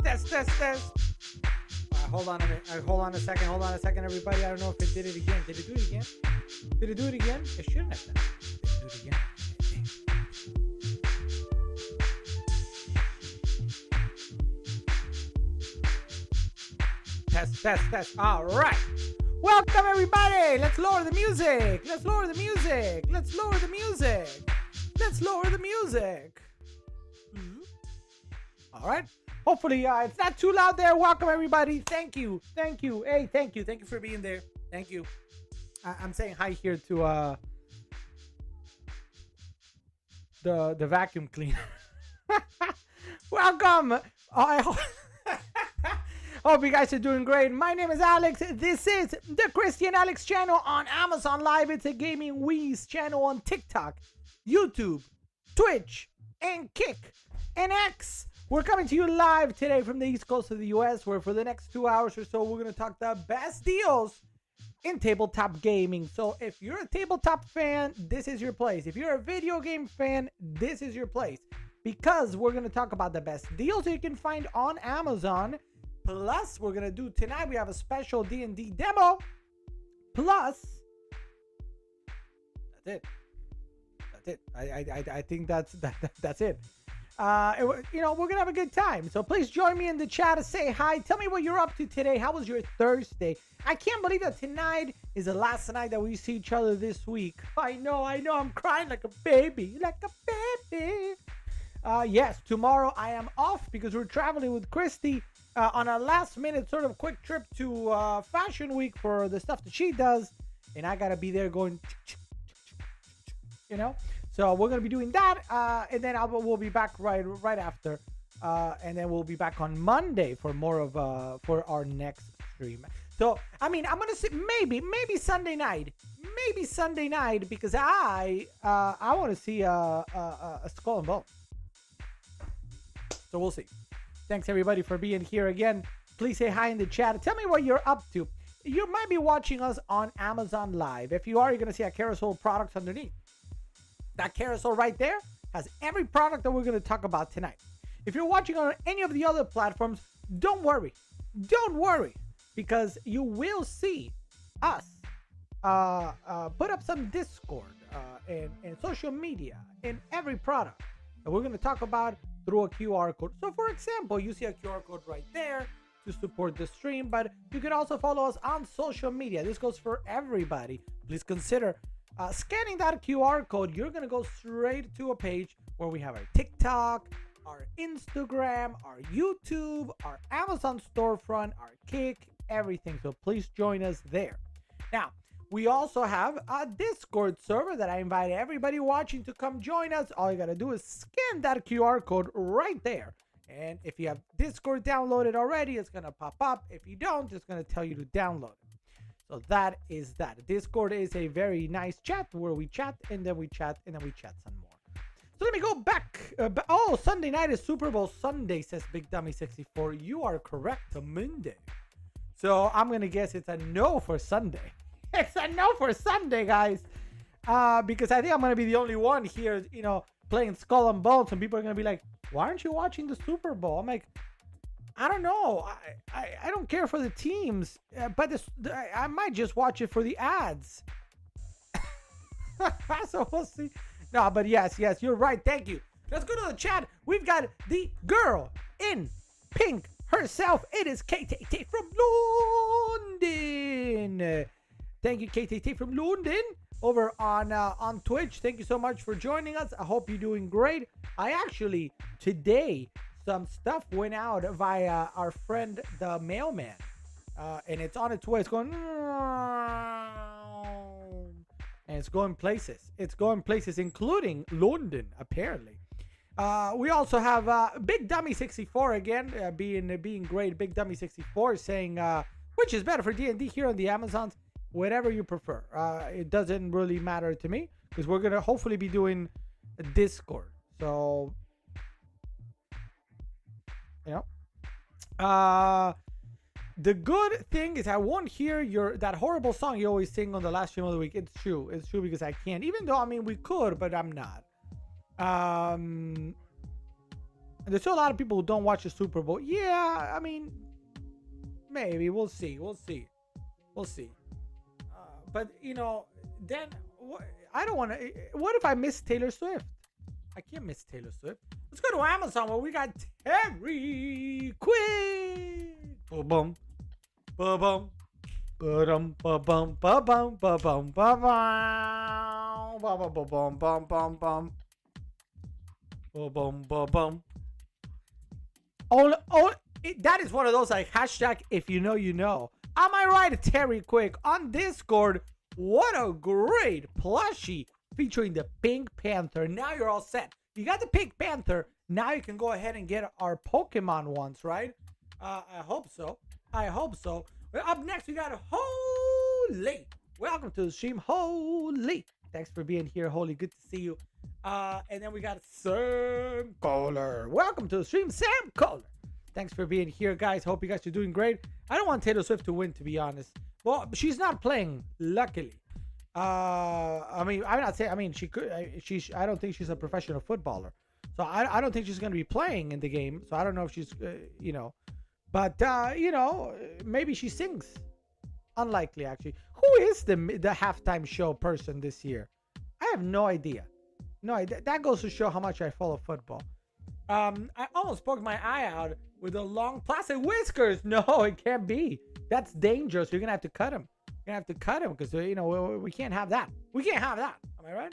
Test. Hold on a minute. Hold on a second, everybody. I don't know if it did it again. Did it do it again? Did it do it again? It shouldn't have done it. Did it do it again? Test. All right. Welcome, everybody. Let's lower the music. All right. Hopefully, it's not too loud there. Welcome, everybody. Thank you. Hey, thank you for being there. Thank you. I'm saying hi here to the vacuum cleaner. Welcome. I hope you guys are doing great. My name is Alex. This is the Christian Alex channel on Amazon Live. It's a Gaming Wheeze channel on TikTok, YouTube, Twitch, and Kick, and X. We're coming to you live today from the East Coast of the US, where for the next 2 hours or so, we're going to talk the best deals in tabletop gaming. So if you're a tabletop fan, this is your place. If you're a video game fan, this is your place. Because we're going to talk about the best deals you can find on Amazon. Plus, we're going to do tonight, we have a special D&D demo. Plus, that's it. I think that's it. We're gonna have a good time, so please join me in the chat to say hi. Tell me what you're up to today. How was your Thursday? I can't believe that tonight is the last night that we see each other this week. I know, I'm crying like a baby. Yes, tomorrow I am off because we're traveling with Christy on a last minute sort of quick trip to Fashion Week for the stuff that she does, and I gotta be there going, So we're gonna be doing that, and then we'll be back right after, and then we'll be back on Monday for more of for our next stream. So I mean, I'm gonna say maybe Sunday night, because I want to see a Skull and Bones. So we'll see. Thanks everybody for being here again. Please say hi in the chat. Tell me what you're up to. You might be watching us on Amazon Live. If you are, you're gonna see a carousel of products underneath. That carousel right there has every product that we're going to talk about tonight. If you're watching on any of the other platforms, don't worry, because you will see us put up some Discord and social media in every product that we're going to talk about through a QR code. So for example, you see a QR code right there to support the stream, but you can also follow us on social media. This goes for everybody. Please consider scanning that QR code. You're going to go straight to a page where we have our TikTok, our Instagram, our YouTube, our Amazon storefront, our Kick, everything. So please join us there. Now, we also have a Discord server that I invite everybody watching to come join us. All you got to do is scan that QR code right there. And if you have Discord downloaded already, it's going to pop up. If you don't, it's going to tell you to download it. So that is that. Discord is a very nice chat where we chat and then we chat and then we chat some more. So let me go back. Sunday night is Super Bowl Sunday, says Big Dummy 64. You are correct, to Monday. So I'm going to guess it's a no for Sunday. It's a no for Sunday, guys. Because I think I'm going to be the only one here, playing Skull and Bones. And people are going to be like, why aren't you watching the Super Bowl? I'm like, I don't know. I don't care for the teams, but I might just watch it for the ads. So we'll see. No, but yes, you're right. Thank you. Let's go to the chat. We've got the girl in pink herself. It is KTT from London. Thank you, KTT from London, over on Twitch. Thank you so much for joining us. I hope you're doing great. I actually today, some stuff went out via our friend the mailman, and it's on its way. It's going, and it's going places. Including London, apparently. We also have Big Dummy 64 again, being great. Big Dummy 64 saying, which is better for D&D here on the Amazons, whatever you prefer. It doesn't really matter to me because we're gonna hopefully be doing a Discord. So. The good thing is I won't hear that horrible song you always sing on the last stream of the week. It's true because I can't, even though we could, but I'm not. There's still a lot of people who don't watch the Super Bowl. Yeah, I mean, maybe we'll see. We'll see. We'll see. But you know, then I don't want to. What if I miss Taylor Swift? I can't miss Taylor Swift. Let's go to Amazon where we got Terry Quick. Ba-bum, ba-bum, ba-dum, ba-bum, ba-bum, ba-bum, ba-bum, ba-bum, ba-bum, bum, bum, ba-bum, ba-bum. That is one of those like hashtag if you know, you know. Am I right, Terry Quick? On Discord, what a great plushie featuring the Pink Panther. Now you're all set. You got the Pink Panther. Now you can go ahead and get our Pokemon ones, right? I hope so. I hope so. Well, up next, we got Holy. Welcome to the stream, Holy. Thanks for being here, Holy. Good to see you. And then we got Sam Kohler. Welcome to the stream, Sam Kohler. Thanks for being here, guys. Hope you guys are doing great. I don't want Taylor Swift to win, to be honest. Well, she's not playing, luckily. I mean, I'm not saying. I mean, she could. I don't think she's a professional footballer, so I don't think she's going to be playing in the game. So I don't know if she's, you know, but you know, maybe she sings. Unlikely, actually. Who is the halftime show person this year? I have no idea. No, that goes to show how much I follow football. I almost poked my eye out with the long plastic whiskers. No, it can't be. That's dangerous. You're gonna have to cut him. You're gonna have to cut him because you know we can't have that. We can't have that. Am I right?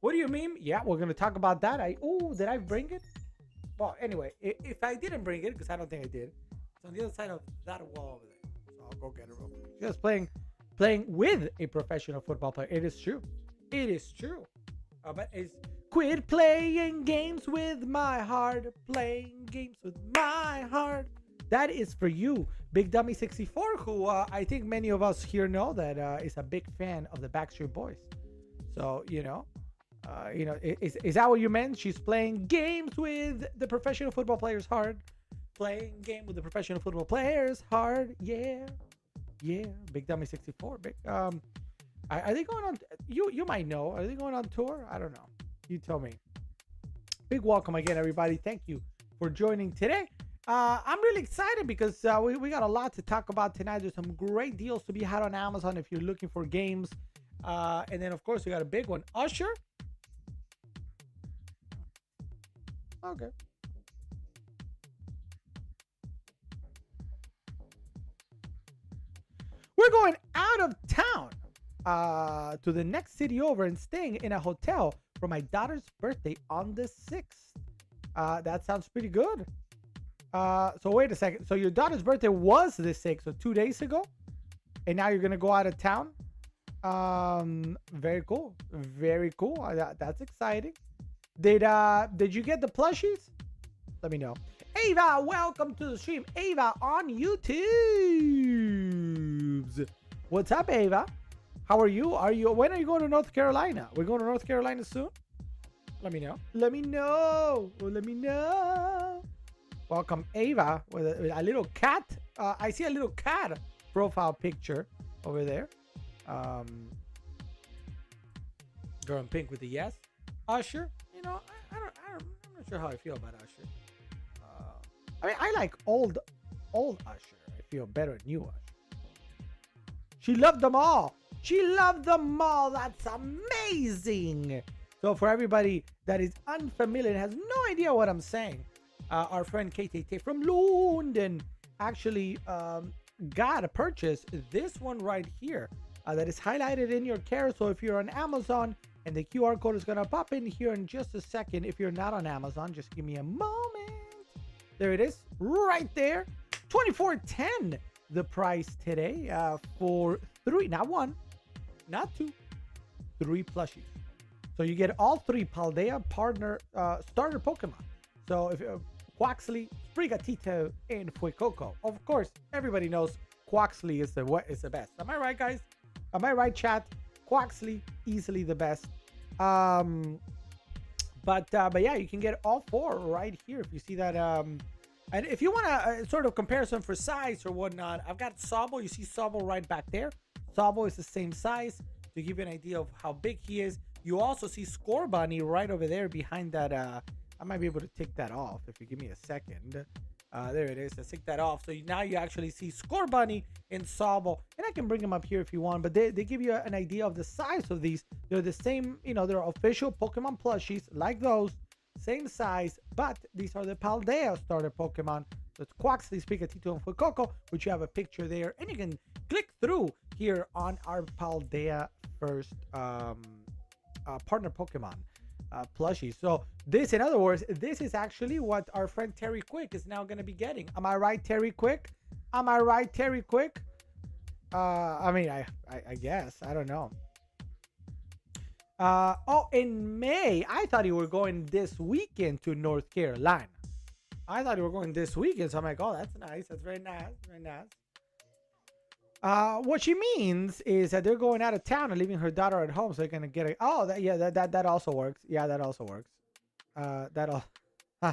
What do you mean? Yeah, we're gonna talk about that. Did I bring it? Well, anyway, if I didn't bring it, because I don't think I did, it's on the other side of that wall over there. So I'll go get it real quick. Just playing with a professional football player. It is true. It is true. But it's quit playing games with my heart. Playing games with my heart. That is for you, Big Dummy 64, who I think many of us here know that is a big fan of the Backstreet Boys. So you know, is that what you meant? She's playing games with the professional football players' heart. Playing game with the professional football players' heart. Yeah, yeah. Big Dummy 64. Big. Are they going on? You might know. Are they going on tour? I don't know. You tell me. Big welcome again, everybody. Thank you for joining today. I'm really excited because we got a lot to talk about tonight. There's some great deals to be had on Amazon if you're looking for games. And then, of course, we got a big one. Usher. Okay. We're going out of town to the next city over and staying in a hotel for my daughter's birthday on the 6th. That sounds pretty good. So wait a second. So your daughter's birthday was the 6th, so 2 days ago, and now you're gonna go out of town. Very cool. Very cool. That's exciting. Did you get the plushies? Let me know. Ava, welcome to the stream. Ava on YouTube. What's up, Ava? How are you? When are you going to North Carolina? We're going to North Carolina soon? Let me know. Let me know. Let me know. Welcome, Ava, with a little cat. I see a little cat profile picture over there. Girl in pink with the yes. Usher, you know, I'm not sure how I feel about Usher. I mean, I like old Usher. I feel better than new Usher. She loved them all. She loved them all. That's amazing. So for everybody that is unfamiliar and has no idea what I'm saying, our friend KTT from London actually got a purchase. This one right here that is highlighted in your carousel. If you're on Amazon, and the QR code is going to pop in here in just a second. If you're not on Amazon, just give me a moment. There it is right there. $24.10 the price today for 3, not 1, not 2, 3 plushies. So you get all 3 Paldea partner starter Pokemon. So if Quaxly, Sprigatito, and Fuecoco. Of course, everybody knows Quaxly is the best. Am I right, guys? Am I right, chat? Quaxly, easily the best. But yeah, you can get all 4 right here if you see that. And if you want a sort of comparison for size or whatnot, I've got Sobble. You see Sobble right back there. Sobble is the same size to give you an idea of how big he is. You also see Scorbunny right over there behind that I might be able to take that off if you give me a second. There it is. Let's take that off. So now you actually see Scorbunny and Sobble. And I can bring them up here if you want. But they give you an idea of the size of these. They're the same, they're official Pokemon plushies like those. Same size. But these are the Paldea starter Pokemon. So it's Quaxly, Pikachu, and Fuecoco, which you have a picture there. And you can click through here on our Paldea first partner Pokemon plushie. So this, in other words, this is actually what our friend Terry Quick is now going to be getting. Am I right, Terry Quick? Am I right, Terry Quick? I mean, I guess. I don't know. Oh, in May, I thought you were going this weekend to North Carolina. I thought you were going this weekend, so I'm like, oh, that's nice. That's very nice. Very nice. What she means is that they're going out of town and leaving her daughter at home, so they're gonna get it. Oh, that also works. Yeah, that also works. That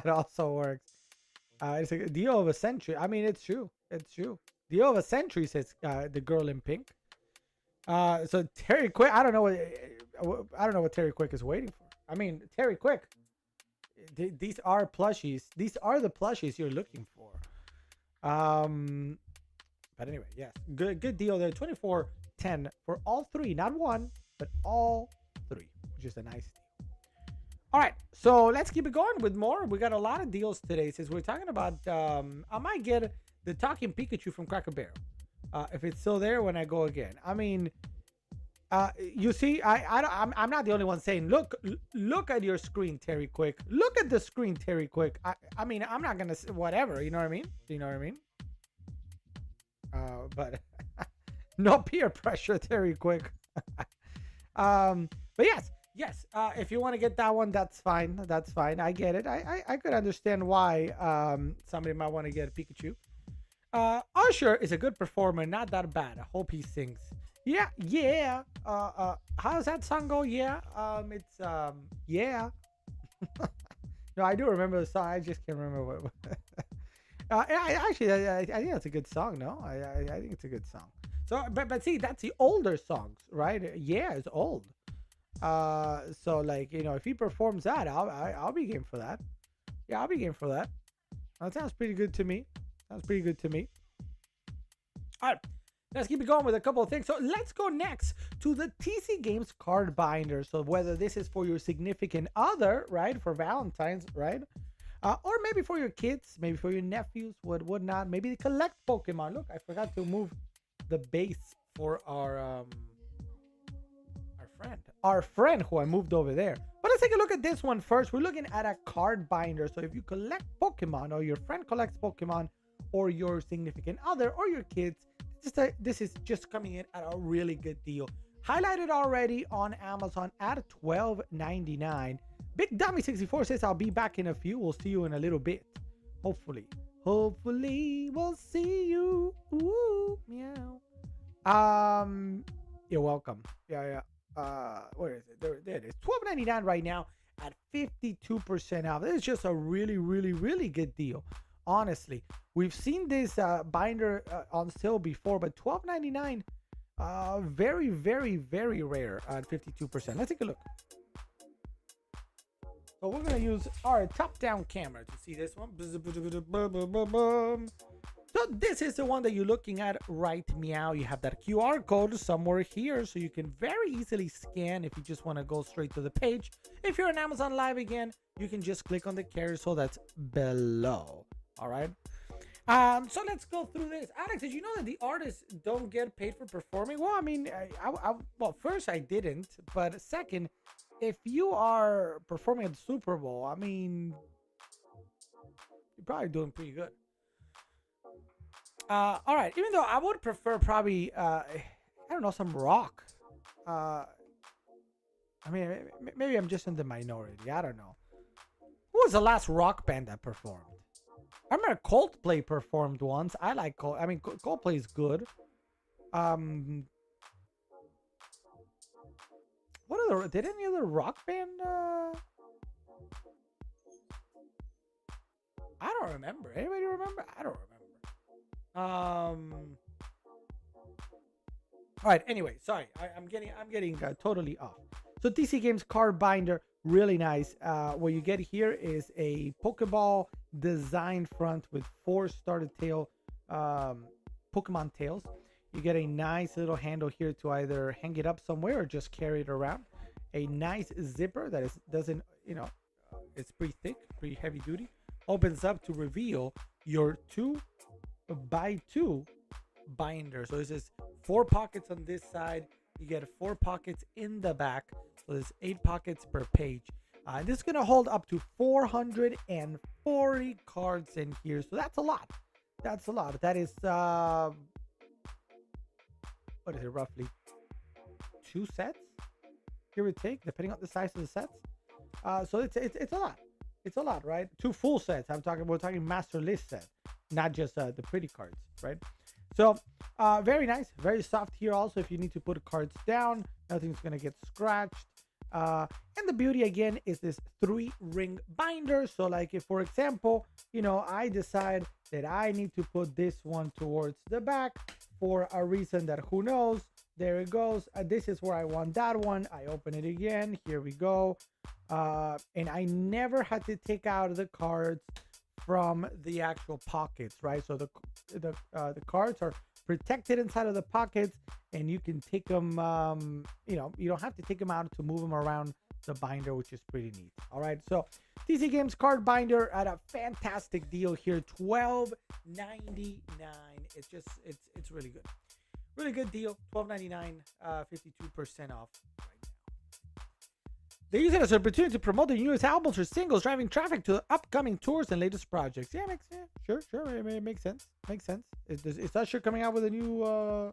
also works. It's a deal of a century. I mean, it's true. It's true. Deal of a century, says the girl in pink. So Terry Quick, I don't know what Terry Quick is waiting for. I mean, Terry Quick. These are plushies. These are the plushies you're looking for. But anyway, yes, good deal there. 24.10 for all three, not one, but all three, which is a nice deal. All right, so let's keep it going with more. We got a lot of deals today since we're talking about. I might get the talking Pikachu from Cracker Barrel if it's still there when I go again. I mean, you see, I'm not the only one saying, look at your screen, Terry Quick. Look at the screen, Terry Quick. I mean, I'm not gonna say whatever. You know what I mean? You know what I mean? But no peer pressure, Terry Quick. But yes. If you want to get that one, that's fine. That's fine. I get it. I could understand why somebody might want to get a Pikachu. Usher is a good performer, not that bad. I hope he sings. Yeah. How does that song go? Yeah. It's yeah. No, I do remember the song. I just can't remember what. I think that's a good song. No, I think it's a good song. So, but see, that's the older songs, right? Yeah, it's old. So like, if he performs that, I'll be game for that. Yeah, I'll be game for that. That sounds pretty good to me. All right, let's keep it going with a couple of things. So let's go next to the TC Games card binder. So whether this is for your significant other, right, for Valentine's, right? Or maybe for your kids, maybe for your nephews, whatnot. Maybe they collect Pokemon. Look, I forgot to move the base for our friend who I moved over there. But let's take a look at this one first. We're looking at a card binder. So if you collect Pokemon, or your friend collects Pokemon, or your significant other, or your kids, this is just coming in at a really good deal. Highlighted already on Amazon at $12.99. Big Dummy 64 says, I'll be back in a few. We'll see you in a little bit. Hopefully we'll see you. Ooh, meow. You're welcome. Yeah. Where is it? There it is. $12.99 right now at 52% off. This is just a really, really, really good deal. Honestly, we've seen this binder on sale before, but $12.99, very, very, very rare at 52%. Let's take a look. So we're gonna use our top-down camera to see this one. So this is the one that you're looking at right meow. You have that QR code somewhere here, so you can very easily scan if you just want to go straight to the page. If you're on Amazon Live again, you can just click on the carousel that's below. All right. So let's go through this. Alex, did you know that the artists don't get paid for performing? Well, I mean, well, first I didn't, but second, if you are performing at the Super Bowl, I mean, you're probably doing pretty good. All right. Even though I would prefer probably, I don't know, some rock. I mean, maybe I'm just in the minority. I don't know. Who was the last rock band that performed? I remember Coldplay performed once. I like Coldplay. I mean, Coldplay is good. Did any other rock band? I don't remember. Anybody remember? I don't remember. All right. Anyway, sorry. I'm getting totally off. So TC Games card binder, really nice. What you get here is a Pokeball design front with 4 starter tail Pokemon tails. You get a nice little handle here to either hang it up somewhere or just carry it around. A nice zipper that doesn't, it's pretty thick, pretty heavy duty. Opens up to reveal your 2x2 binder. So this is 4 pockets on this side. You get 4 pockets in the back. So there's 8 pockets per page. This is going to hold up to 440 cards in here. So that's a lot. That's a lot. That is, what is it, roughly 2 sets, give or take, depending on the size of the sets. So it's a lot. It's a lot, right? 2 full sets. We're talking master list set, not just the pretty cards, right? So very nice, very soft here. Also, if you need to put cards down, nothing's gonna get scratched. And the beauty again is this 3-ring binder. So like if, for example, I decide that I need to put this one towards the back for a reason that who knows, there it goes. This is where I want that one. I open it again. Here we go. And I never had to take out the cards from the actual pockets, right? So the cards are protected inside of the pockets, and you can take them, you don't have to take them out to move them around the binder, which is pretty neat. All right, so TC Games card binder at a fantastic deal here, $12.99. It's really good. Really good deal, $12.99, 52% off right now. They use it as an opportunity to promote their newest albums or singles, driving traffic to upcoming tours and latest projects. Yeah, sure. It makes sense. Is Usher coming out with a new one?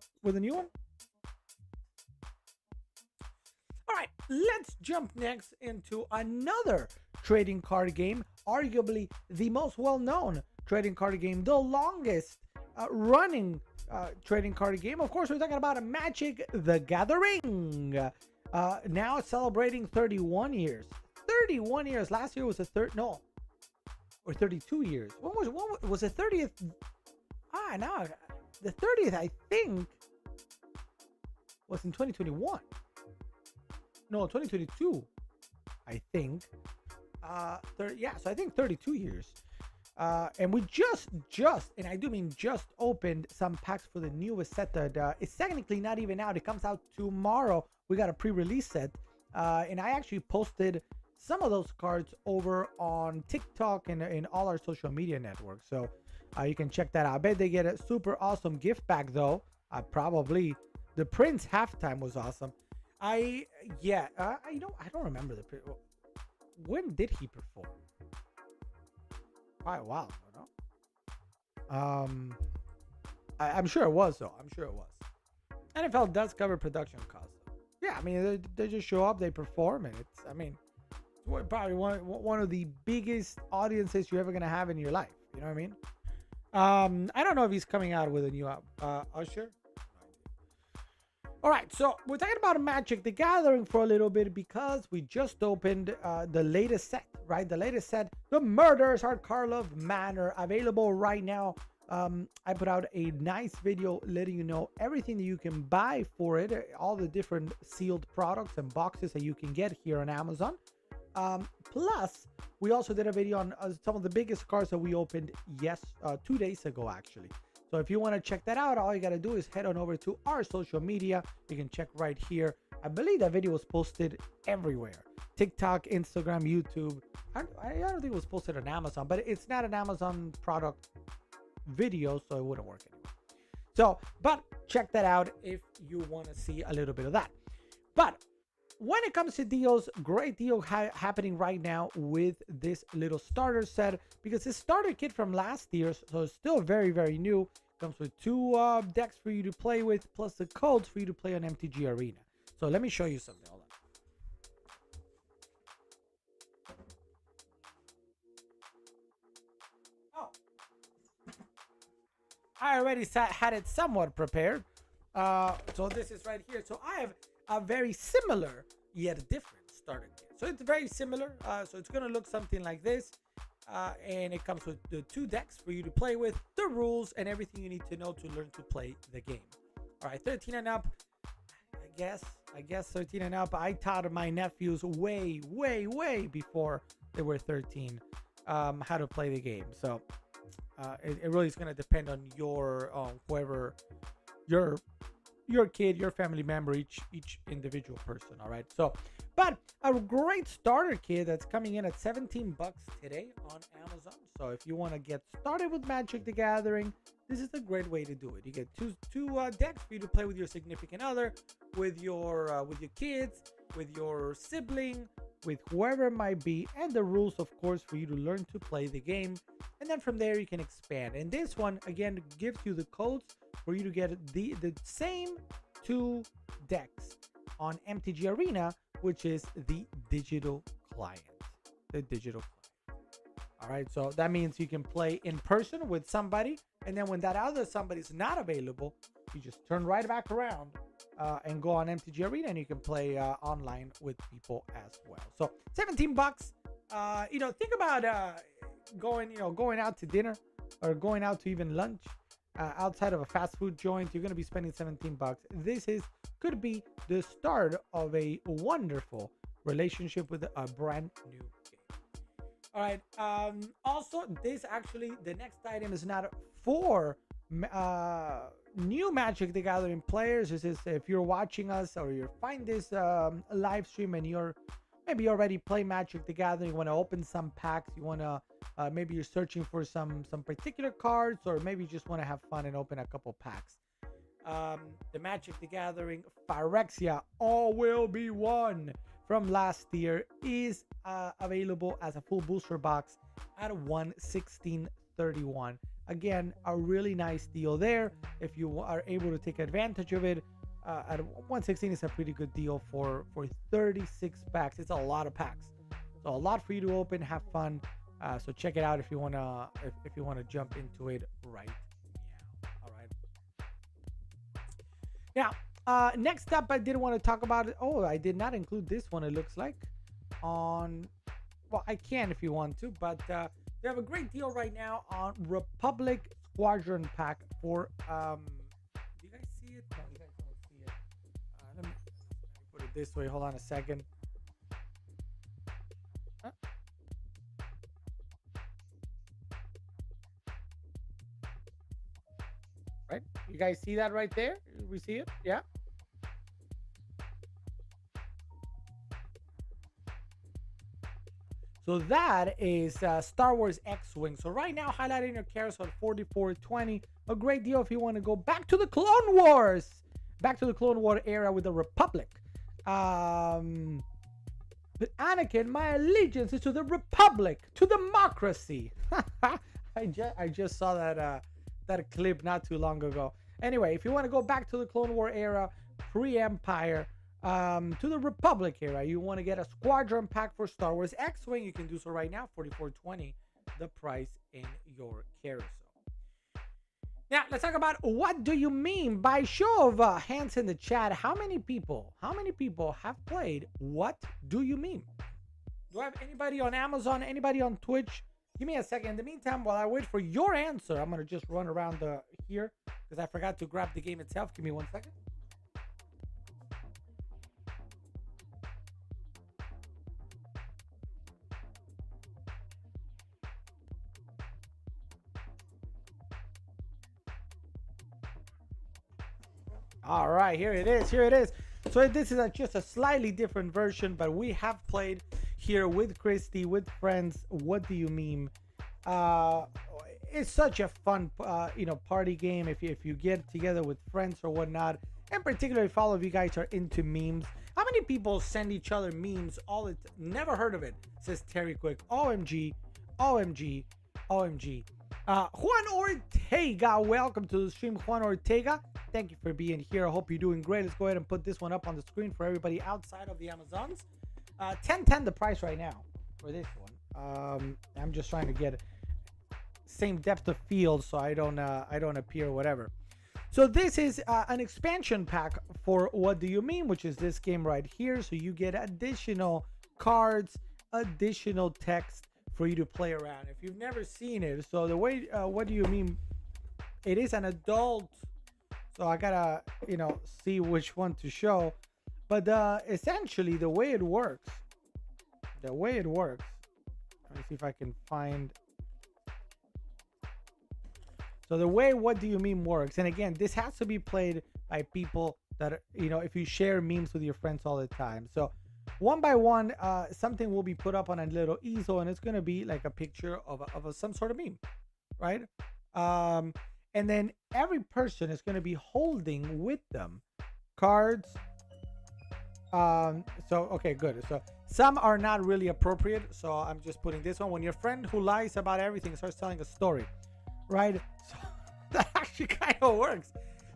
All right, let's jump next into another trading card game, arguably the most well-known trading card game, the longest running trading card game. Of course, we're talking about Magic: The Gathering. Now it's celebrating 31 years. 31 years. Last year was the 32 years. What was the 30th? Now the 30th, I think, was in 2021. No, 2022, I think. So I think 32 years. And we just, and I do mean just opened some packs for the newest set that is technically not even out. It comes out tomorrow. We got a pre-release set. And I actually posted some of those cards over on TikTok and in all our social media networks. So you can check that out. I bet they get a super awesome gift pack though. Probably the Prince halftime was awesome. I don't remember when did he perform? Quite a while ago, no? I'm sure it was though. I'm sure it was. NFL does cover production costs. Yeah, I mean they just show up, they perform, and it's probably one of the biggest audiences you're ever gonna have in your life. You know what I mean? I don't know if he's coming out with a new Usher. All right, so we're talking about Magic: The Gathering for a little bit because we just opened the latest set, right? The latest set, the Murderers at Karlov Manor, available right now. I put out a nice video letting you know everything that you can buy for it, all the different sealed products and boxes that you can get here on Amazon. Plus, we also did a video on some of the biggest cards that we opened 2 days ago, actually. So if you want to check that out, all you got to do is head on over to our social media. You can check right here. I believe that video was posted everywhere. TikTok, Instagram, YouTube. I don't think it was posted on Amazon, but it's not an Amazon product video, so it wouldn't work anyway. So, but check that out if you want to see a little bit of that. But when it comes to deals, great deal happening right now with this little starter set, because this starter kit from last year, so it's still very, very new. Comes with 2 decks for you to play with, plus the codes for you to play on MTG Arena. So let me show you something. Hold on. Oh, I already had it somewhat prepared. So this is right here. So I have a very similar yet different starter kit. So it's very similar. So it's gonna look something like this. And it comes with the 2 decks for you to play with, the rules, and everything you need to know to learn to play the game. All right, 13 and up, I guess. I guess 13 and up. I taught my nephews way, way, way before they were 13 how to play the game. So it really is going to depend on your whoever your your kid, your family member, each individual person. All right. So, but a great starter kit that's coming in at 17 bucks today on Amazon. So if you want to get started with Magic the Gathering, this is a great way to do it. You get two decks for you to play with your significant other, with your kids, with your sibling, with whoever it might be, and the rules, of course, for you to learn to play the game. And then from there you can expand. And this one again gives you the codes for you to get the same two decks on MTG Arena, which is the digital client. The digital client. All right, so that means you can play in person with somebody, and then when that other somebody is not available, you just turn right back around and go on MTG Arena, and you can play online with people as well. So 17 bucks. Think about going out to dinner or going out to even lunch outside of a fast food joint. You're going to be spending 17 bucks. This could be the start of a wonderful relationship with a brand new game. All right. Also, the next item is not for new Magic the Gathering players. This is if you're watching us or you find this live stream and you're maybe already play Magic the Gathering, you want to open some packs, you want to maybe you're searching for some particular cards, or maybe you just want to have fun and open a couple packs. The Magic the Gathering Phyrexia All Will Be One from last year is available as a full booster box at $116.31. Again, a really nice deal there. If you are able to take advantage of it, at 116 is a pretty good deal for 36 packs. It's a lot of packs, so a lot for you to open, have fun. So check it out if you wanna jump into it right now. All right. Now, next up, I did want to talk about it. Oh, I did not include this one. It looks like on. Well, I can if you want to, but they have a great deal right now on Republic Squadron Pack for. Do you guys see it? No, you guys don't see it. Let me put it this way. Hold on a second. Right? You guys see that right there? We see it? Yeah. So that is Star Wars X-Wing. So right now, highlighting your carousel at 44.20. A great deal if you want to go back to the Clone Wars. Back to the Clone War era with the Republic. But Anakin, my allegiance is to the Republic, to democracy. I just saw that clip not too long ago. Anyway, if you want to go back to the Clone War era, pre-Empire, to the Republic era, you want to get a squadron pack for Star Wars X-Wing, you can do so right now, $44.20, the price in your carousel. Now, let's talk about what do you mean. By show of hands in the chat, how many people have played What Do You Mean? Do I have anybody on Amazon, anybody on Twitch? Give me a second. In the meantime, while I wait for your answer, I'm going to just run around here because I forgot to grab the game itself. Give me 1 second. All right, here it is. So this is just a slightly different version, but we have played here with Christy, with friends. What do you mean? It's such a fun, party game. If you get together with friends or whatnot, and particularly if all of you guys are into memes. How many people send each other memes? Never heard of it, says Terry Quick. OMG, OMG, OMG. Juan Ortega, welcome to the stream, Juan Ortega. Thank you for being here. I hope you're doing great. Let's go ahead and put this one up on the screen for everybody outside of the Amazons. 10.10 the price right now for this one. I'm just trying to get same depth of field so I don't appear whatever. So this is an expansion pack for What Do You Mean, which is this game right here. So you get additional cards, additional text for you to play around. If you've never seen it, so the way What Do You Mean, it is an adult, so I gotta see which one to show. But essentially, the way it works. Let me see if I can find. So the way "What Do You Meme" works, and again, this has to be played by people that if you share memes with your friends all the time. So one by one, something will be put up on a little easel, and it's gonna be like a picture of some sort of meme, right? Um, and then every person is gonna be holding with them cards. So okay, good. So some are not really appropriate. So I'm just putting this one. When your friend who lies about everything starts telling a story, right? So that actually kind of works.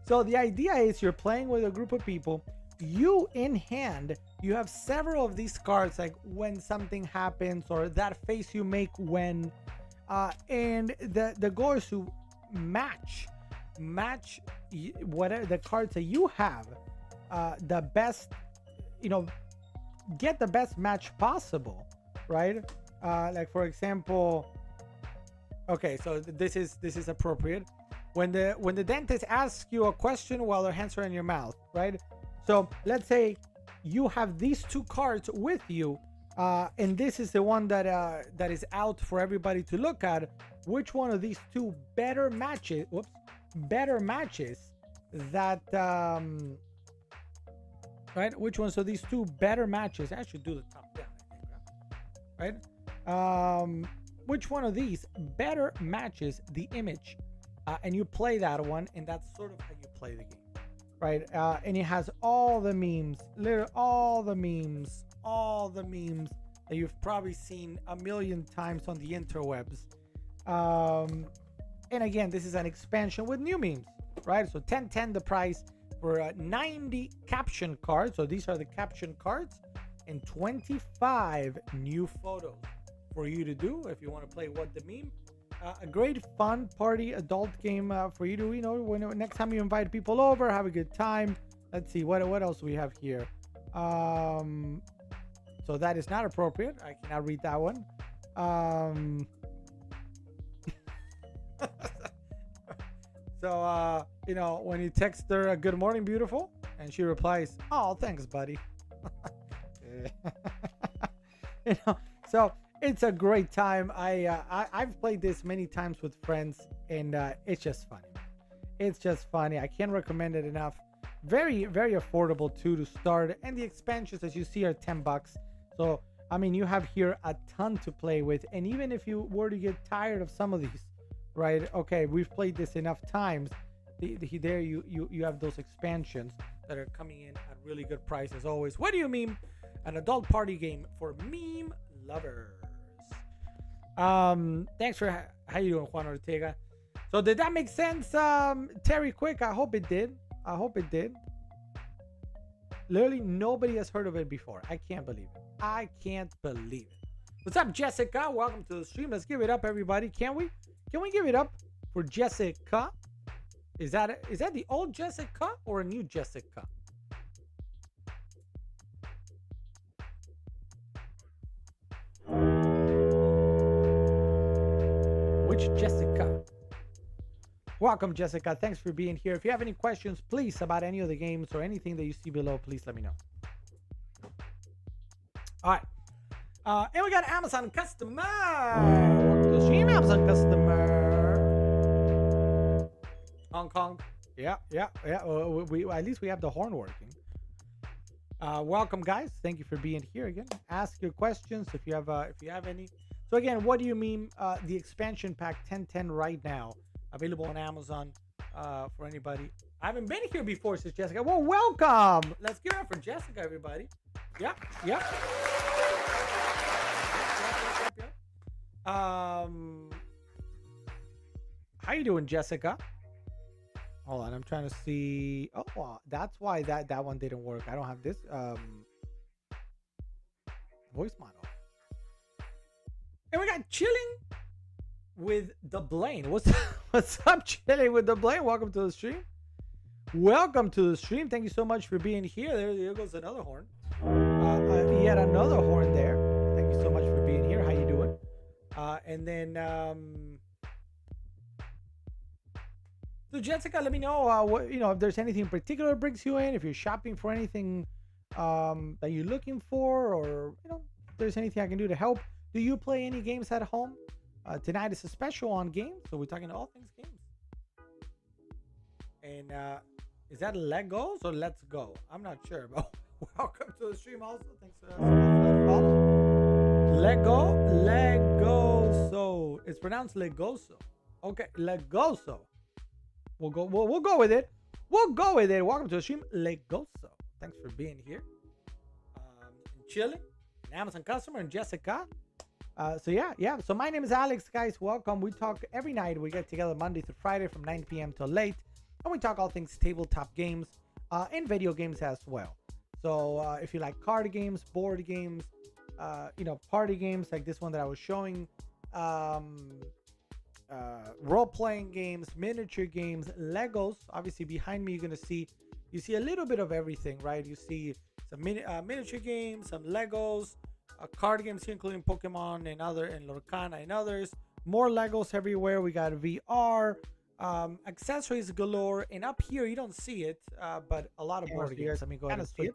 So the idea is you're playing with a group of people. You in hand, you have several of these cards, like when something happens or that face you make when, and the goal is to match whatever the cards that you have, the best, get the best match possible, right? Like for example, okay, so this is appropriate. When the dentist asks you a question while their hands are in your mouth, right? So let's say you have these two cards with you, and this is the one that is out for everybody to look at. Which one of these two better matches? Better matches that right? Which one? So these two better matches. I should do the top down, I think, right? Which one of these better matches the image? And you play that one, and that's sort of how you play the game, right? And it has all the memes, literally all the memes that you've probably seen a million times on the interwebs. And again, this is an expansion with new memes, right? So 1010 the price for 90 caption cards. So these are the caption cards, and 25 new photos for you to do if you want to play What the Meme. A great fun party adult game for you to, when next time you invite people over, have a good time. Let's see what else we have here. So that is not appropriate. I cannot read that one. So when you text her a good morning beautiful, and she replies, "Oh, thanks buddy." So it's a great time. I've played this many times with friends, and it's just funny. It's just funny. I can't recommend it enough. Very, very affordable too to start, and the expansions, as you see, are $10. So I mean, you have here a ton to play with, and even if you were to get tired of some of these, right? Okay, we've played this enough times. There you have those expansions that are coming in at really good prices. Always. What do you meme? An adult party game for meme lovers. Thanks for how you doing, Juan Ortega. So did that make sense, Terry Quick? I hope it did. Literally nobody has heard of it before. I can't believe it. What's up, Jessica? Welcome to the stream. Let's give it up, everybody. Can we give it up for Jessica? Is that the old Jessica or a new Jessica? Which Jessica? Welcome, Jessica. Thanks for being here. If you have any questions, please, about any of the games or anything that you see below, please let me know. All right. And we got Amazon customer. Welcome to the stream, Amazon customer. Hong Kong. Yeah. We at least we have the horn working. Welcome, guys. Thank you for being here again. Ask your questions if you have any. So again, what do you mean? The expansion pack 1010 right now, available on Amazon for anybody. I haven't been here before, says Jessica. Well, welcome. Let's give it up for Jessica, everybody. Yep. How you doing, Jessica? Hold on, I'm trying to see. Oh, wow, that's why that one didn't work. I don't have this voice model. And we got Chilling with the Blaine. What's up, Chilling with the Blaine? Welcome to the stream. Thank you so much for being here. There goes another horn. Yet another horn there. Thank you so much for being here. How you doing? And then so Jessica, let me know what if there's anything in particular brings you in. If you're shopping for anything that you're looking for, or if there's anything I can do to help. Do you play any games at home? Tonight is a special on games, so we're talking all things games. And is that Legos or Let's Go? I'm not sure, but welcome to the stream also. Thanks for follow. Legoso. It's pronounced Legoso. Okay, Legoso. We'll go with it. We'll go with it. Welcome to the stream, Legoso. Thanks for being here. And chilling. An Amazon customer and Jessica. So yeah. So my name is Alex, guys. Welcome. We talk every night. We get together Monday through Friday from 9 p.m. till late, and we talk all things tabletop games and video games as well. So if you like card games, board games, party games like this one that I was showing, role-playing games, miniature games, Legos. Obviously, behind me you see a little bit of everything, right? You see some miniature games, some Legos. Card games here, including Pokemon and Lorcana and others. More Legos everywhere. We got VR, accessories galore, and up here you don't see it, but a lot of board games. Let me go ahead and see it.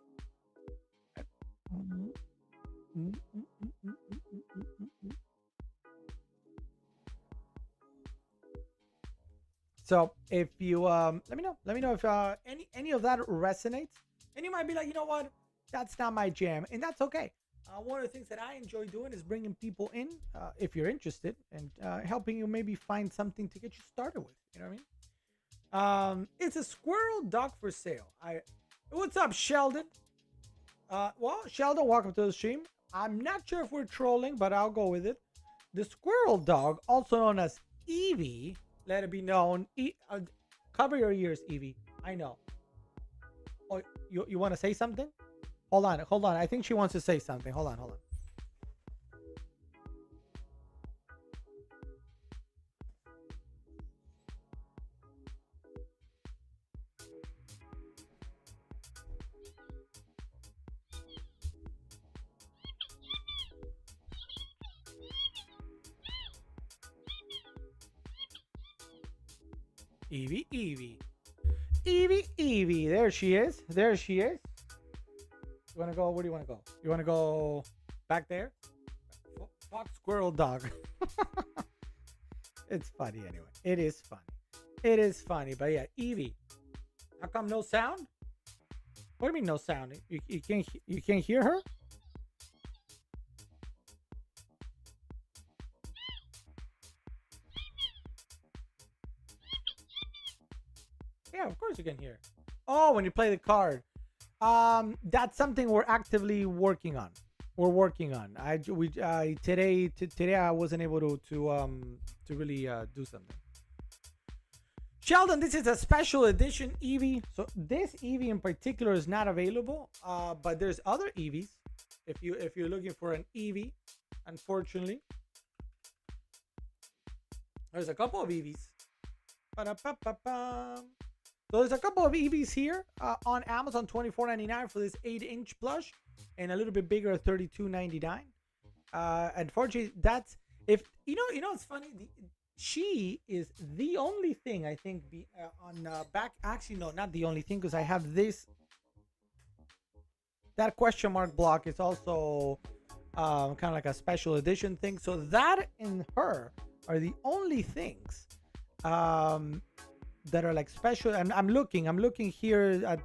So if you let me know if any of that resonates, and you might be like, you know what, that's not my jam, and that's okay. One of the things that I enjoy doing is bringing people in, if you're interested, and helping you maybe find something to get you started with. You know what I mean? It's a squirrel dog for sale. What's up, Sheldon? Well, Sheldon, welcome to the stream. I'm not sure if we're trolling, but I'll go with it. The squirrel dog, also known as Evie, let it be known. Cover your ears, Evie. I know. Oh, you want to say something? Hold on. I think she wants to say something. Hold on. Evie. There she is. You want to go? Where do you want to go? You want to go back there? Fox squirrel dog. It's funny anyway. It is funny. But yeah, Evie. How come no sound? What do you mean no sound? You can't hear her? Yeah, of course you can hear. Oh, when you play the card. That's something we're actively working on. Today I wasn't able to really do something. Sheldon, this is a special edition Eevee. So this Eevee in particular is not available, but there's other Eevees. If you're looking for an Eevee, unfortunately, there's a couple of Eevees. So there's a couple of Eevees here on Amazon, $24.99 for this 8-inch plush, and a little bit bigger at $32.99. Unfortunately, that's if you know. It's funny. She is the only thing I think on back. Actually, no, not the only thing, because I have this. That question mark block is also kind of like a special edition thing. So that and her are the only things. That are like special, and I'm looking here at,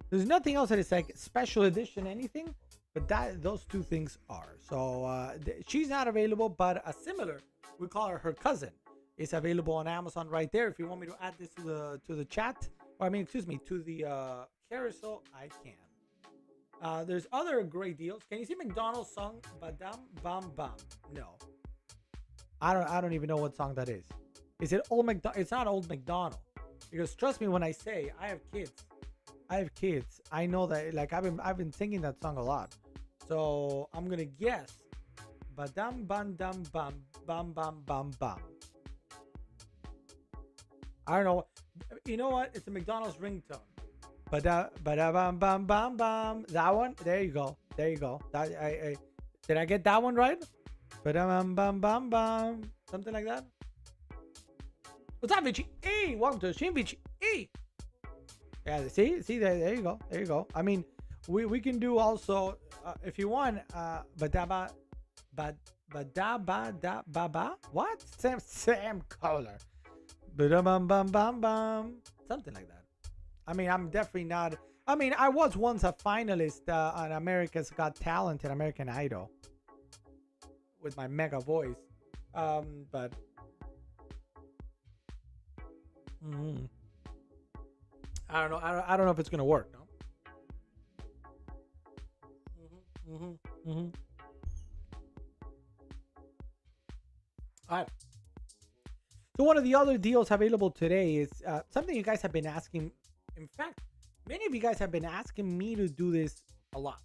there's nothing else that is like special edition anything, but those two things are. So she's not available, but a similar, we call her cousin, is available on Amazon right there. If you want me to add this to the chat, or to the carousel, I can. There's other great deals. Can you see McDonald's song Badam Bam Bam? No, I don't even know what song that is. Is it Old McDonald? It's not Old McDonald, because trust me when I say I have kids. I know that, like, I've been singing that song a lot. So I'm gonna guess. Badam bam dam bam bam bam bam bam. I don't know. You know what? It's a McDonald's ringtone. Bada bam bam bam bam. That one. There you go. That did I get that one right? Bada bam bam bam bam. Something like that. What's up, Vichy? Hey, welcome to the stream, Vichy. Hey. Yeah, see, there you go. I mean, we can do also if you want badaba bad badaba da baba what Sam Color bam bam bam bam something like that. I mean, I'm definitely not. I mean, I was once a finalist on America's Got Talent and American Idol with my mega voice, but mm, I don't know. I don't know if it's gonna work. No. Mm-hmm. All right. So one of the other deals available today is something you guys have been asking. In fact, many of you guys have been asking me to do this a lot,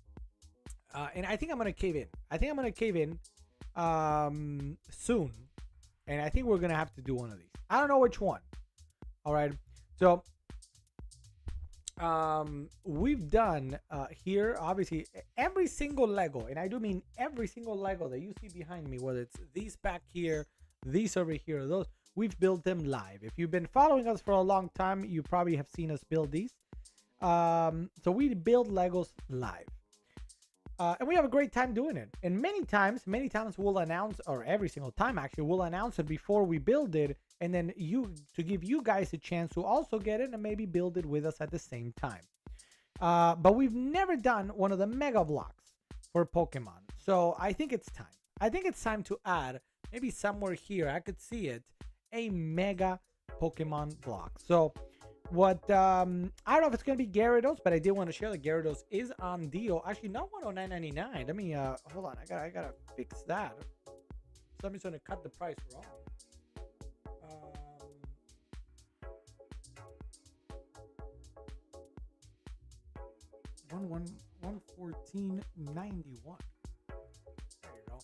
and I think I'm gonna cave in. I think I'm gonna cave in soon, and I think we're gonna have to do one of these. I don't know which one. All right. So we've done here obviously every single Lego, and I do mean every single Lego that you see behind me, whether it's these back here, these over here, those, we've built them live. If you've been following us for a long time, you probably have seen us build these. So we build Legos live, and we have a great time doing it. And many times we'll announce, or every single time actually, we'll announce it before we build it, and then to give you guys a chance to also get it and maybe build it with us at the same time. But we've never done one of the mega blocks for Pokemon, so I think it's time. I think it's time to add, maybe somewhere here I could see it, a mega Pokemon block. So what I don't know if it's gonna be Gyarados, but I did want to share that Gyarados is on deal. Actually, not 109.99. Let me hold on. I gotta fix that. Somebody's gonna cut the price wrong. 114.91. There you go.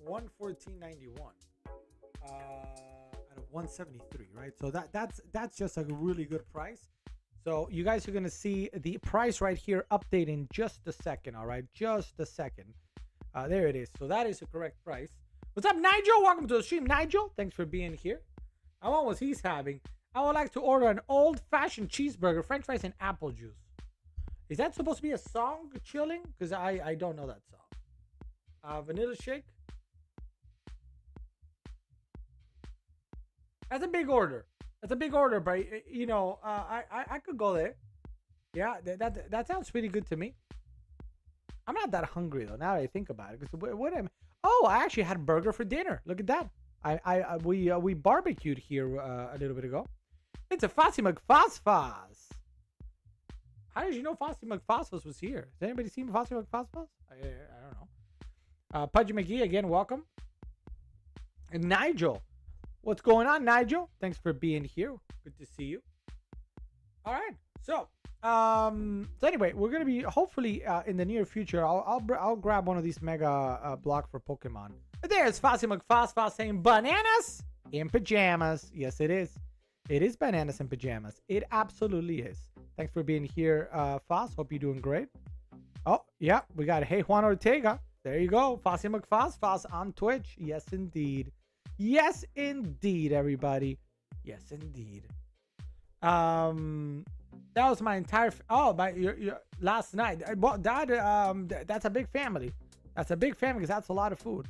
114.91. Out of 173, right? So that's just a really good price. So you guys are gonna see the price right here update in just a second. All right, just a second. There it is. So that is the correct price. What's up, Nigel? Welcome to the stream, Nigel. Thanks for being here. I want what he's having. I would like to order an old-fashioned cheeseburger, French fries, and apple juice. Is that supposed to be a song, Chilling? Because I don't know that song. Vanilla shake. That's a big order. That's a big order, but you know, I could go there. Yeah, that sounds pretty good to me. I'm not that hungry though. Now that I think about it, because what am? Oh, I actually had burger for dinner. Look at that. We barbecued here a little bit ago. It's a Fossy McFosfos. How did you know Fossy McFosfos was here? Has anybody seen Fossy McFosfos? I don't know. Pudgy McGee again, welcome. And Nigel. What's going on, Nigel? Thanks for being here. Good to see you. All right. So anyway, we're gonna be hopefully in the near future. I'll grab one of these mega block for Pokemon. There's Fossy McFosfos saying bananas in pajamas. Yes, it is. It is bananas in pajamas. It absolutely is. Thanks for being here, Foss. Hope you're doing great. Oh, yeah, we got Hey Juan Ortega. There you go. Fossy McFosfos on Twitch. Yes, indeed. Yes, indeed, everybody. Yes, indeed. That was my entire. Your last night. Well, that's a big family. That's a big family because that's a lot of food.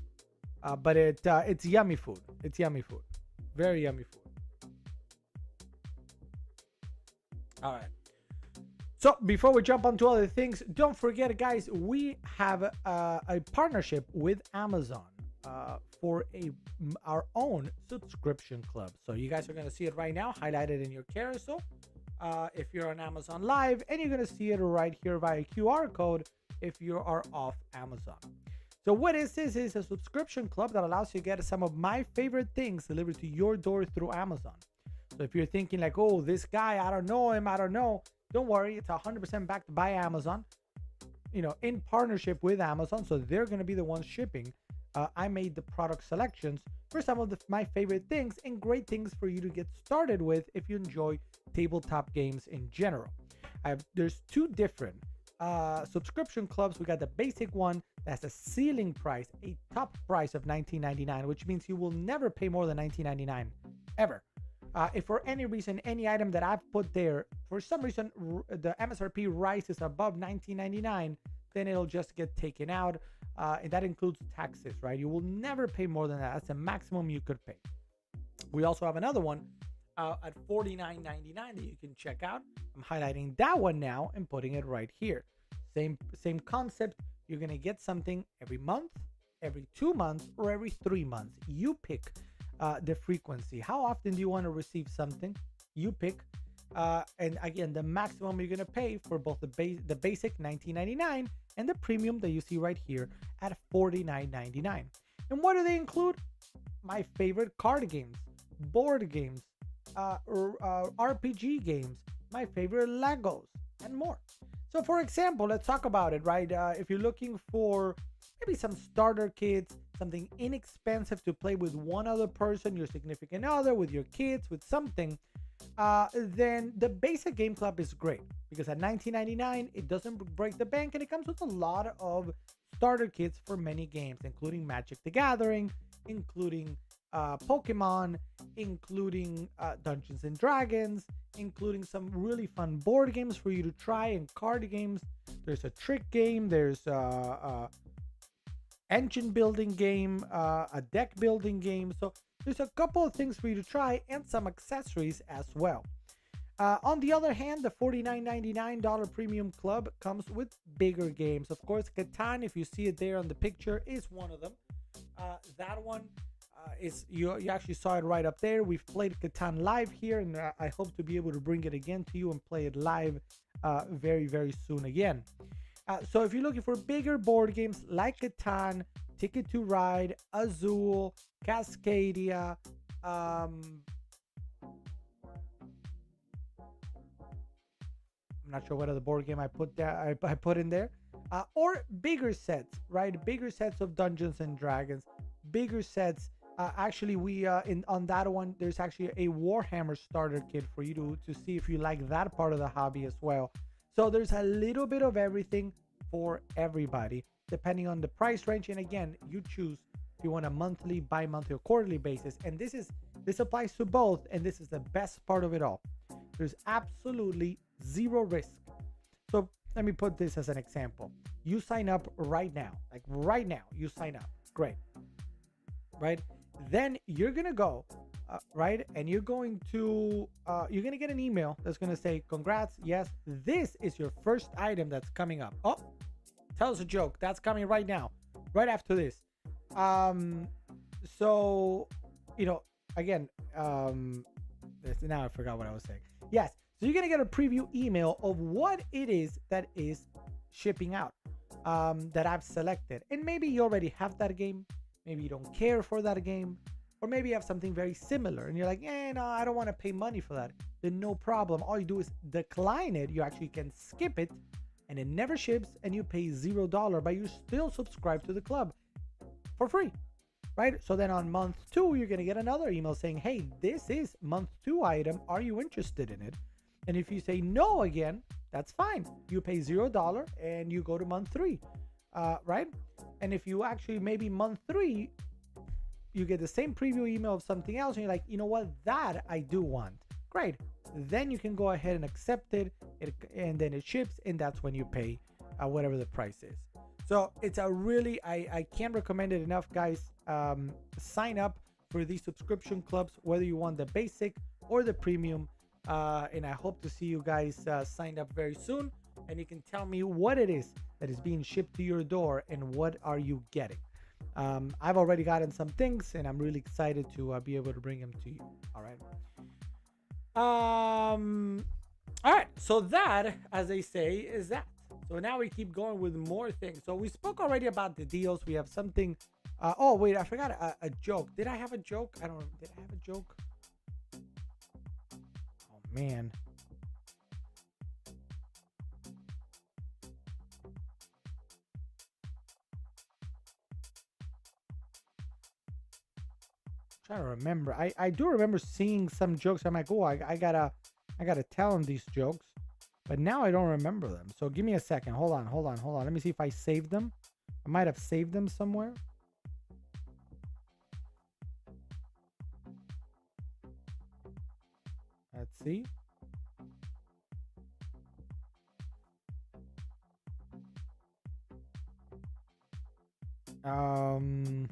But it's yummy food. It's yummy food. Very yummy food. All right. So before we jump on to other things, don't forget, guys, we have a partnership with Amazon for our own subscription club. So you guys are going to see it right now, highlighted in your carousel. If you're on Amazon Live, and you're going to see it right here via QR code if you are off Amazon. So what is this? It's a subscription club that allows you to get some of my favorite things delivered to your door through Amazon. So if you're thinking like, oh, this guy, I don't know him, I don't know. Don't worry, it's 100% backed by Amazon, you know, in partnership with Amazon. So they're going to be the ones shipping. I made the product selections for some of my favorite things and great things for you to get started with if you enjoy tabletop games in general. There's two different subscription clubs. We got the basic one that's a ceiling price, a top price of $19.99, which means you will never pay more than $19.99 ever. If for any reason any item that I've put there, for some reason the MSRP rises above 19.99, then it'll just get taken out, and that includes taxes, right? You will never pay more than that. That's the maximum you could pay. We also have another one at $49.99 that you can check out. I'm highlighting that one now and putting it right here. Same concept. You're gonna get something every month, every 2 months, or every 3 months. You pick the frequency. How often do you want to receive something? You pick. And again, the maximum you're gonna pay for both the basic $19.99 and the premium that you see right here at $49.99. And what do they include? My favorite card games, board games, RPG games, my favorite Legos, and more. So for example, let's talk about it, right? If you're looking for maybe some starter kits, something inexpensive to play with one other person, your significant other, with your kids, with something, then the basic game club is great because at $19.99 it doesn't break the bank, and it comes with a lot of starter kits for many games, including Magic the Gathering, including Pokemon, including Dungeons and Dragons, including some really fun board games for you to try, and card games. There's a trick game, there's a engine building game, a deck building game. So there's a couple of things for you to try and some accessories as well. On the other hand, the $49.99 premium club comes with bigger games. Of course, Catan, if you see it there on the picture, is one of them. That one is you actually saw it right up there. We've played Catan live here, and I hope to be able to bring it again to you and play it live very, very soon again. So if you're looking for bigger board games like Catan, Ticket to Ride, Azul, Cascadia, I'm not sure what other board game I put there. I put in there, or bigger sets, right? Bigger sets of Dungeons and Dragons, bigger sets. Actually, we on that one, there's actually a Warhammer starter kit for you to see if you like that part of the hobby as well. So there's a little bit of everything for everybody, depending on the price range. And again, you choose if you want a monthly, bi-monthly, or quarterly basis. And this applies to both, and this is the best part of it all. There's absolutely zero risk. So let me put this as an example. You sign up right now, like right now, you sign up. Great, right? Then you're gonna go, right? And you're gonna get an email that's gonna say, congrats, yes, this is your first item that's coming up. Oh, tell us a joke. That's coming right now, right after this. So, again, now I forgot what I was saying. Yes, so you're gonna get a preview email of what it is that is shipping out, that I've selected. And maybe you already have that game. Maybe you don't care for that game, or maybe you have something very similar and you're like, no, I don't want to pay money for that. Then no problem. All you do is decline it. You actually can skip it and it never ships, and you pay $0, but you still subscribe to the club for free, right? So then on month 2, you're going to get another email saying, hey, this is month 2 item. Are you interested in it? And if you say no again, that's fine. You pay $0 and you go to month 3, right? And if you actually maybe month 3, you get the same preview email of something else, and you're like, you know what, that I do want. Great. Then you can go ahead and accept it, and then it ships, and that's when you pay whatever the price is. So it's a really, I can't recommend it enough, guys. Sign up for these subscription clubs, whether you want the basic or the premium. And I hope to see you guys signed up very soon, and you can tell me what it is that is being shipped to your door and what are you getting. I've already gotten some things, and I'm really excited to be able to bring them to you. All right. All right. So that, as they say, is that. So now we keep going with more things. So we spoke already about the deals. We have something. Oh wait, I forgot a joke. Did I have a joke? I don't know. Did I have a joke? Oh man. Trying to remember. I do remember seeing some jokes. I'm like, oh, I gotta tell them these jokes, but now I don't remember them. So give me a second. Hold on. Let me see if I saved them. I might have saved them somewhere. see. Um,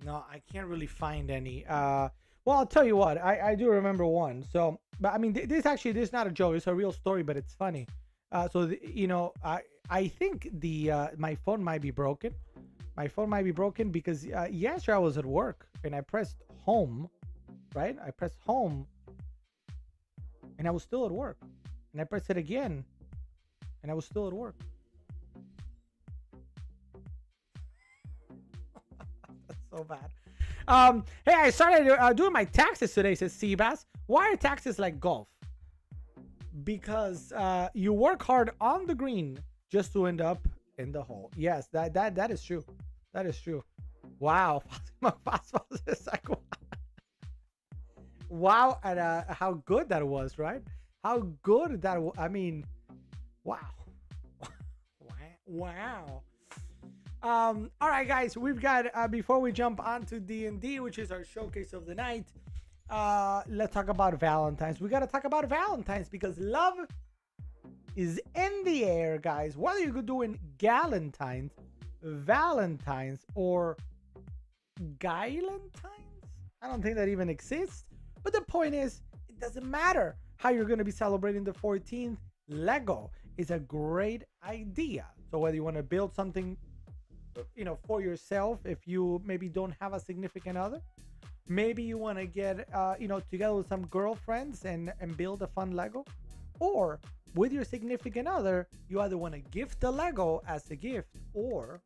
no, I can't really find any. Well, I'll tell you what. I do remember one. So, but I mean, this is not a joke. It's a real story, but it's funny. I think the my phone might be broken. My phone might be broken because yesterday I was at work and I pressed home, right? I pressed home and I was still at work, and I pressed it again and I was still at work. That's so bad. Hey, I started doing my taxes today, says Seabass. Why are taxes like golf? Because you work hard on the green just to end up in the hole. Yes, that is true. That is true. Wow. Wow, and how good that was, right? How good that I mean, wow. Wow. All right, guys, we've got before we jump onto D&D, which is our showcase of the night. Let's talk about Valentine's. We got to talk about Valentine's because love is in the air, guys. Whether you're doing Galentine's, Valentine's, or Guylentines, I don't think that even exists. But the point is, it doesn't matter how you're going to be celebrating the 14th. Lego is a great idea. So whether you want to build something, for yourself, if you maybe don't have a significant other, maybe you want to get together with some girlfriends and build a fun Lego, or with your significant other, you either want to gift the Lego as a gift, or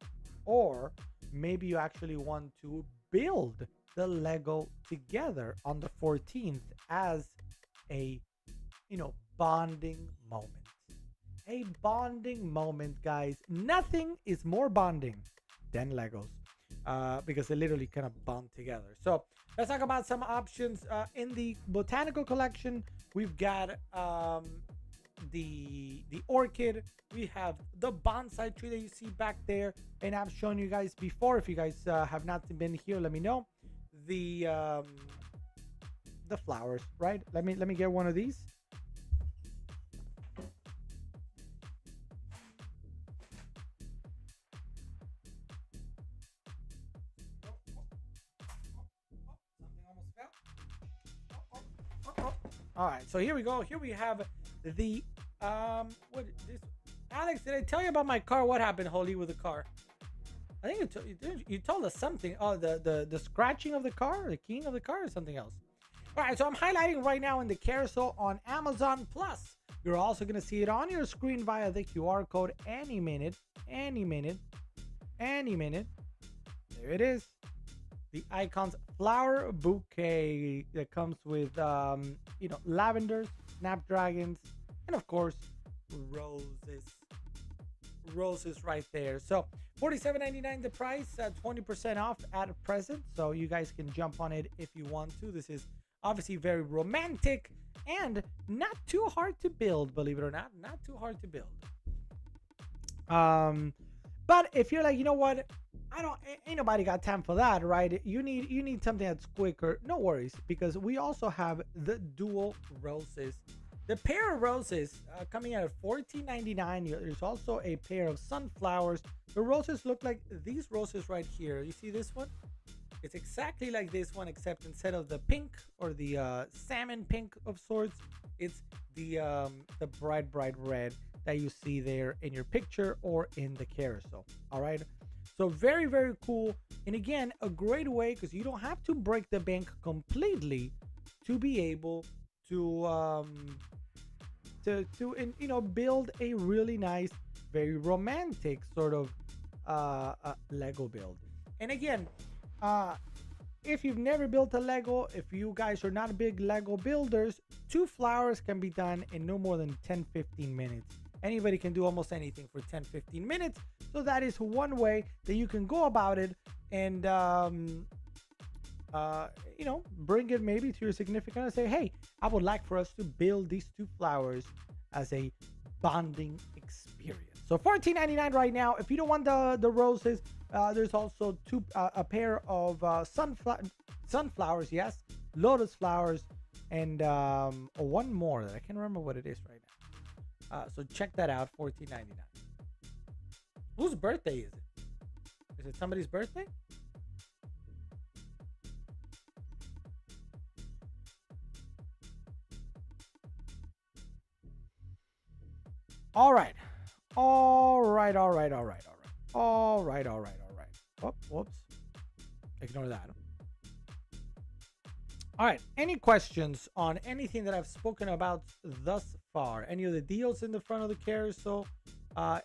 maybe you actually want to build the Lego together on the 14th as a bonding moment. A bonding moment, guys. Nothing is more bonding than Legos, because they literally kind of bond together. So let's talk about some options in the botanical collection. We've got the orchid. We have the bonsai tree that you see back there, and I've shown you guys before. If you guys have not been here, let me know. The flowers, right? Let me get one of these. All right, so here we go. Here we have the what this Alex, did I tell you about my car? What happened, Holy, with the car? I think you told us something. Oh, the scratching of the car, the keying of the car, or something else. All right, so I'm highlighting right now in the carousel on Amazon Plus. You're also gonna see it on your screen via the QR code any minute. There it is. The Icons flower bouquet that comes with lavenders, snapdragons, and of course roses right there. So $47.99 the price, 20% off at present, so you guys can jump on it if you want to. This is obviously very romantic and not too hard to build, believe it or not. Not too hard to build. But if you're like, you know what, ain't nobody got time for that, right? You need something that's quicker. No worries, because we also have the dual roses. The pair of roses coming out at $14.99. There's also a pair of sunflowers. The roses look like these roses right here. You see this one? It's exactly like this one, except instead of the pink or the salmon pink of sorts, it's the bright red that you see there in your picture or in the carousel. All right. So very, very cool. And again, a great way, because you don't have to break the bank completely to be able to build a really nice, very romantic sort of Lego build. And again, if you've never built a Lego, if you guys are not big Lego builders, 2 flowers can be done in no more than 10-15 minutes. Anybody can do almost anything for 10-15 minutes. So that is one way that you can go about it and you know, bring it maybe to your significant and say, hey, I would like for us to build these two flowers as a bonding experience. So $14.99 right now. If you don't want the roses, there's also a pair of sunflowers, yes, lotus flowers, and one more that I can't remember what it is right now. So check that out, $14.99. Whose birthday is it? Is it somebody's birthday? All right. All right, all right, all right, all right. All right, all right, all right. Oh, whoops. Ignore that. All right. Any questions on anything that I've spoken about thus far? Any of the deals in the front of the carousel?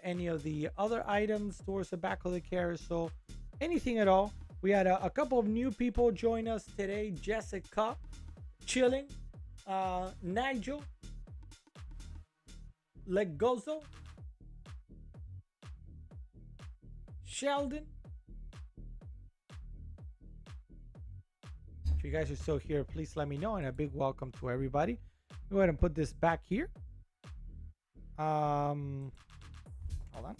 Any of the other items towards the back of the carousel? Anything at all? We had a couple of new people join us today. Jessica, Chilling, Nigel, Legozo, Sheldon. If you guys are still here, please let me know, and a big welcome to everybody. Go ahead and put this back here. Hold on.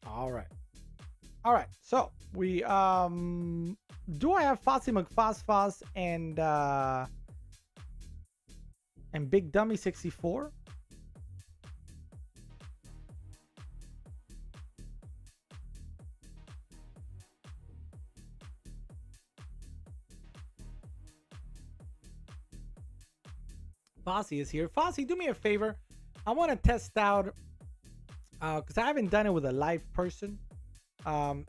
All right. All right. So we do I have Fossy McFosfos and Big Dummy 64? Fossy is here. Fossy, do me a favor. I want to test out because I haven't done it with a live person.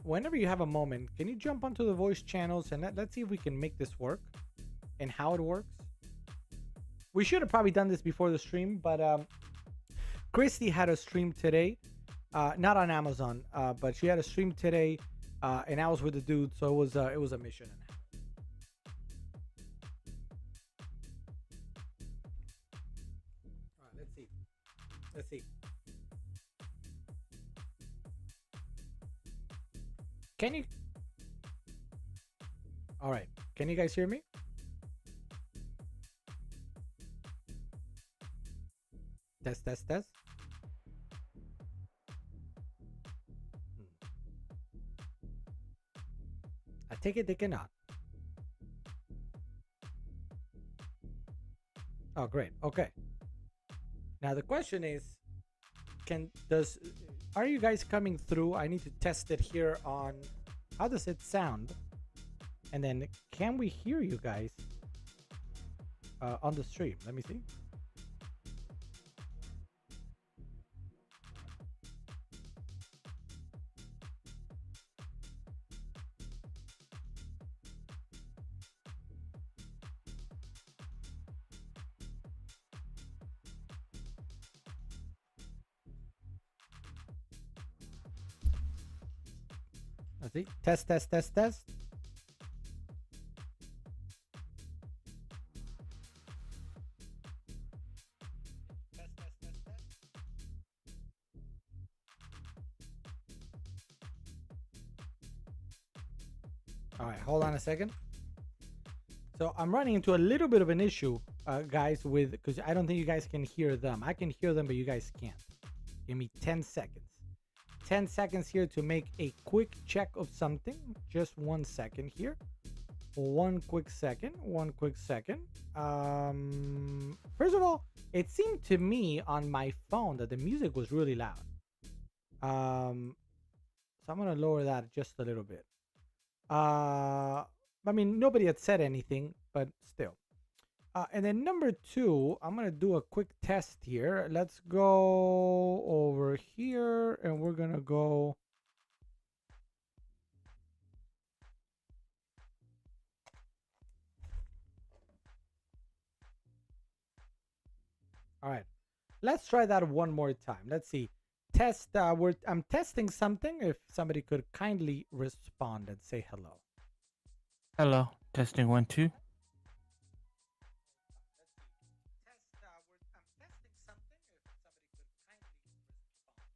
Whenever you have a moment, can you jump onto the voice channels and let's see if we can make this work and how it works? We should have probably done this before the stream, but Christy had a stream today, not on Amazon, but she had a stream today, and I was with the dude, so it was a mission and a half. All right, let's see. Let's see. Can you? All right. Can you guys hear me? Test, test, test. I take it they cannot. Oh, great. Okay. Now the question is, are you guys coming through? I need to test it here on how does it sound, and then can we hear you guys on the stream? Let me see. Let's see. Test, test, test, test. Test, test, test, test. All right, hold on a second. So I'm running into a little bit of an issue, guys, because I don't think you guys can hear them. I can hear them, but you guys can't. Give me 10 seconds. 10 seconds here to make a quick check of something. Just 1 second here. One quick second. First of all, it seemed to me on my phone that the music was really loud. So I'm gonna lower that just a little bit. I mean, nobody had said anything, but still. And then number two, I'm gonna do a quick test here. Let's go over here, and we're gonna go. All right, let's try that one more time. Let's see. test. I'm testing something. If somebody could kindly respond and say hello. Hello, testing 1 2. I'm testing something. If somebody could kindly respond and say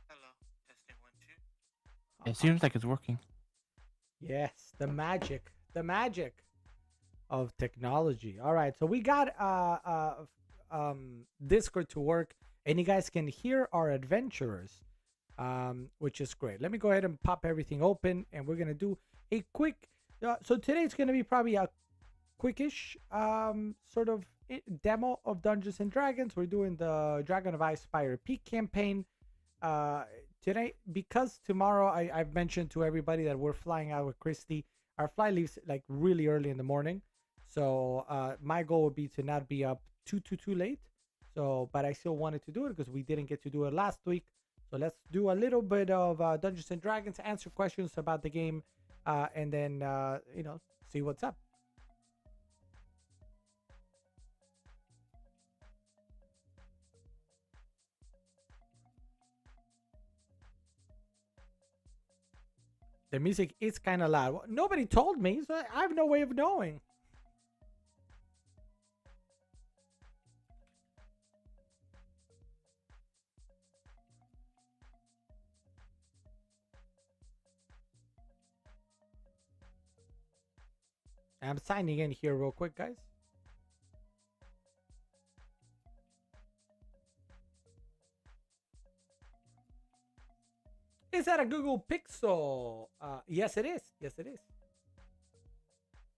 Hello, testing 1 2. It seems like it's working. yes, the magic of technology. All right, so we got Discord to work, and you guys can hear our adventurers, which is great. Let me go ahead and pop everything open, and we're gonna do a quick. So today's gonna be probably a quickish sort of demo of Dungeons and Dragons. We're doing the Dragon of Ice Spire Peak campaign uh today because tomorrow I've mentioned to everybody that we're flying out with Christy. Our flight leaves like really early in the morning, so my goal would be to not be up too late. So but I still wanted to do it because we didn't get to do it last week. So let's do a little bit of Dungeons and Dragons, answer questions about the game, and then see what's up. The music is kind of loud. Well, nobody told me, so I have no way of knowing. I'm signing in here real quick, guys. Is that a Google Pixel? Yes, it is. Yes, it is.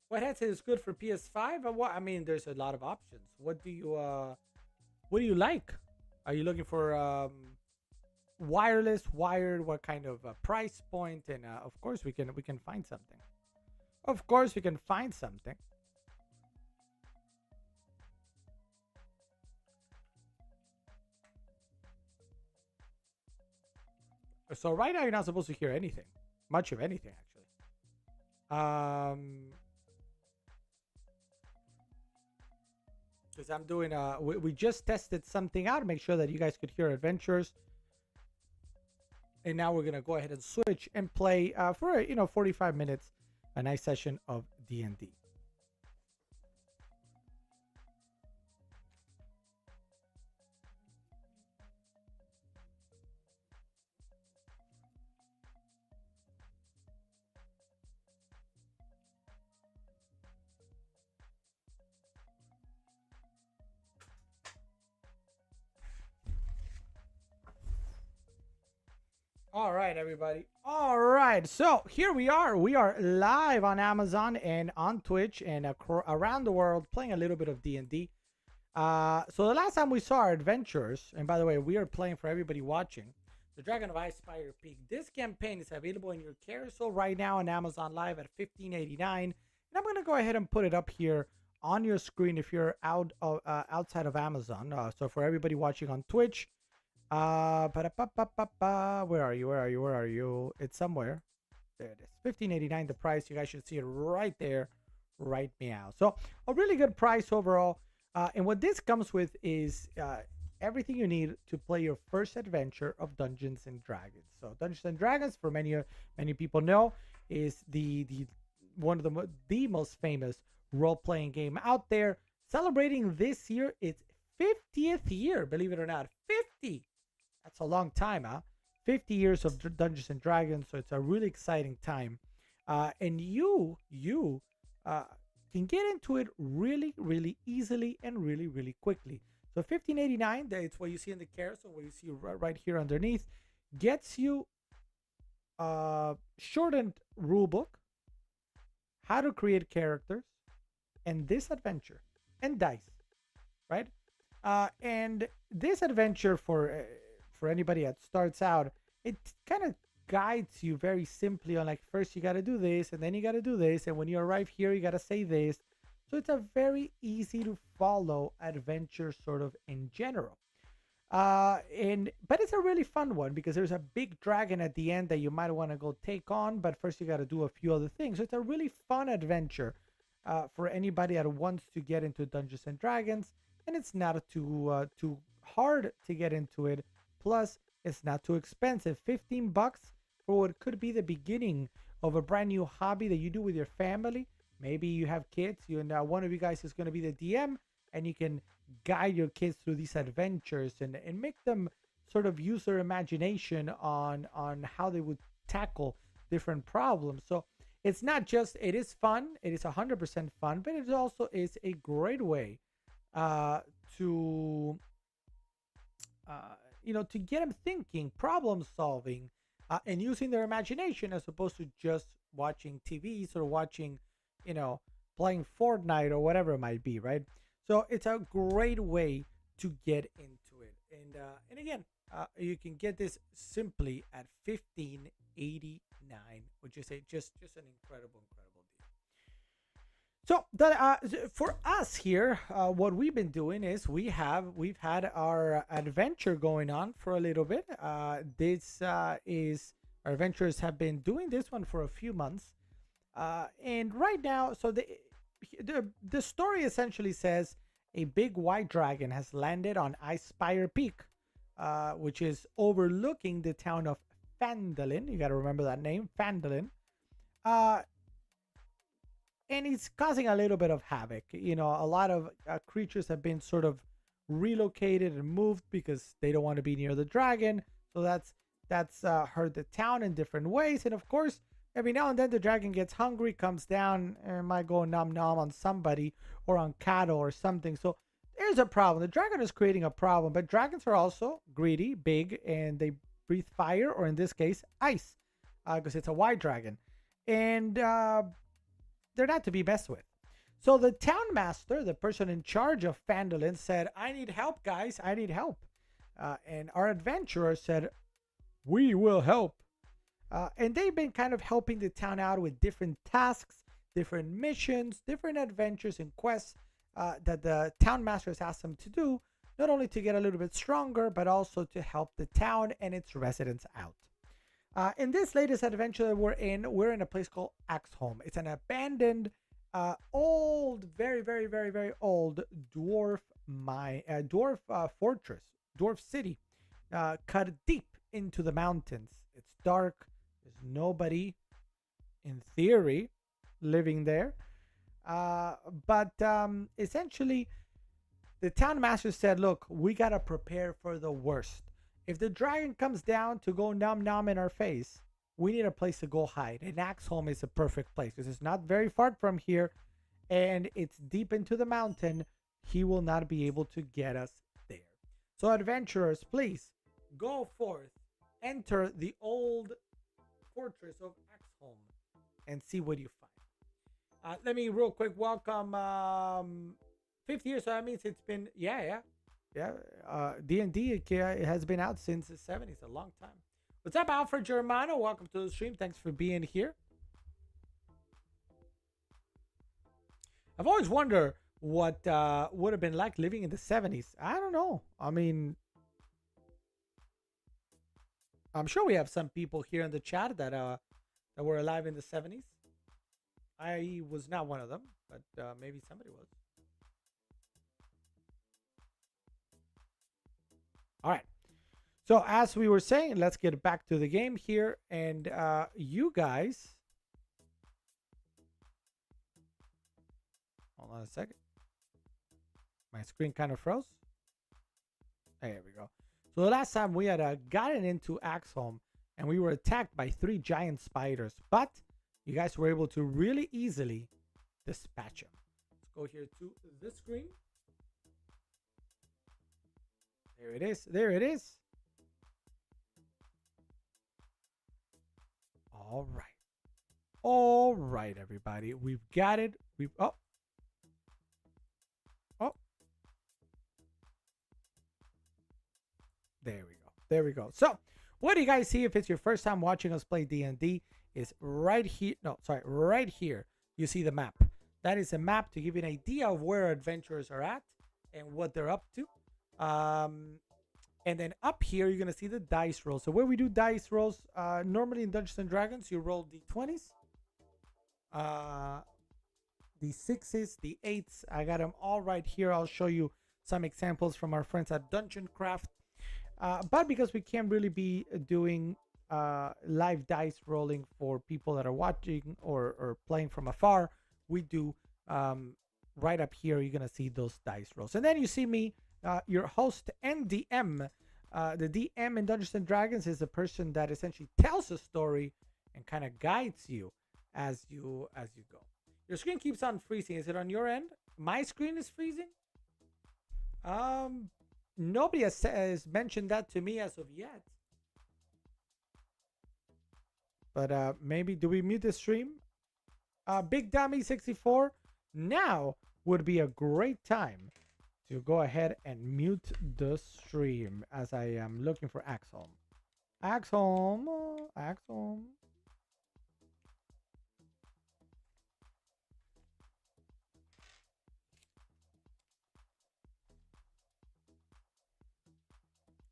What headset is good for PS5? What I mean, there's a lot of options. What do you like? Are you looking for wireless, wired? What kind of price point? And of course, we can find something. Of course, we can find something. So right now, you're not supposed to hear anything, much of anything, actually. Because I'm doing we just tested something out to make sure that you guys could hear adventures, and now we're gonna go ahead and switch and play for 45 minutes, a nice session of D&D. All right, everybody. All right, so here we are. We are live on Amazon and on Twitch and around the world, playing a little bit of D&D. So the last time we saw our adventures, and by the way, we are playing for everybody watching, the Dragon of Ice Spire Peak. This campaign is available in your carousel right now on Amazon Live at $15.89, and I'm gonna go ahead and put it up here on your screen if you're outside of Amazon. So for everybody watching on Twitch, where are you? Where are you? Where are you? It's somewhere. There it is. $15.89 the price. You guys should see it right there. Right meow. So a really good price overall. And what this comes with is everything you need to play your first adventure of Dungeons and Dragons. So Dungeons and Dragons, for many people know, is the one of the most famous role playing game out there. Celebrating this year its 50th year, believe it or not, 50. That's a long time, huh? 50 years of Dungeons and Dragons, so it's a really exciting time. And you can get into it really easily and really quickly. So $15.89, it's what you see in the carousel, what you see right here underneath, gets you shortened rulebook, how to create characters, and this adventure, and dice, right? And this adventure for anybody that starts out, it kind of guides you very simply on like first you got to do this and then you got to do this, and when you arrive here you got to say this. So it's a very easy to follow adventure sort of in general. And but it's a really fun one because there's a big dragon at the end that you might want to go take on, but first you got to do a few other things. So it's a really fun adventure for anybody that wants to get into Dungeons and Dragons, and it's not too hard to get into it. Plus, it's not too expensive. 15 bucks for what could be the beginning of a brand new hobby that you do with your family. Maybe you have kids, and one of you guys is going to be the DM, and you can guide your kids through these adventures and make them sort of use their imagination on how they would tackle different problems. So it's not just, it is fun, it is 100% fun, but it also is a great way to to get them thinking, problem solving, and using their imagination as opposed to just watching TVs or watching, playing Fortnite or whatever it might be, right? So it's a great way to get into it. And again, you can get this simply at $15.89, which is just an incredible deal. So for us here, what we've been doing is we've had our adventure going on for a little bit. This is our adventurers have been doing this one for a few months, and right now, so the story essentially says a big white dragon has landed on Icespire Peak, which is overlooking the town of Phandalin. You got to remember that name, Phandalin. And it's causing a little bit of havoc. A lot of creatures have been sort of relocated and moved because they don't want to be near the dragon. So that's hurt the town in different ways. And of course, every now and then the dragon gets hungry, comes down, and might go nom nom on somebody or on cattle or something. So there's a problem. The dragon is creating a problem, but dragons are also greedy, big, and they breathe fire, or in this case, ice, because it's a white dragon. And they're not to be messed with. So the town master, the person in charge of Phandalin, said, I need help, guys. I need help. And our adventurer said, we will help. And they've been kind of helping the town out with different tasks, different missions, different adventures and quests that the town master has asked them to do, not only to get a little bit stronger, but also to help the town and its residents out. In this latest adventure that we're in a place called Axholm. It's an abandoned, old, very, very, very, very old dwarf fortress, dwarf city, cut deep into the mountains. It's dark. There's nobody, in theory, living there. But essentially, the town master said, look, we got to prepare for the worst. If the dragon comes down to go nom nom in our face, we need a place to go hide. And Axholm is a perfect place because it's not very far from here and it's deep into the mountain. He will not be able to get us there. So adventurers, please go forth, enter the old fortress of Axholm and see what you find. Let me real quick welcome 50 years. So that means it's been, yeah. D&D it has been out since the 70s, a long time. What's up, Alfred Germano? Welcome to the stream. Thanks for being here. I've always wondered what would have been like living in the 70s. I don't know. I mean, I'm sure we have some people here in the chat that were alive in the 70s. I was not one of them, but maybe somebody was. All right. So as we were saying, let's get back to the game here. And you guys, hold on a second. My screen kind of froze. There we go. So the last time we had gotten into Axholm and we were attacked by 3 giant spiders, but you guys were able to really easily dispatch them. Let's go here to this screen. There it is. There it is. All right. All right, everybody. We've got it. Oh. There we go. There we go. So, what do you guys see if it's your first time watching us play D&D? Is right here. No, sorry. Right here. You see the map. That is a map to give you an idea of where adventurers are at and what they're up to. And then up here, you're going to see the dice rolls. So where we do dice rolls, normally in Dungeons and Dragons, you roll d20s, the 6s, the 8s. I got them all right here. I'll show you some examples from our friends at Dungeon Craft. But because we can't really be doing live dice rolling for people that are watching or playing from afar, we do right up here. You're gonna see those dice rolls, and then you see me, your host and DM. The DM in Dungeons and Dragons is the person that essentially tells a story and kind of guides you as you go. Your screen keeps on freezing. Is it on your end? My screen is freezing. Nobody has mentioned that to me as of yet. But maybe do we mute the stream? Big Dummy 64. Now would be a great time to go ahead and mute the stream as I am looking for Axholm. Axholm.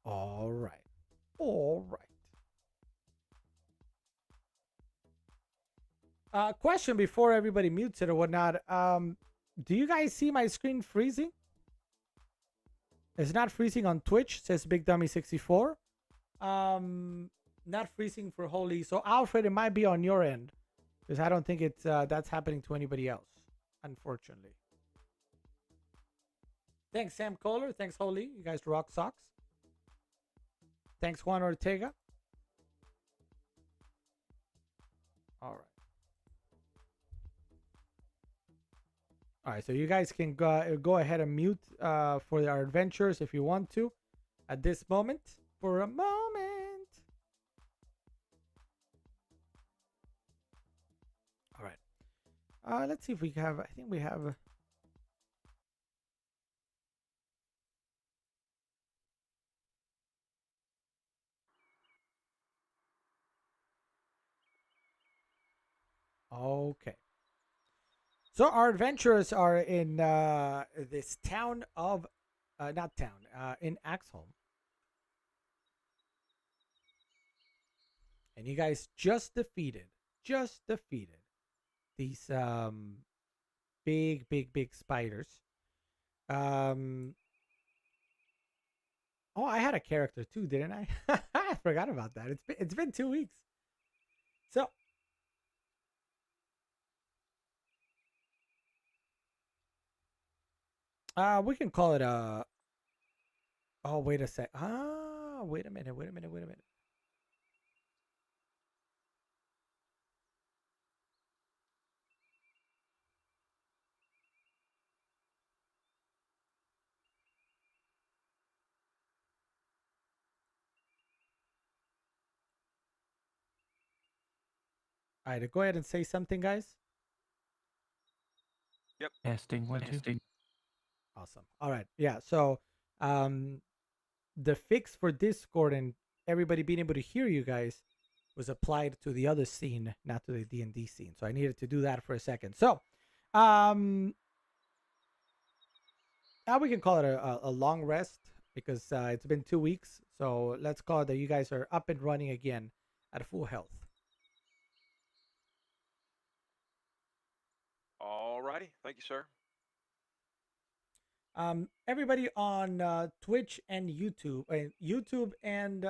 All right. Question before everybody mutes it or whatnot. Do you guys see my screen freezing? It's not freezing on Twitch, says Big Dummy 64. Not freezing for Holy. So Alfred, it might be on your end, because I don't think it's that's happening to anybody else, unfortunately. Thanks, Sam Kohler. Thanks, Holy. You guys rock socks. Thanks, Juan Ortega. All right. All right, so you guys can go ahead and mute for our adventures if you want to at this moment. For a moment. All right. Let's see if we have, I think we have. Okay. So our adventurers are in this town of, not town, in Axholm. And you guys just defeated these big spiders. Oh, I had a character too, didn't I? I forgot about that. It's been 2 weeks. So we can call it a. Oh, wait a sec. Wait a minute. All right, go ahead and say something, guys. Yep. Testing 1 2. Awesome. All right. Yeah. So, the fix for Discord and everybody being able to hear you guys was applied to the other scene, not to the D&D scene. So I needed to do that for a second. So, now we can call it a long rest because it's been 2 weeks. So let's call it that you guys are up and running again at full health. Alrighty, thank you, sir. Everybody on Twitch and YouTube and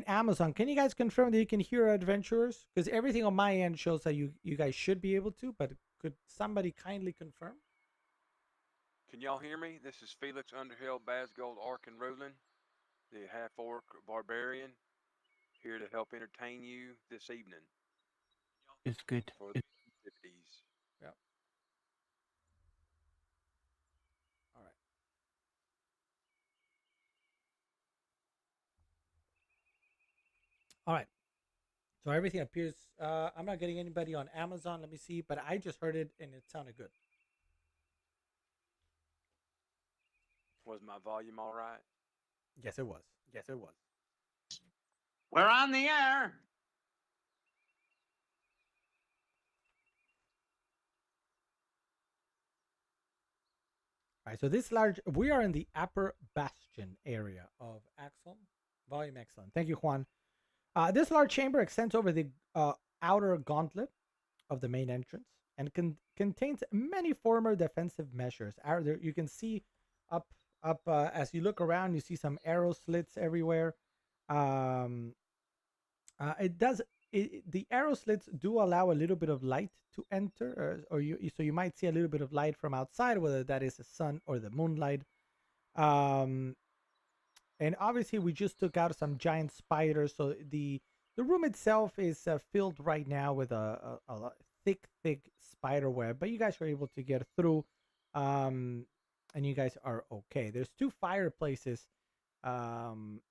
Amazon, can you guys confirm that you can hear our adventurers? Because everything on my end shows that you guys should be able to, but could somebody kindly confirm? Can y'all hear me? This is Felix Underhill, Basgold, Ark and Roland, the half-orc barbarian, here to help entertain you this evening It's good. for the activities. Yeah. All right. All right. So everything appears. I'm not getting anybody on Amazon. Let me see, but I just heard it and it sounded good. Was my volume all right? Yes, it was. Yes, it was. We're on the air. All right, so we are in the upper bastion area of Axholm. Volume excellent. Thank you, Juan. This large chamber extends over the outer gauntlet of the main entrance and contains many former defensive measures. You can see up. As you look around, you see some arrow slits everywhere. Um, it does. The arrow slits do allow a little bit of light to enter, or so you might see a little bit of light from outside, whether that is the sun or the moonlight. Um, and obviously we just took out some giant spiders, so the room itself is filled right now with a thick spider web, but you guys are able to get through, um, and you guys are okay. There's two fireplaces um,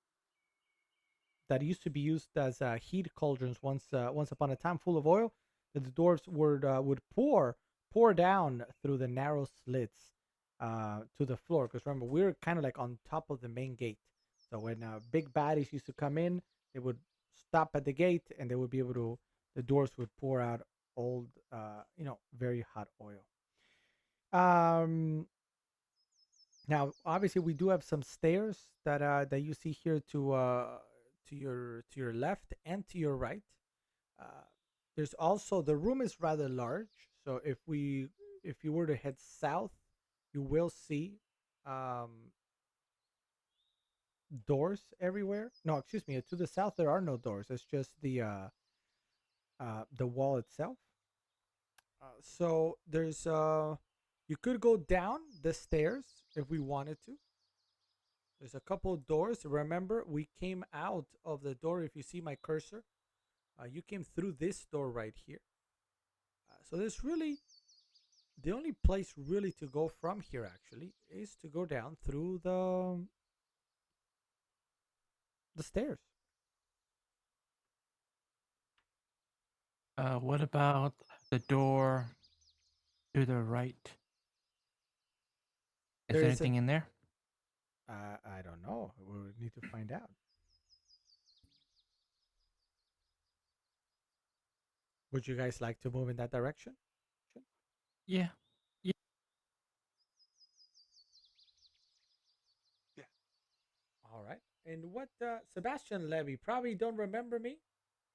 that used to be used as heat cauldrons once upon a time, full of oil that the dwarves would pour down through the narrow slits to the floor. Because remember, we're kind of like on top of the main gate. So when big baddies used to come in, they would stop at the gate, and they would be able to. The dwarves would pour out old, very hot oil. Now, obviously, we do have some stairs that you see here to your left and to your right. There's also, the room is rather large, so if you were to head south, you will see doors everywhere. No, excuse me. To the south, there are no doors. It's just the wall itself. So there's you could go down the stairs if we wanted to. There's a couple of doors. Remember, we came out of the door. If you see my cursor, you came through this door right here. So there's really, the only place really to go from here actually is to go down through the stairs. What about the door to the right? Is There there is a- anything in there? I don't know. We'll need to find out. Would you guys like to move in that direction? Yeah. All right. And what, Sebastian Levy? Probably don't remember me.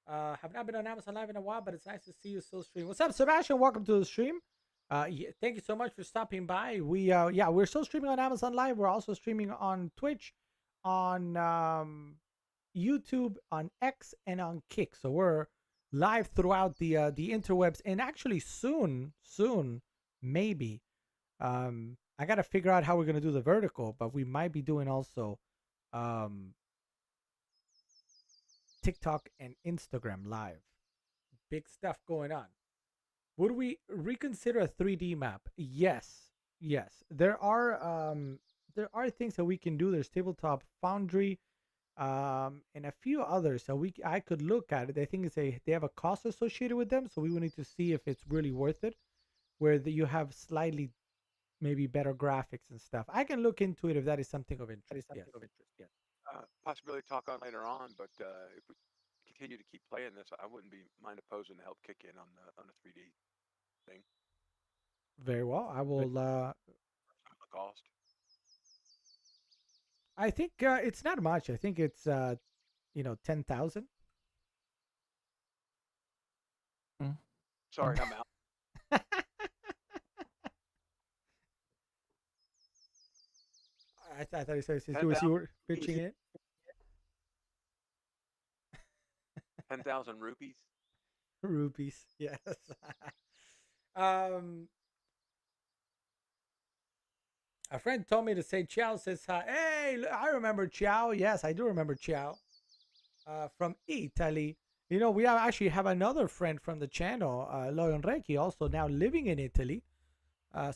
Have not been on Amazon Live in a while, but it's nice to see you still stream. What's up, Sebastian? Welcome to the stream. Thank you so much for stopping by. We're still streaming on Amazon Live. We're also streaming on Twitch, on YouTube, on X, and on Kick. So we're live throughout the interwebs, and actually soon, maybe. I gotta figure out how we're gonna do the vertical, but we might be doing also TikTok and Instagram live. Big stuff going on. Would we reconsider a 3D map? Yes. There are things that we can do. There's Tabletop Foundry, and a few others that I could look at it. I think they have a cost associated with them, so we will need to see if it's really worth it. Where you have slightly maybe better graphics and stuff. I can look into it if that is something of interest. Yes. Possibility to talk on later on, but if we continue to keep playing this, I wouldn't be mind opposing to help kick in on the 3D thing. Very well. I will. The cost. I think it's not much. I think it's 10,000. Sorry, I'm out. I thought he said you were pitching it. 10,000 rupees. Rupees, yes. A friend told me to say Chow says hi. Hey, I remember Chow. Yes, I do remember Chow. From Italy. We actually have another friend from the channel, Loyon Reiki, also now living in Italy.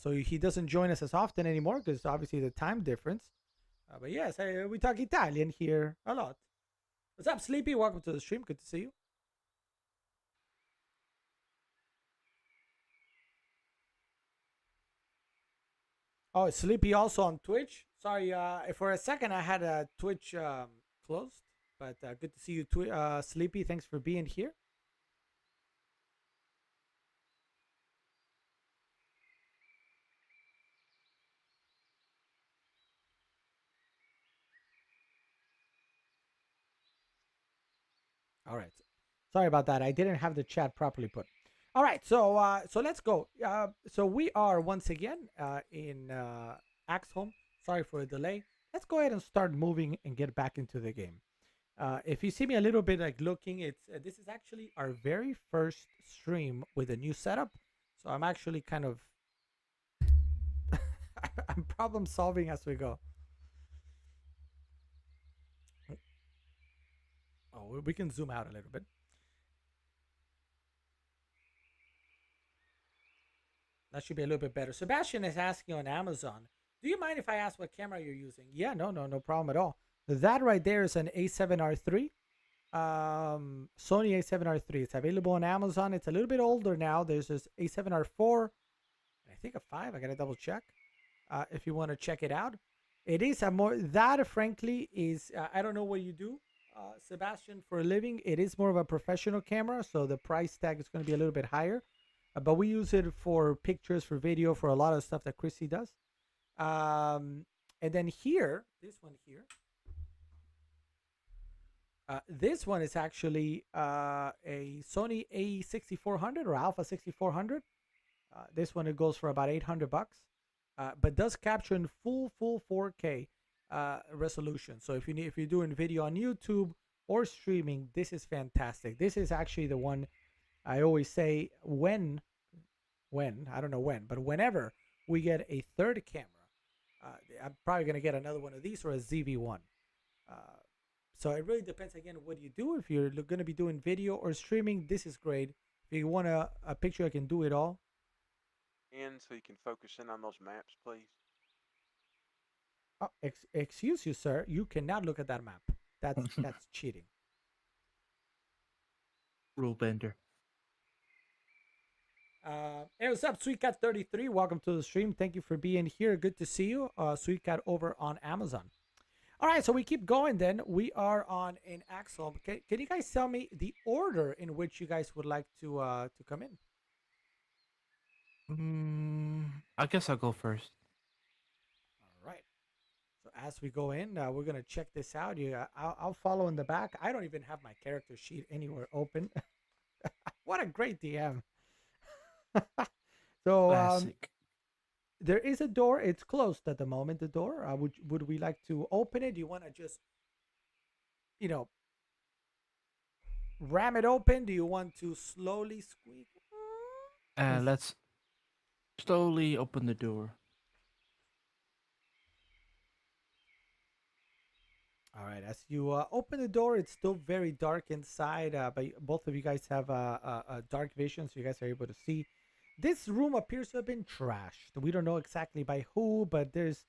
So he doesn't join us as often anymore because obviously the time difference. But yes, we talk Italian here a lot. What's up, Sleepy? Welcome to the stream. Good to see you. Oh, Sleepy also on Twitch. Sorry, for a second I had Twitch closed, but good to see you, Sleepy. Thanks for being here. All right. Sorry about that. I didn't have the chat properly put. All right. So let's go. So we are once again in Axholm. Sorry for the delay. Let's go ahead and start moving and get back into the game. If you see me a little bit like looking, it's this is actually our very first stream with a new setup. So I'm actually kind of I'm problem solving as we go. Oh, we can zoom out a little bit. That should be a little bit better. Sebastian is asking on Amazon, do you mind if I ask what camera you're using? Yeah, no problem at all. That right there is an A7R3. Sony A7R3. It's available on Amazon. It's a little bit older now. There's this A7R4, and I think a 5. I gotta double check. If you want to check it out, it is a more that frankly is I don't know what you do, Sebastian, for a living. It is more of a professional camera, so the price tag is going to be a little bit higher. But we use it for pictures, for video, for a lot of stuff that Chrissy does. And then here, this one here. This one is actually a Sony A6400 or Alpha 6400. This one, it goes for about $800, but does capture in full 4K resolution. So if you're doing video on YouTube or streaming, this is fantastic. This is actually the one I always say when I don't know when, but whenever we get a third camera, I'm probably gonna get another one of these or a ZV-1. So it really depends again what you do. If you're gonna be doing video or streaming, this is great. If you want a picture, I can do it all. And so you can focus in on those maps, please. Oh, excuse you, sir. You cannot look at that map. That's cheating. Rule bender. Hey, what's up, SweetCat33? Welcome to the stream. Thank you for being here. Good to see you, SweetCat over on Amazon. All right, so we keep going. Then we are on an Axel. Can you guys tell me the order in which you guys would like to come in? I guess I'll go first. All right. So as we go in, we're gonna check this out. I'll follow in the back. I don't even have my character sheet anywhere open. What a great DM. So Classic. there is a door. It's closed at the moment. The door. Would we like to open it? Do you want to just, ram it open? Do you want to slowly squeak? Let's slowly open the door. All right. As you open the door, it's still very dark inside. But both of you guys have a dark vision, so you guys are able to see. This room appears to have been trashed. We don't know exactly by who, but there's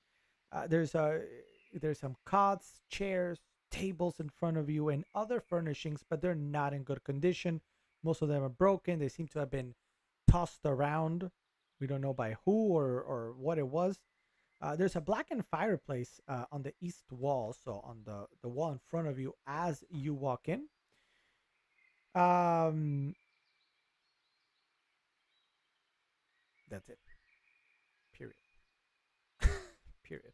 some cots, chairs, tables in front of you, and other furnishings, but they're not in good condition. Most of them are broken. They seem to have been tossed around. We don't know by who or what it was. There's a blackened fireplace on the east wall, so on the wall in front of you as you walk in. That's it. Period. Period.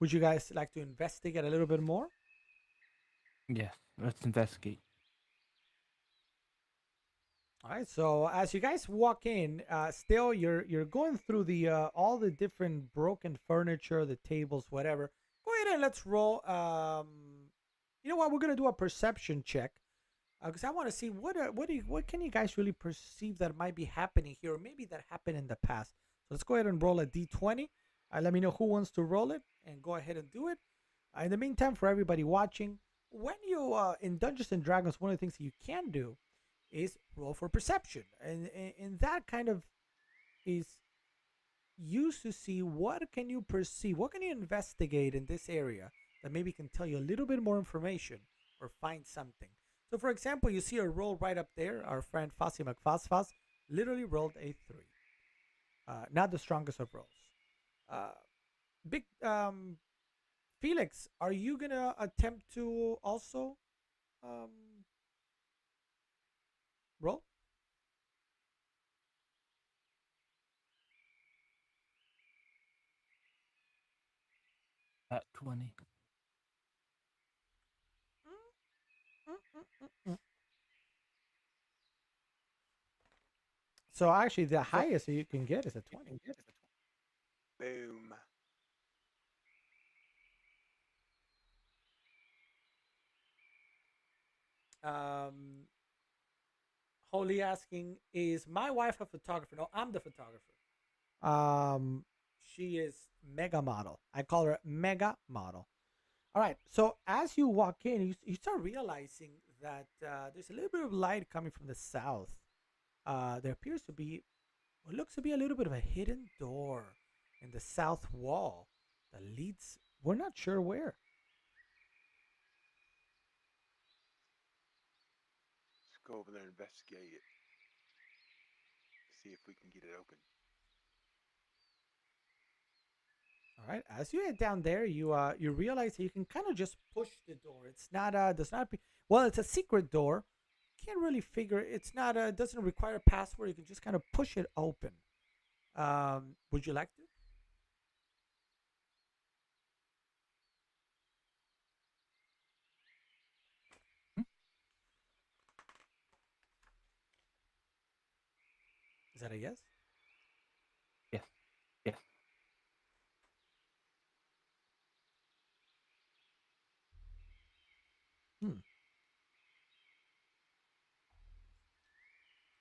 Would you guys like to investigate a little bit more? Yes, let's investigate. All right. So as you guys walk in, still you're going through the all the different broken furniture, the tables, whatever. Go ahead and let's roll. You know what? We're gonna do a perception check because I want to see what can you guys really perceive that might be happening here, or maybe that happened in the past. So let's go ahead and roll a d20. Let me know who wants to roll it, and go ahead and do it. In the meantime, for everybody watching, when you in Dungeons and Dragons, one of the things that you can do is roll for perception, and that kind of is used to see what can you perceive, what can you investigate in this area that maybe can tell you a little bit more information or find something. So for example, you see a roll right up there. Our friend Fossy McFossfoss literally rolled a 3. Not the strongest of rolls. Big Felix, are you gonna attempt to also roll? At 20. So actually, the highest that you can get is a 20. Boom. Holy asking, is my wife a photographer? No, I'm the photographer. Um, she is mega model. I call her mega model. All right. So as you walk in, you start realizing that there's a little bit of light coming from the south. There appears to be what looks to be a little bit of a hidden door in the south wall that leads. We're not sure where. Let's go over there and investigate it. See if we can get it open. All right. As you head down there, you realize that you can kind of just push the door. It's not does not be well. It's a secret door. Can't really figure. It's not doesn't require a password. You can just kind of push it open. Would you like to? Hmm? Is that a yes? Yes. Yes. Hmm.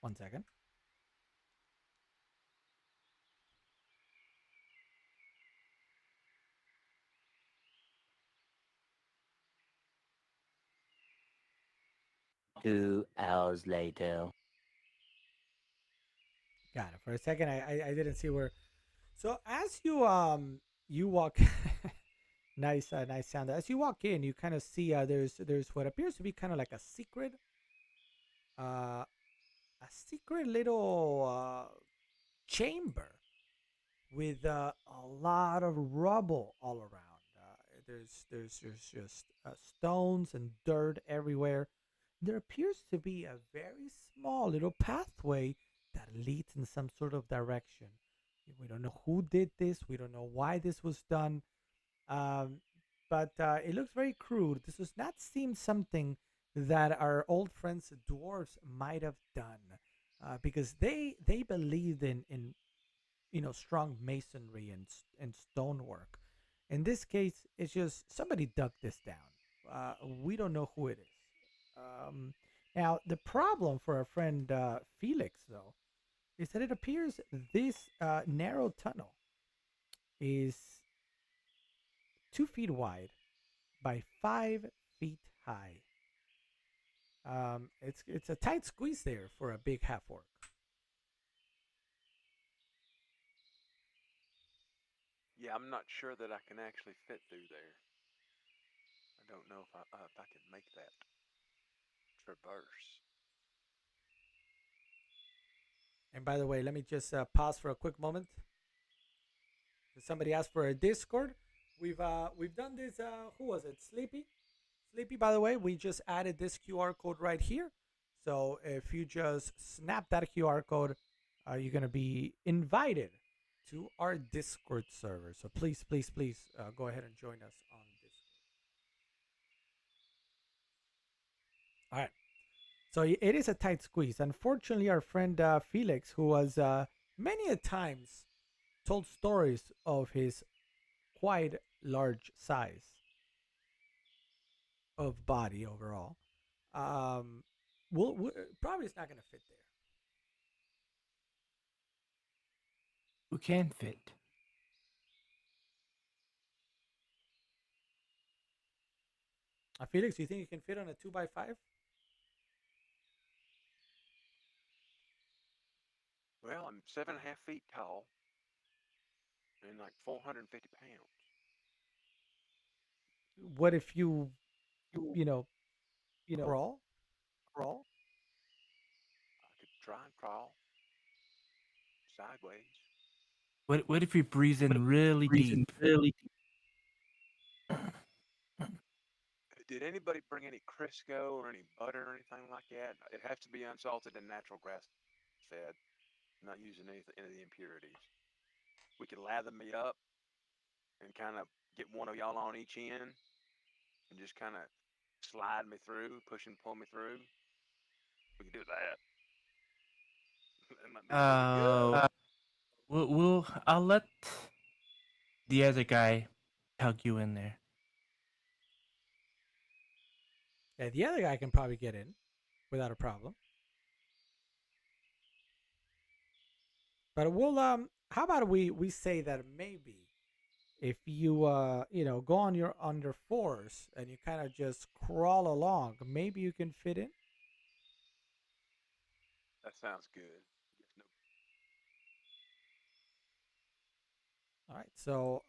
1 second. Two hours later. Got it. For a second, I didn't see where. So as you walk, nice sound. As you walk in, you kind of see there's what appears to be kind of like a secret little chamber with a lot of rubble all around. There's just stones and dirt everywhere. There appears to be a very small little pathway that leads in some sort of direction. We don't know who did this. We don't know why this was done. Um, but it looks very crude. This does not seem something that our old friends the dwarves might have done, because they believed in strong masonry and stonework. In this case, it's just somebody dug this down. We don't know who it is. Now the problem for our friend Felix, though, is that it appears this narrow tunnel is 2 feet wide by 5 feet high. It's a tight squeeze there for a big half orc. Yeah, I'm not sure that I can actually fit through there. I don't know if I can make that traverse. And by the way, let me just pause for a quick moment. Somebody asked for a Discord. We've done this. Who was it? Sleepy. Sleepy. By the way, we just added this QR code right here. So if you just snap that QR code, you're gonna be invited to our Discord server. So please, please, please go ahead and join us on Discord. All right. So it is a tight squeeze. Unfortunately, our friend Felix, who was many a times told stories of his quite large size of body overall, um, will probably is not going to fit there. Who can fit? Felix, do you think you can fit on a 2x5? Well, I'm 7.5 feet tall and like 450 pounds. What if you know, crawl? Crawl? I could try and crawl sideways. What if we breathe in really deep? Did anybody bring any Crisco or any butter or anything like that? It has to be unsalted and natural grass fed, not using any of the impurities. We could lather me up and kind of get one of y'all on each end and just kind of slide me through, push and pull me through. We could do that. That might be pretty good. I'll let the other guy tug you in there. Yeah, the other guy can probably get in without a problem. But we'll how about we say that maybe if you go on your fours and you kind of just crawl along, maybe you can fit in. That sounds good. There's no All right. So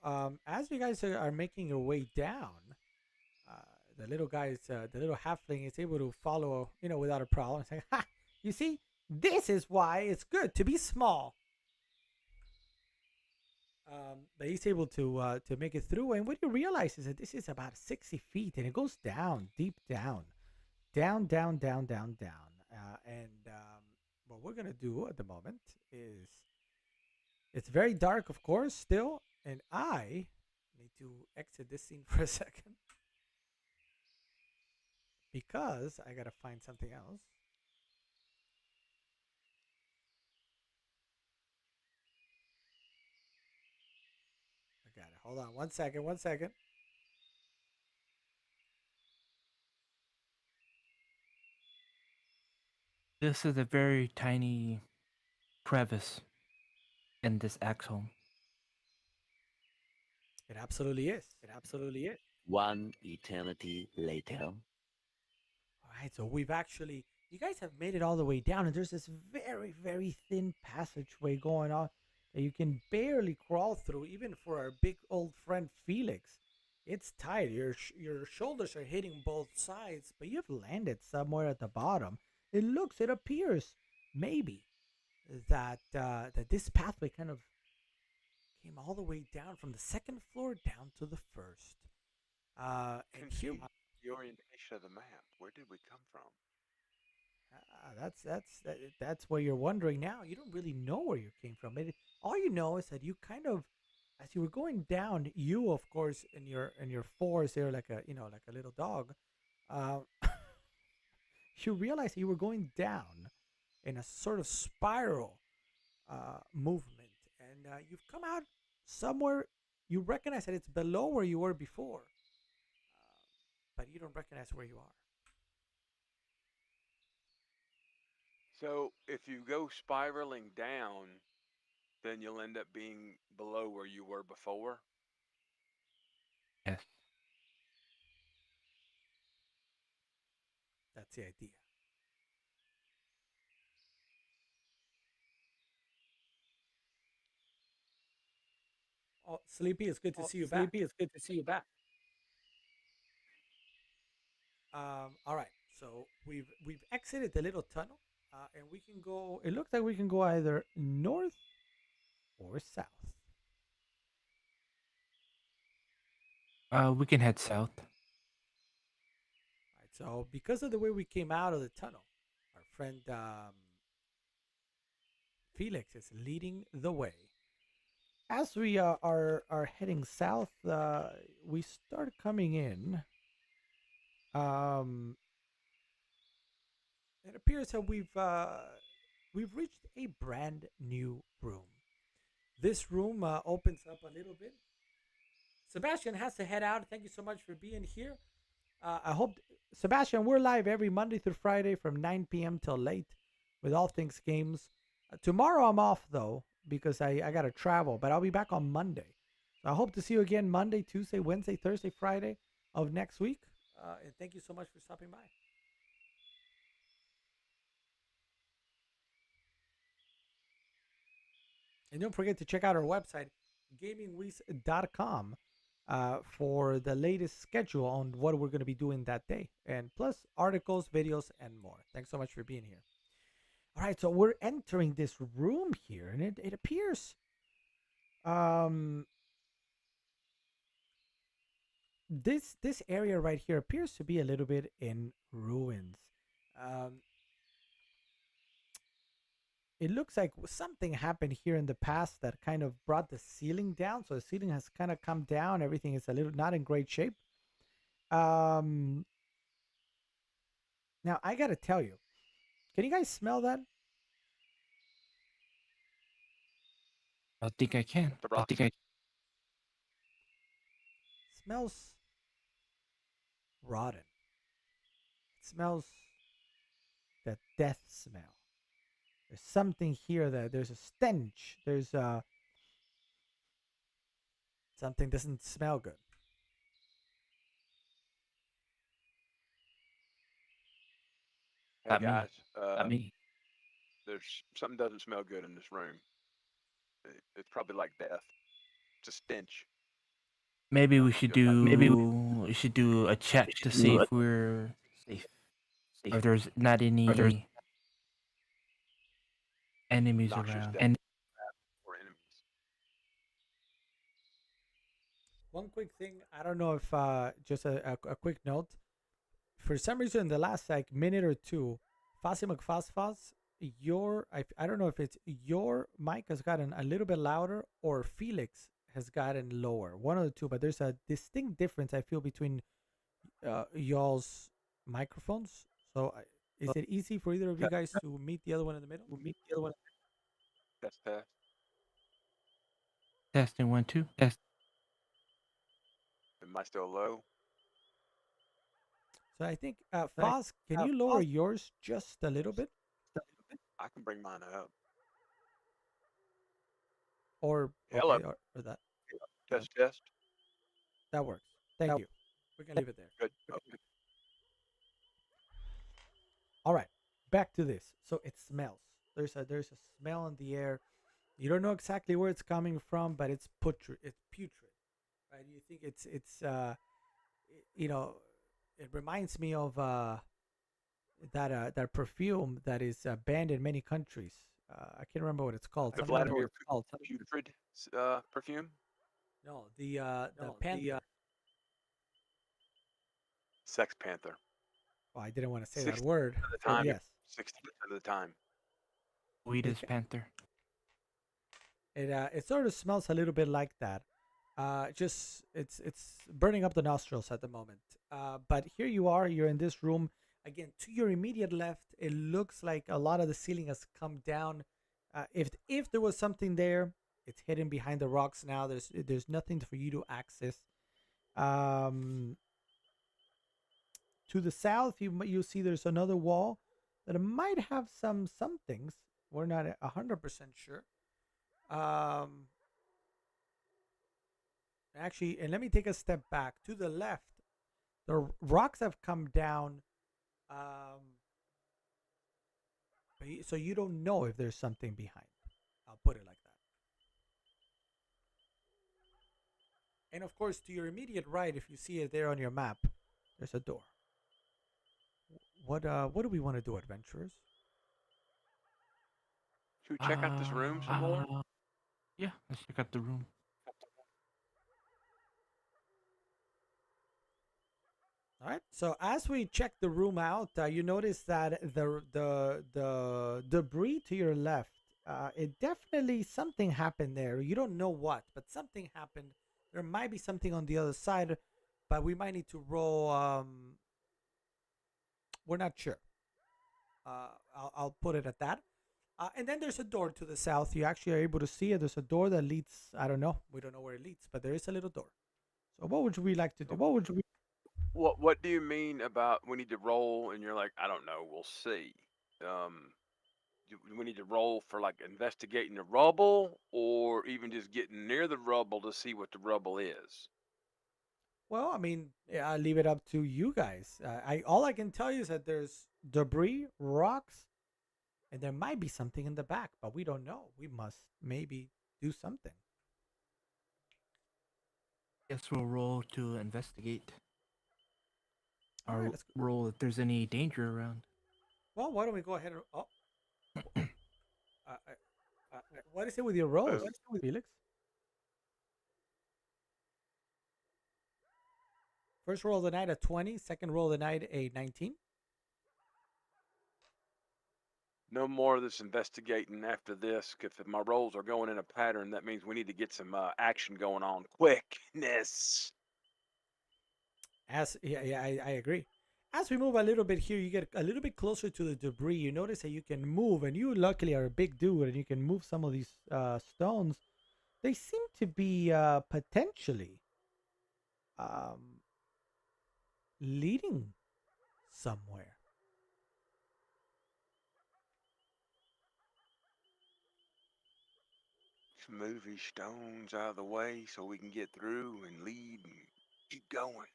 as you guys are making your way down, uh, the little guys, the little halfling is able to follow, without a problem. It's like, ha! You see, this is why it's good to be small. But he's able to make it through, and what you realize is that this is about 60 feet, and it goes down, deep down, down, down, down, down, down. And what we're gonna do at the moment is it's very dark, of course, still, and I need to exit this scene for a second because I gotta find something else. I got it. Hold on, 1 second, 1 second. This is a very tiny crevice in this axle. It absolutely is. It absolutely is. One eternity later. All right, so you guys have made it all the way down, and there's this very, very thin passageway going on that you can barely crawl through, even for our big old friend Felix. It's tight. Your shoulders are hitting both sides, but you've landed somewhere at the bottom. It appears, maybe that this pathway kind of came all the way down from the second floor down to the first. And here, the orientation of the map. Where did we come from? that's what you're wondering now. You don't really know where you came from. All you know is that you kind of, as you were going down, you of course in your fours there, like a little dog. Uh, you realize you were going down in a sort of spiral movement, and you've come out somewhere. You recognize that it's below where you were before, but you don't recognize where you are. So if you go spiraling down, then you'll end up being below where you were before. Yes. That's the idea. Oh, Sleepy, it's good to see you back. Sleepy, it's good to see you back. All right. So we've exited the little tunnel, and we can go. It looks like we can go either north or south. We can head south. All right. So because of the way we came out of the tunnel, our friend Felix is leading the way. As we are heading south, we start coming in. It appears that we've reached a brand new room. This room opens up a little bit. Sebastian has to head out. Thank you so much for being here. I hope, Sebastian, we're live every Monday through Friday from 9 p.m. till late with all things games. Tomorrow I'm off though because I got to travel, but I'll be back on Monday. So I hope to see you again Monday, Tuesday, Wednesday, Thursday, Friday of next week. And thank you so much for stopping by. And don't forget to check out our website, gamingweeks.com, for the latest schedule on what we're going to be doing that day. And plus articles, videos, and more. Thanks so much for being here. All right, so we're entering this room here, and it appears this area right here appears to be a little bit in ruins. It looks like something happened here in the past that kind of brought the ceiling down. So the ceiling has kind of come down. Everything is a little not in great shape. Now I gotta tell you, can you guys smell that? I think I can. The I rocks. think I. Smells rotten. It smells that death smell. There's something here that there's a stench. There's something doesn't smell good. Hey Not me. guys, I mean, there's something doesn't smell good in this room. It's probably like death. It's a stench. maybe I we don't should feel like do. We should do a check to see if we're safe. Or if there's not any enemies noxious around. death or enemies. One quick thing, I don't know if just a quick note. For some reason, in the last like minute or two, Fuzzy McFuzzfuzz, I don't know if it's your mic has gotten a little bit louder or Felix has gotten lower. One of the two, but there's a distinct difference I feel between y'all's microphones. So is it easy for either of you guys to meet the other one in the middle? That's death. Testing 1 2. Test. Am I still low? So I think Foz, can you lower yours just a little bit, I can bring mine up. or Hello. okay, or that Test. that works. Thank you. We can leave it there. Good. Okay. All right, back to this. So it smells. There's a smell in the air. You don't know exactly where it's coming from, but it's putrid. It's putrid, right? You think you know, it reminds me of that perfume that is banned in many countries. I can't remember what it's called. The Something like- Vladimir Putrid perfume. No, the Panther. Sex Panther. Oh, I didn't want to say 60% that word. of the but time. yes. 60% of the time. Sweetest Panther. It sort of smells a little bit like that. Just it's burning up the nostrils at the moment. But here you are. You're in this room again. To your immediate left, it looks like a lot of the ceiling has come down. If there was something there, it's hidden behind the rocks now. There's nothing for you to access. To the south, you see there's another wall that might have some things. We're not 100% sure. Actually, and let me take a step back. To the left, the rocks have come down. So you don't know if there's something behind. I'll put it like that. And of course, to your immediate right, if you see it there on your map, there's a door. What do we want to do, adventurers? Should we check out this room some more? Yeah, let's check out the room. All right. So as we check the room out, you notice that the debris to your left, it definitely something happened there. You don't know what, but something happened. There might be something on the other side, but we might need to roll. We're not sure. I'll put it at that. And then there's a door to the south. You actually are able to see it. There's a door that leads. I don't know. We don't know where it leads, but there is a little door. So what would we like to do? What do you mean about we need to roll? And you're like, I don't know. We'll see. Do we need to roll for like investigating the rubble, or even just getting near the rubble to see what the rubble is? Well, I mean, I'll leave it up to you guys. All I can tell you is that there's debris, rocks, and there might be something in the back, but we don't know. We must maybe do something. Guess we'll roll to investigate. All Or right, let's go. roll if there's any danger around. Well, why don't we go ahead and what is it with your rolls, Felix? First roll of the night a 20, second roll of the night a 19. No more of this investigating after this. If my rolls are going in a pattern, that means we need to get some action going on. Quickness. I agree. As we move a little bit here, you get a little bit closer to the debris. You notice that you can move, and you luckily are a big dude, and you can move some of these stones. They seem to be potentially um, leading somewhere. Move these stones out of the way so we can get through and lead and keep going.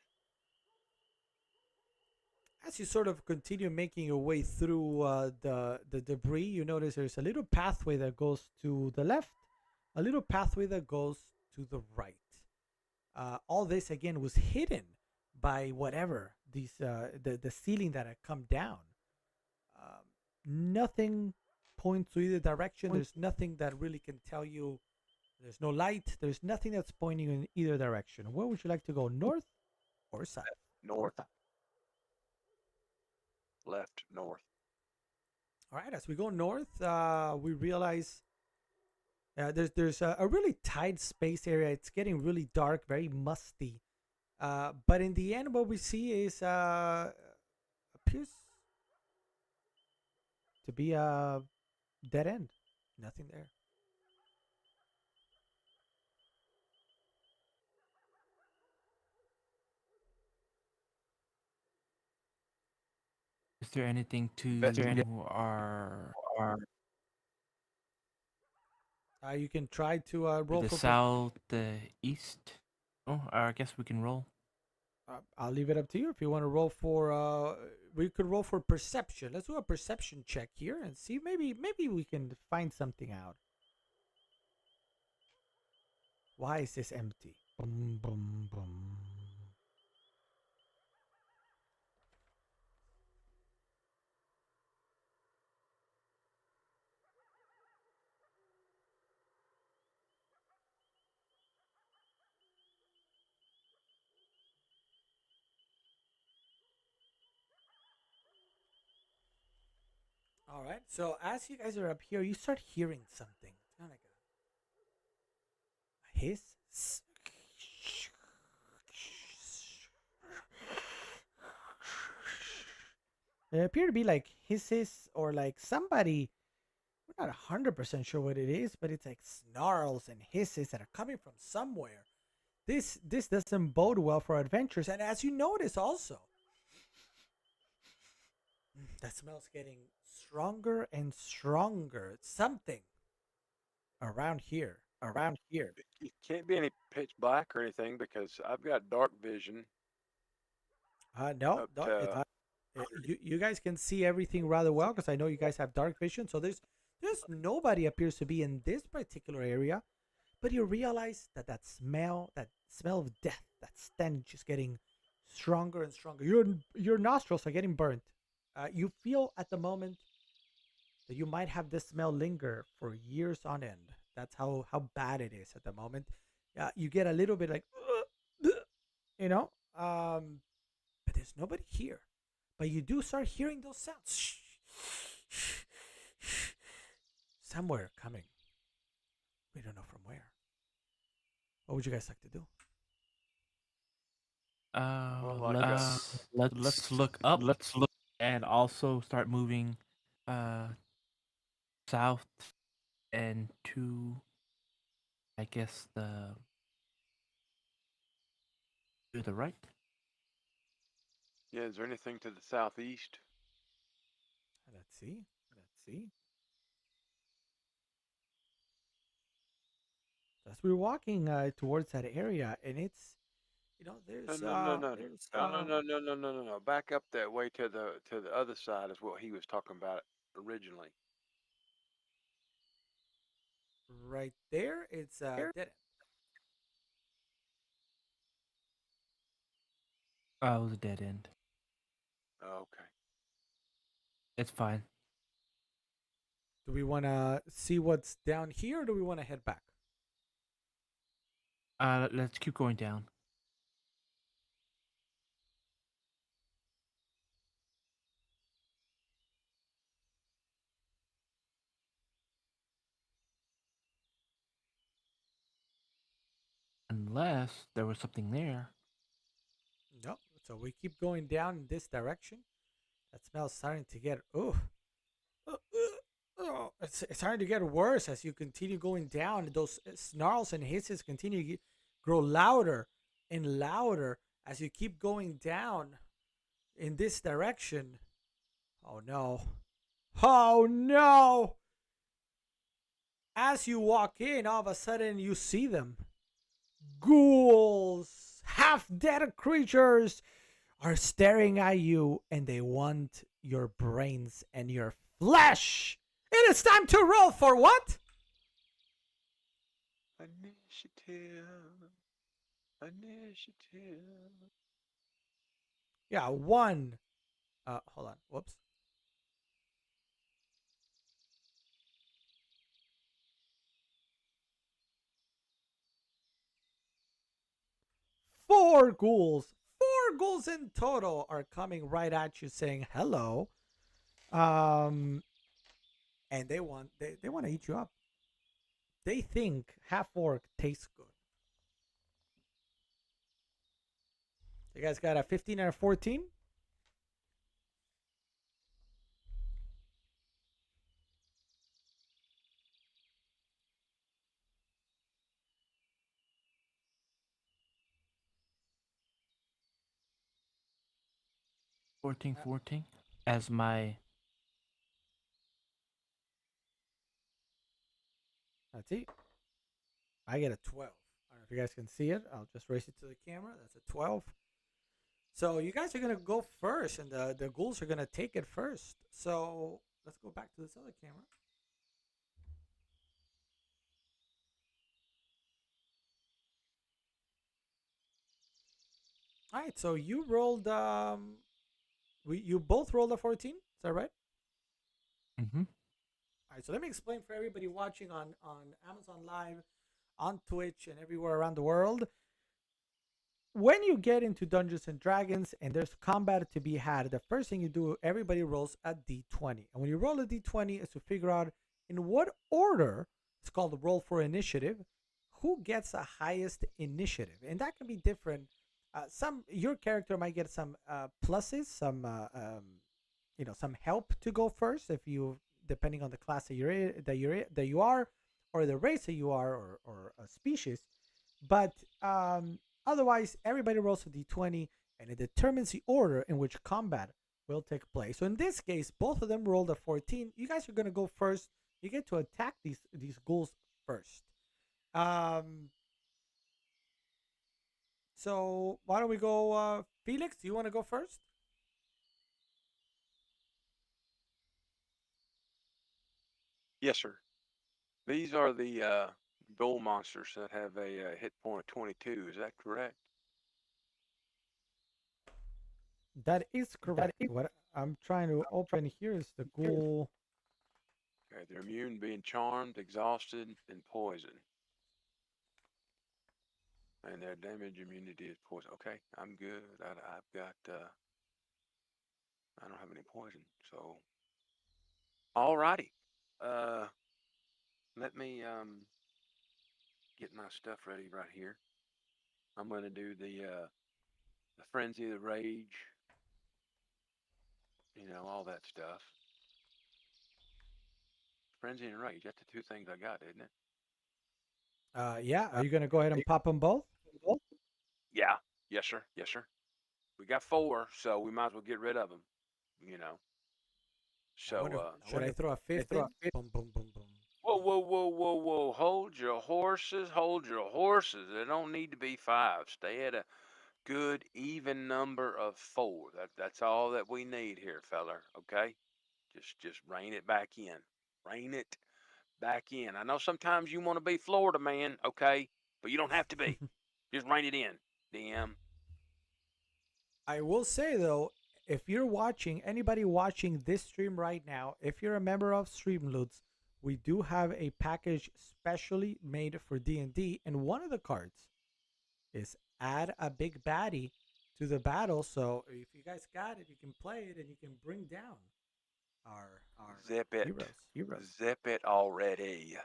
As you sort of continue making your way through the debris, you notice there's a little pathway that goes to the left, a little pathway that goes to the right. All this again was hidden by whatever the ceiling that had come down. Nothing points to either direction. There's nothing that really can tell you. There's no light. There's nothing that's pointing in either direction. Where would you like to go, north or south? North. Left, north. All right, as we go north, we realize there's a really tight space area. It's getting really dark, very musty. But in the end, what we see is appears to be a dead end. Nothing there. Is there anything to our You can try to roll the for. south, the east? Oh, I guess we can roll. I'll leave it up to you if you want to roll for. We could roll for perception. Let's do a perception check here and see. Maybe we can find something out. Why is this empty? Boom, boom, boom. All right. So as you guys are up here, you start hearing something. It's kind of like a hiss. They appear to be like hisses or like somebody. We're not 100% sure what it is, but it's like snarls and hisses that are coming from somewhere. This doesn't bode well for adventures. And as you notice also, that smell's getting stronger and stronger. Something around here. It can't be any pitch black or anything because I've got dark vision. No, Up no. to- You guys can see everything rather well because I know you guys have dark vision. So there's nobody appears to be in this particular area, but you realize that smell of death, that stench is getting stronger and stronger. Your nostrils are getting burnt. You feel at the moment that you might have this smell linger for years on end. That's how bad it is at the moment. You get a little bit like, you know, but there's nobody here. But you do start hearing those sounds. Somewhere coming. We don't know from where. What would you guys like to do? Let's look up. Let's look and also start moving south and to, I guess, to the right. Yeah, is there anything to the southeast? Let's see. As we're walking towards that area, and it's, there's No. Back up that way to the other side is what he was talking about originally. right there. It's dead end. Oh, it was a dead end. Okay. It's fine. Do we want to see what's down here, or do we want to head back? Let's keep going down. Unless there was something there. No. So we keep going down in this direction. That smell's starting to get. Oh, it's starting to get worse as you continue going down. Those snarls and hisses continue to grow louder and louder as you keep going down in this direction. Oh no. Oh no! As you walk in, all of a sudden you see them. Ghouls, half dead creatures are staring at you and they want your brains and your flesh. It is time to roll for what? Initiative. Initiative. Yeah, one. Hold on. Whoops. Four ghouls. Four ghouls in total are coming right at you saying hello. And they want to eat you up. They think half orc tastes good. You guys got a 15 and a 14? Fourteen, 14 as my. That's it. I get a 12. I don't know if you guys can see it. I'll just raise it to the camera. That's a 12. So you guys are going to go first, and the ghouls are going to take it first. So let's go back to this other camera. All right, so you rolled you both rolled a 14. Is that right? Mm-hmm. All right, so let me explain for everybody watching on Amazon Live, on Twitch, and everywhere around the world. When you get into Dungeons and Dragons and there's combat to be had, the first thing you do, everybody rolls a d20. And when you roll a d20 is to figure out in what order, it's called the roll for initiative, who gets the highest initiative. And that can be different. Your character might get some pluses, some some help to go first if you, depending on the class that you are, or the race that you are, or a species. But otherwise, everybody rolls a d20, and it determines the order in which combat will take place. So in this case, both of them rolled a 14. You guys are gonna go first. You get to attack these ghouls first. So why don't we go, Felix? Do you want to go first? Yes, sir. These are the bull monsters that have a hit point of 22. Is that correct? That is correct. What I'm trying to open here is the ghoul. Okay, they're immune to being charmed, exhausted, and poisoned. And their damage immunity is poison. Okay, I'm good. I've got I don't have any poison, so alrighty. Let me get my stuff ready right here. I'm gonna do the frenzy of the rage. You know, all that stuff. Frenzy and rage. That's the two things I got, isn't it? Yeah. Are you gonna go ahead and pop them both? Yeah. Yes, sir. Yes, sir. We got 4, so we might as well get rid of them. You know. So, should I throw a fifth? Boom, boom, boom, boom. whoa, whoa, whoa, whoa, whoa! Hold your horses. Hold your horses. There don't need to be 5. Stay at a good even number of 4. That's all that we need here, feller. Okay. Just rein it back in. Rein it back in. I know sometimes you want to be Florida man, okay, but you don't have to be. Just rein it in, DM. I will say though, if you're watching, anybody watching this stream right now, if you're a member of Streamloots, we do have a package specially made for D&D, and one of the cards is add a big baddie to the battle. So if you guys got it, you can play it and you can bring down our Zip it. heroes. Zip it already.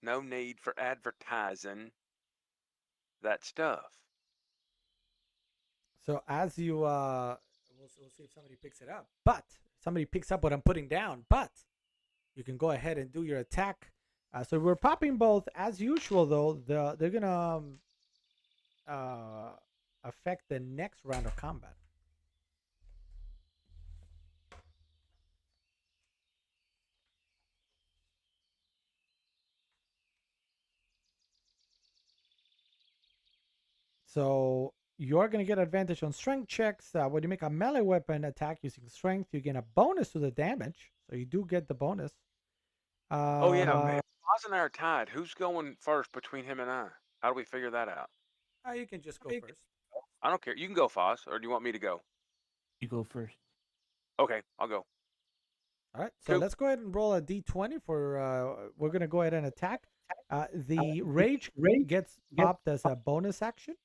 No need for advertising that stuff. So as you we'll see if somebody picks it up. But somebody picks up what I'm putting down. But you can go ahead and do your attack. So we're popping both as usual, though. They're gonna affect the next round of combat. So you're gonna get advantage on strength checks. When you make a melee weapon attack using strength, you gain a bonus to the damage. So you do get the bonus. Oh yeah, if Oz and I are tied, who's going first between him and I? How do we figure that out? You can just go first. I don't care. You can go, Foz, or do you want me to go? You go first. Okay, I'll go. All right, so Cool. let's go ahead and roll a d20 for. We're gonna go ahead and attack. The rage gets popped as a bonus action,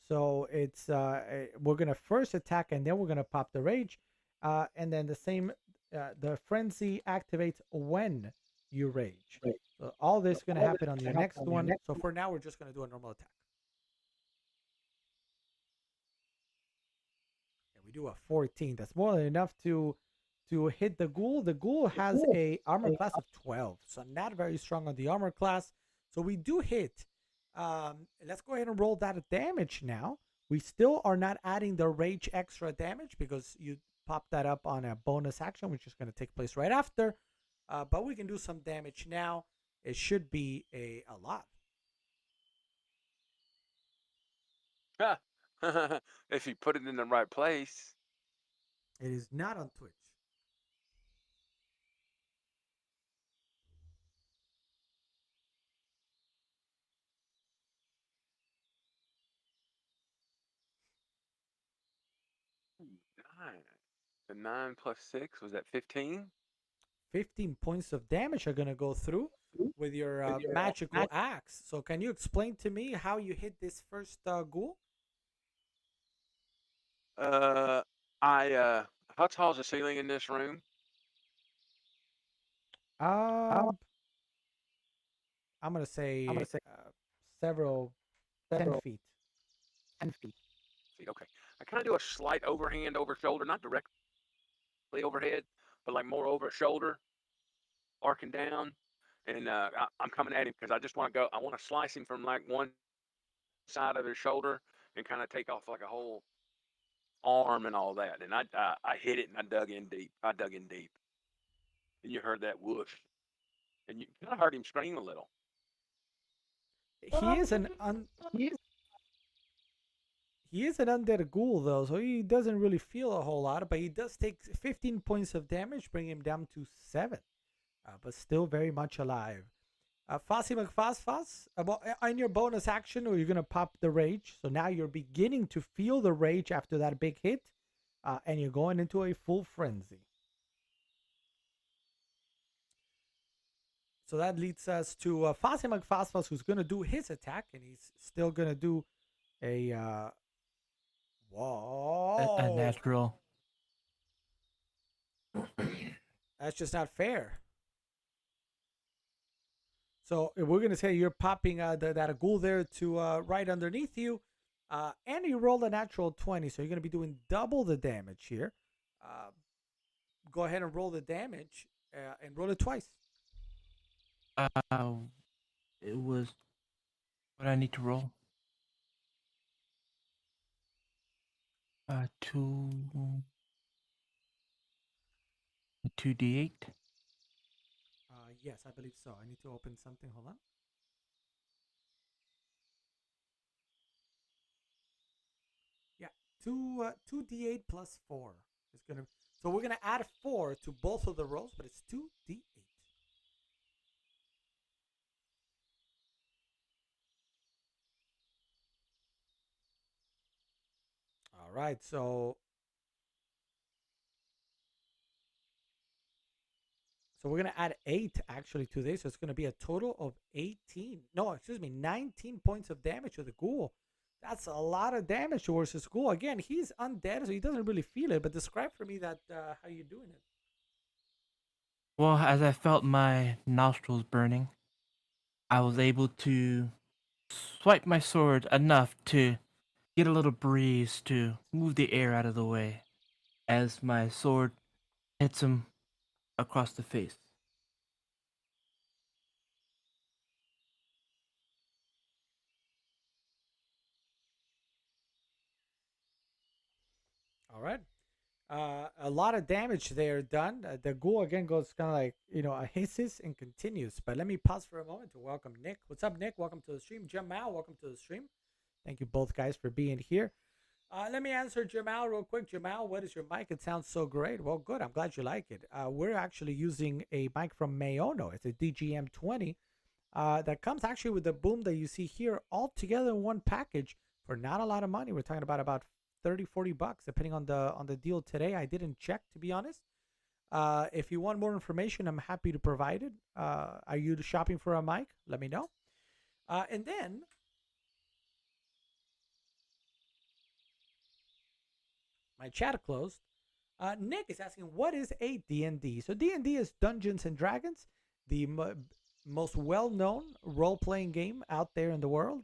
so it's we're gonna first attack and then we're gonna pop the rage, and then the same. The frenzy activates when you rage. So all this is gonna happen on your next one. So for now, we're just gonna do a normal attack. And we do a 14. That's more than enough to hit the ghoul. The ghoul has a armor class of 12, so not very strong on the armor class. So we do hit. Let's go ahead and roll that damage now. We still are not adding the rage extra damage because you pop that up on a bonus action, which is going to take place right after. But we can do some damage now. It should be a lot. If you put it in the right place. It is not on Twitch. Nine. The 9 plus 6 was that 15? 15 points of damage are going to go through with your magical axe. So can you explain to me how you hit this first ghoul? How tall is the ceiling in this room? I'm going to say several 10 feet. 10 feet. Okay. I kind of do a slight overhand over shoulder, not directly overhead, but like more over shoulder, arcing down. And I'm coming at him because I just want to go. I want to slice him from like one side of his shoulder and kind of take off like a whole arm and all that. And I hit it and I dug in deep. And you heard that whoosh. And you kind of heard him scream a little. He is an undead ghoul though, so he doesn't really feel a whole lot, but he does take 15 points of damage, bring him down to 7. But still very much alive. Fossy McFoss, well, in your bonus action, you're going to pop the rage. So now you're beginning to feel the rage after that big hit, and you're going into a full frenzy. So that leads us to Fossy McFoss, who's going to do his attack, and he's still going to do a A natural. That's just not fair. So we're going to say you're popping that ghoul there to right underneath you. And you rolled a natural 20. So you're going to be doing double the damage here. Go ahead and roll the damage and roll it twice. It was what I need to roll. 2d8. Yes, I believe so. I need to open something. Hold on. Yeah, 2d8 plus 4 is gonna. So we're gonna add 4 to both of the rolls, but it's 2d8. All right, so we're going to add 8 actually to this. So it's going to be a total of 18. No, excuse me, 19 points of damage to the ghoul. That's a lot of damage towards this ghoul. Again, he's undead, so he doesn't really feel it. But describe for me that how you doing it. Well, as I felt my nostrils burning, I was able to swipe my sword enough to get a little breeze to move the air out of the way as my sword hits him across the face. All right. A lot of damage there done. The ghoul again goes kind of like, a hisses and continues. But let me pause for a moment to welcome Nick. What's up, Nick? Welcome to the stream. Jamal, welcome to the stream. Thank you both guys for being here. Let me answer Jamal real quick. Jamal, what is your mic? It sounds so great. Well, good. I'm glad you like it. We're actually using a mic from Mayono. It's a DGM20 that comes actually with the boom that you see here all together in one package for not a lot of money. We're talking about 30, 40 bucks, depending on the deal today. I didn't check, to be honest. If you want more information, I'm happy to provide it. Are you shopping for a mic? Let me know. And then my chat closed. Nick is asking, what is a D&D? So D&D is Dungeons and Dragons, the most well-known role-playing game out there in the world.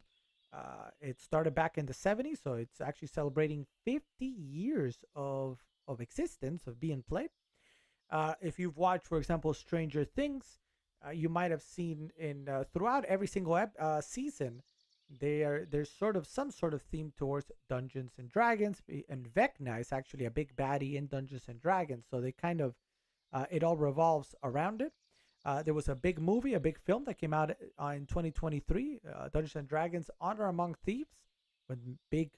It started back in the 70s, so it's actually celebrating 50 years of existence, of being played. If you've watched, for example, Stranger Things, you might have seen throughout every single season, there's sort of some sort of theme towards Dungeons and Dragons, and Vecna is actually a big baddie in Dungeons and Dragons, so they kind of it all revolves around it. There was a big movie, a big film that came out in 2023, Dungeons and Dragons: Honor Among Thieves, with big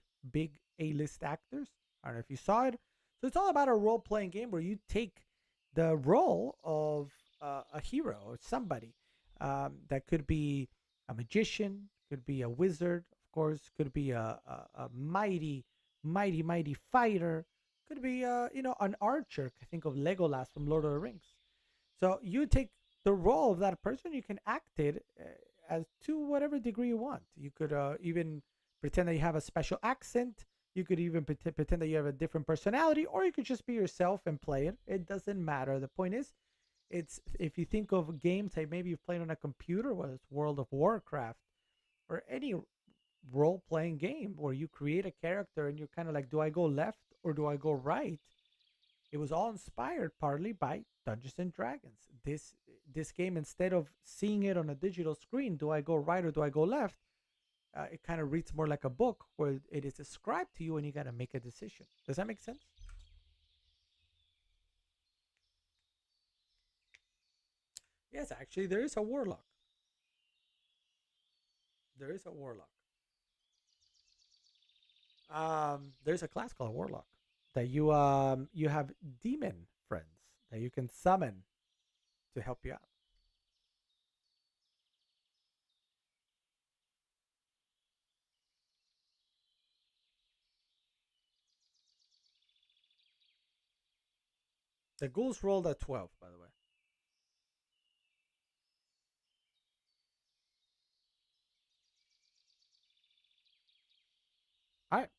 A-list actors. I don't know if you saw it. So it's all about a role-playing game where you take the role of a hero or somebody. That could be a magician, could be a wizard, of course, could be a mighty fighter, could be an archer. I think of Legolas from Lord of the Rings. So you take the role of that person, you can act it as to whatever degree you want. You could even pretend that you have a special accent. You could even pretend that you have a different personality, or you could just be yourself and play it. It doesn't matter. The point is, it's if you think of games that maybe you've played on a computer, whether it's World of Warcraft or any role-playing game where you create a character and you're kind of like, do I go left or do I go right? It was all inspired partly by Dungeons and Dragons. This game, instead of seeing it on a digital screen, do I go right or do I go left? It kind of reads more like a book where it is described to you and you got to make a decision. Does that make sense? Yes, actually, there is a warlock. There is a warlock. There's a class called warlock that you have demon friends that you can summon to help you out. The ghouls rolled at 12, by the way. All right.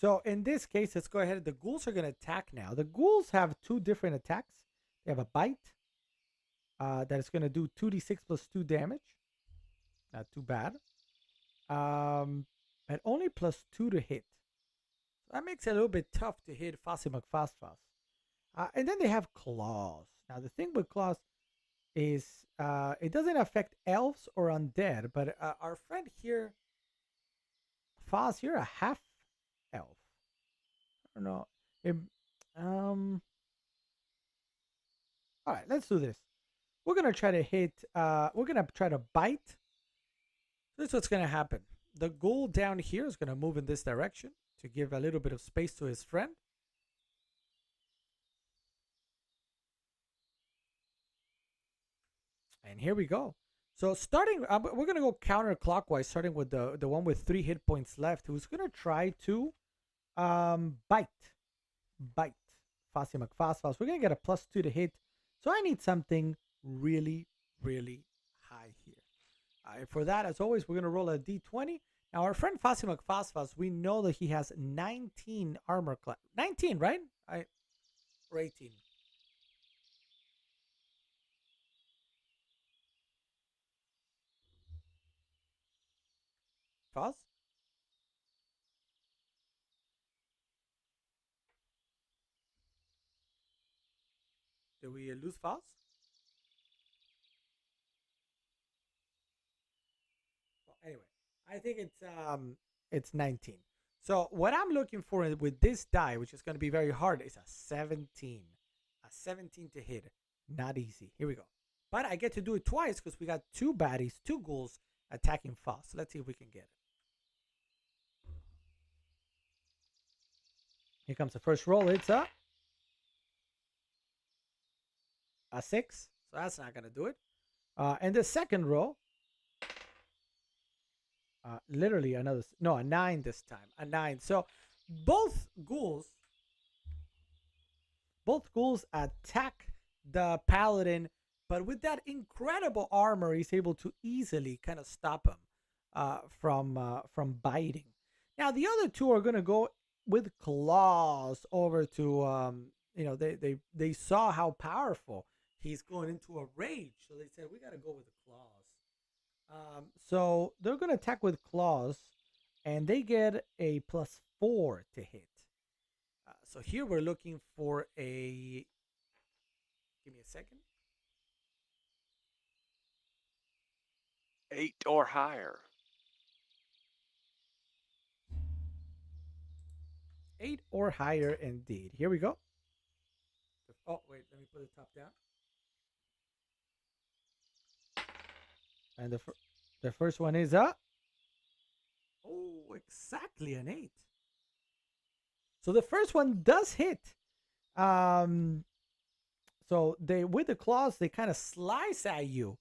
So in this case, let's go ahead. The ghouls are going to attack now. The ghouls have two different attacks. They have a bite that is going to do 2d6 plus 2 damage. Not too bad. But only plus 2 to hit. So that makes it a little bit tough to hit Fossy McFosfos. And then they have claws. Now the thing with claws is it doesn't affect elves or undead, but our friend here, Foss, you're a half elf. I don't know. All right, let's do this. We're gonna try to hit. We're gonna try to bite. This is what's gonna happen. The ghoul down here is gonna move in this direction to give a little bit of space to his friend. And here we go. So starting, we're gonna go counterclockwise, starting with the one with 3 hit points left, who's gonna try to bite Fossy McFosfos. We're gonna get a plus 2 to hit, so I need something really high here. For that, as always, we're gonna roll a d20. Now our friend Fossy McFosfos, we know that he has 19 armor class. 19, right? Or 18. Foss? Did we lose Foss? Well, anyway, I think it's 19. So what I'm looking for with this die, which is going to be very hard, is a 17. A 17 to hit. Not easy. Here we go. But I get to do it twice because we got two baddies, two ghouls attacking Foss. Let's see if we can get it. Here comes the first roll. It's a 6. So that's not going to do it. And the second roll, literally a 9 this time. A 9. So both ghouls attack the paladin, but with that incredible armor, he's able to easily kind of stop him from biting. Now the other two are going to go with claws over to they saw how powerful he's going into a rage, so they said we got to go with the claws. So they're going to attack with claws, and they get a +4 to hit. So here we're looking for a. Give me a second. 8 or higher. 8 or higher, indeed. Here we go. Oh, wait, let me put the top down. And the first one is exactly an 8. So the first one does hit. So they, with the claws, they kind of slice at you,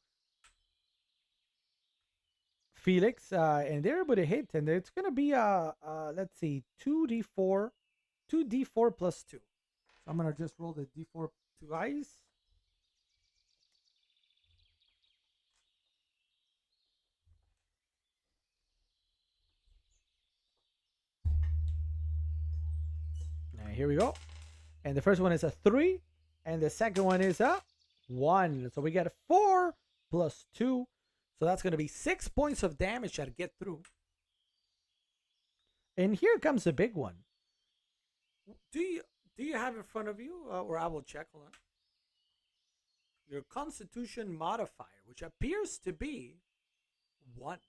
Felix, and they're able to hit, and it's gonna be let's see, 2d4 plus 2. So I'm gonna just roll the d4 twice. Now here we go, and the first one is a 3, and the second one is a 1. So we get a 4 plus 2. So that's going to be 6 points of damage that get through. And here comes the big one. Do you have in front of you, or I will check, hold on, your Constitution modifier, which appears to be 1.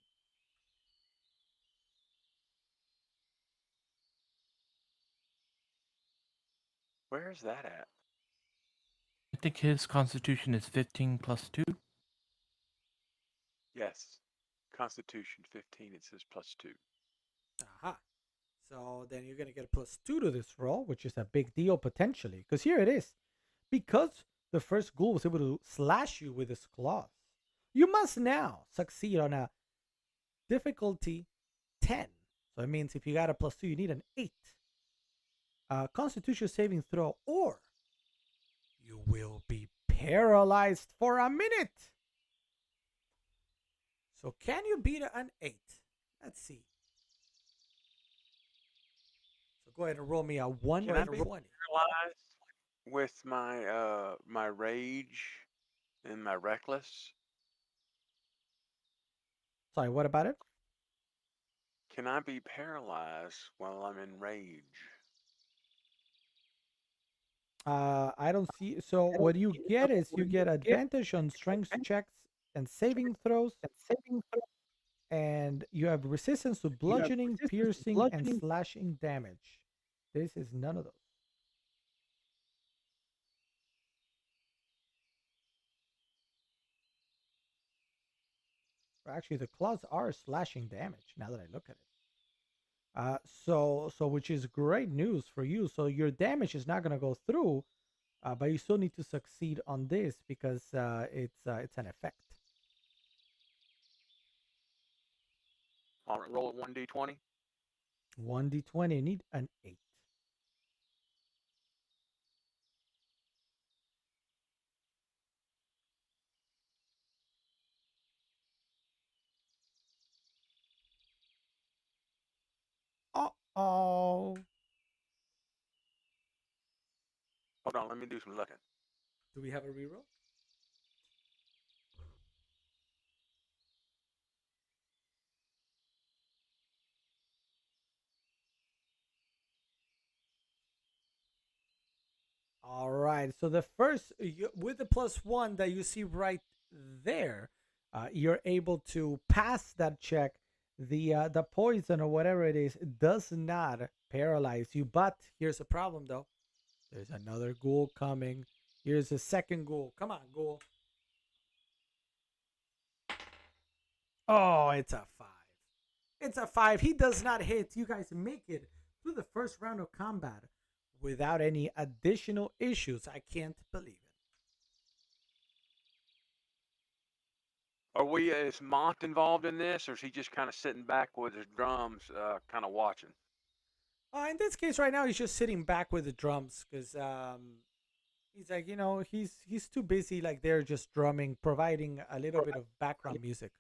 Where is that at? I think his constitution is 15 plus 2. Yes. Constitution 15, it says +2. Aha. So then you're going to get a +2 to this roll, which is a big deal potentially. Because here it is. Because the first ghoul was able to slash you with his claws, you must now succeed on a difficulty 10. So it means if you got a +2, you need an 8. Constitution saving throw, or you will be paralyzed for a minute. So can you beat an 8? Let's see. So go ahead and roll me a 1 Can I and be 20. paralyzed with my my rage and my reckless? Sorry, what about it? Can I be paralyzed while I'm in rage? I don't see. So what you get is you get advantage on strength checks and saving throws, and you have resistance to bludgeoning, piercing, and slashing damage. This is none of those. Actually, the claws are slashing damage now that I look at it. So which is great news for you. So your damage is not going to go through, but you still need to succeed on this because it's an effect. All right, roll it 1d20. 1d20. You need an 8. Uh-oh. Hold on, let me do some looking. Do we have a reroll? All right. So the first, with the +1 that you see right there, you're able to pass that check the poison or whatever it is does not paralyze you. But here's a problem though. There's another ghoul coming. Here's a second ghoul. Come on, ghoul. Oh, it's a 5. It's a 5. He does not hit. You guys make it through the first round of combat without any additional issues. I can't believe it. Are we, is Mont involved in this, or is he just kind of sitting back with his drums, kind of watching? In this case, right now, he's just sitting back with the drums because he's like, he's too busy. Like they're just drumming, providing a little bit of background music.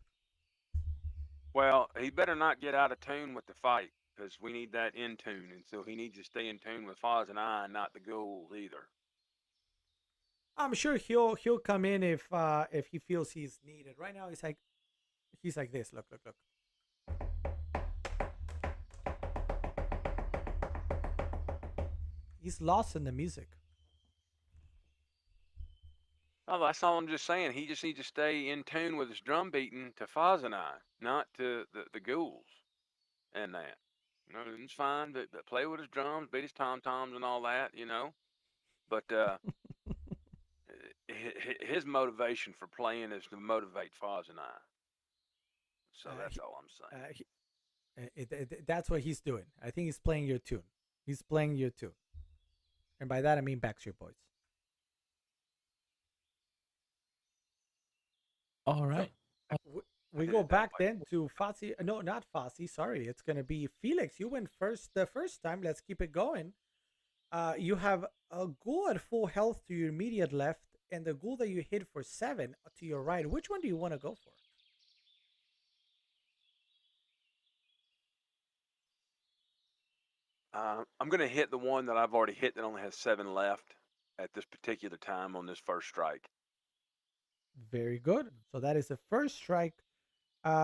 Well, he better not get out of tune with the fight, because we need that in tune, and so he needs to stay in tune with Foz and I, not the ghouls either. I'm sure he'll come in if he feels he's needed. Right now, he's like this. Look. He's lost in the music. Oh, that's all I'm just saying. He just needs to stay in tune with his drum beating to Foz and I, not to the ghouls and that. It's fine, but play with his drums, beat his tom-toms and all that, But his motivation for playing is to motivate Foz and I. So that's all I'm saying. That's what he's doing. I think he's playing your tune. He's playing your tune. And by that, I mean Backstreet Boys. All right. So, we go back then to Fozzy. No, not Fozzy. Sorry. It's going to be Felix. You went first the first time. Let's keep it going. You have a ghoul at full health to your immediate left and the ghoul that you hit for 7 to your right. Which one do you want to go for? I'm going to hit the one that I've already hit that only has 7 left at this particular time on this first strike. Very good. So that is the first strike. It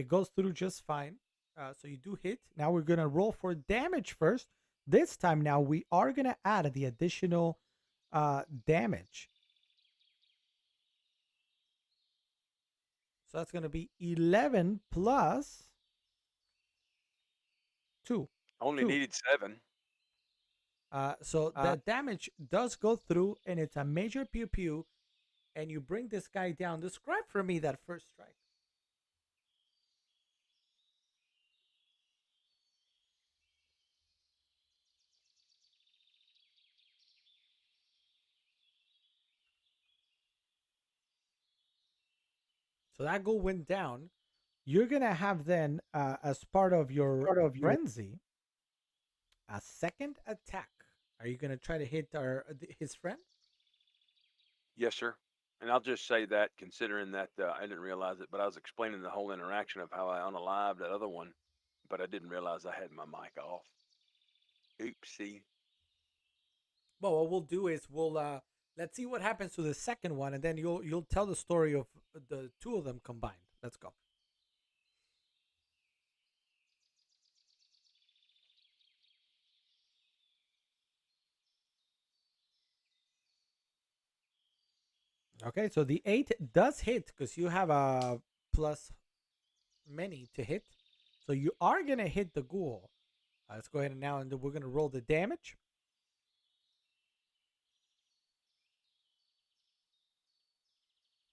goes through just fine. So you do hit. Now we're going to roll for damage first. This time now we are going to add the additional damage. So that's going to be 11 plus 2. Only 2. needed 7. So the damage does go through, and it's a major pew pew, and you bring this guy down. Describe for me that first strike. So that goal went down. You're gonna have then, as part of your frenzy, a second attack. Are you gonna try to hit his friend? Yes, sir. And I'll just say that, considering that I didn't realize it, but I was explaining the whole interaction of how I unalived that other one, but I didn't realize I had my mic off. Oopsie. Well, what we'll do is let's see what happens to the second one, and then you'll tell the story of the two of them combined. Let's go. Okay, so the 8 does hit because you have a plus many to hit. So you are going to hit the ghoul. Let's go ahead and now we're going to roll the damage.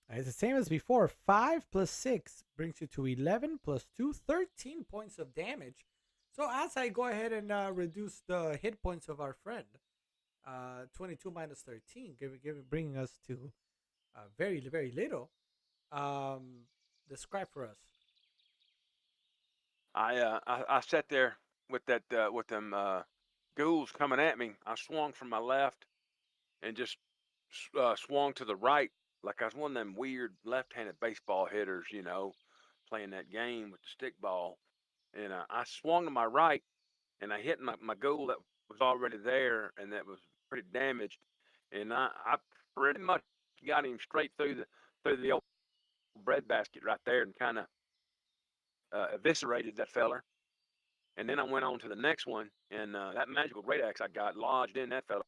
It's the same as before. 5 plus 6 brings you to 11 plus 2, 13 points of damage. So as I go ahead and reduce the hit points of our friend, 22 minus 13, bringing us to very, very little. Describe for us. I sat there with that with them ghouls coming at me. I swung from my left and just swung to the right like I was one of them weird left-handed baseball hitters, playing that game with the stick ball. And I swung to my right and I hit my ghoul that was already there and that was pretty damaged. And I pretty much got him straight through the old breadbasket right there and kind of eviscerated that feller. And then I went on to the next one, and that magical great axe I got lodged in that fella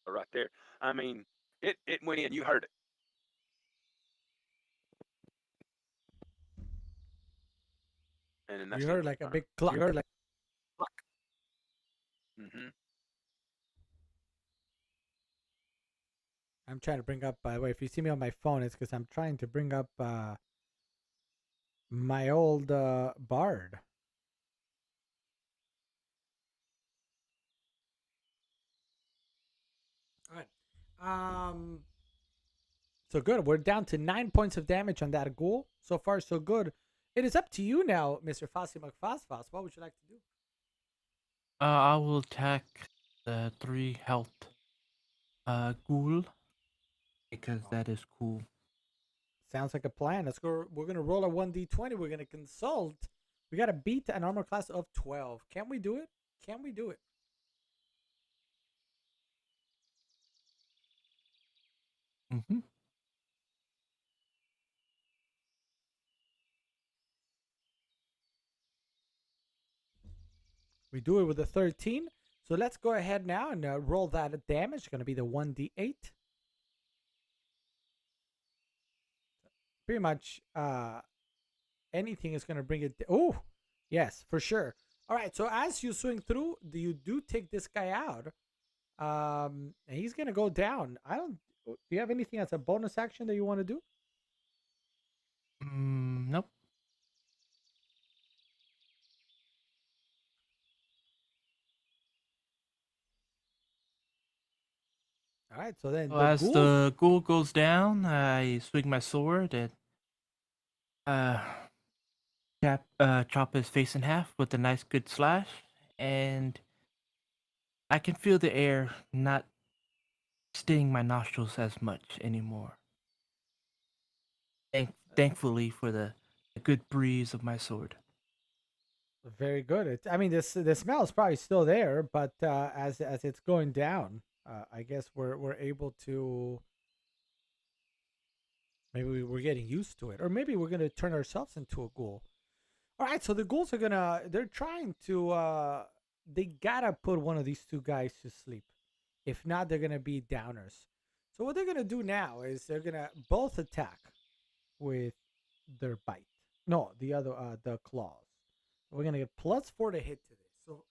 right there. I mean, it went in. You heard it. And then that's You the heard end of like the a turn. big cluck. Mm-hmm. I'm trying to bring up. By the way, if you see me on my phone, it's because I'm trying to bring up my old Bard. All right. So good. We're down to 9 points of damage on that ghoul. So far, so good. It is up to you now, Mr. Fossy McFosfos. What would you like to do? I will attack the 3 health ghoul because that is cool. Sounds like a plan. Let's go. We're gonna roll a 1d20. We're gonna consult. We gotta beat an armor class of 12. Can we do it? Can we do it? Mm-hmm. We do it with a 13. So let's go ahead now and roll that damage. It's gonna be the 1d8. Pretty much anything is gonna bring it. Oh, yes, for sure. All right. So as you swing through, you do take this guy out. And he's gonna go down. I don't. Do you have anything as a bonus action that you want to do? Nope. All right. So then So the as ghouls. the ghoul goes down, I swing my sword and chop his face in half with a nice good slash, and I can feel the air not stinging my nostrils as much anymore. Thankfully for the good breeze of my sword. Very good. I mean, the smell is probably still there, but as it's going down, I guess we're able to. Maybe we're getting used to it, or maybe we're gonna turn ourselves into a ghoul. All right, so the ghouls are gonna. They're trying to. They gotta put one of these two guys to sleep. If not, they're gonna be downers. So what they're gonna do now is they're gonna both attack with their bite. No, the claws. We're gonna get +4 to hit to this. So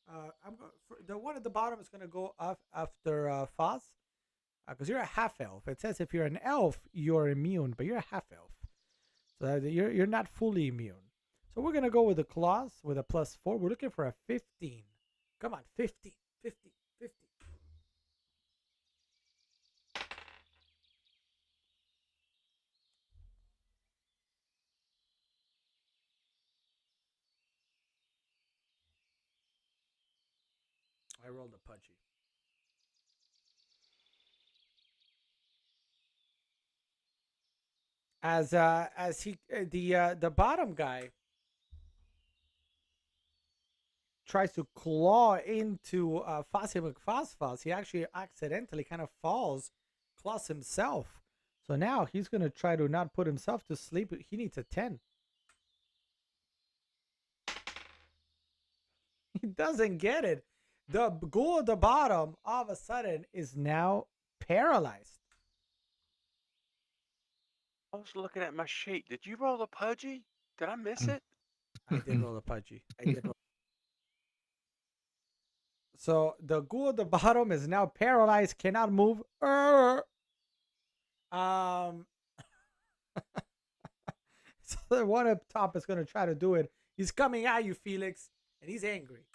the one at the bottom is gonna go off after Foz, because you're a half elf. It says if you're an elf, you're immune, but you're a half elf, so you're not fully immune. So we're gonna go with the claws with a +4. We're looking for a 15. Come on, 15, 15, 15. I rolled a pudgy. As he the bottom guy tries to claw into Fossy McFosfos, he actually accidentally kind of falls, claws himself. So now he's gonna try to not put himself to sleep. He needs a 10. He doesn't get it. The ghoul at the bottom all of a sudden is now paralyzed. I was looking at my sheet. Did you roll a pudgy? Did I miss it? I did roll a pudgy. I did roll. So the ghoul at the bottom is now paralyzed, cannot move. So the one up top is gonna try to do it. He's coming at you, Felix, and he's angry.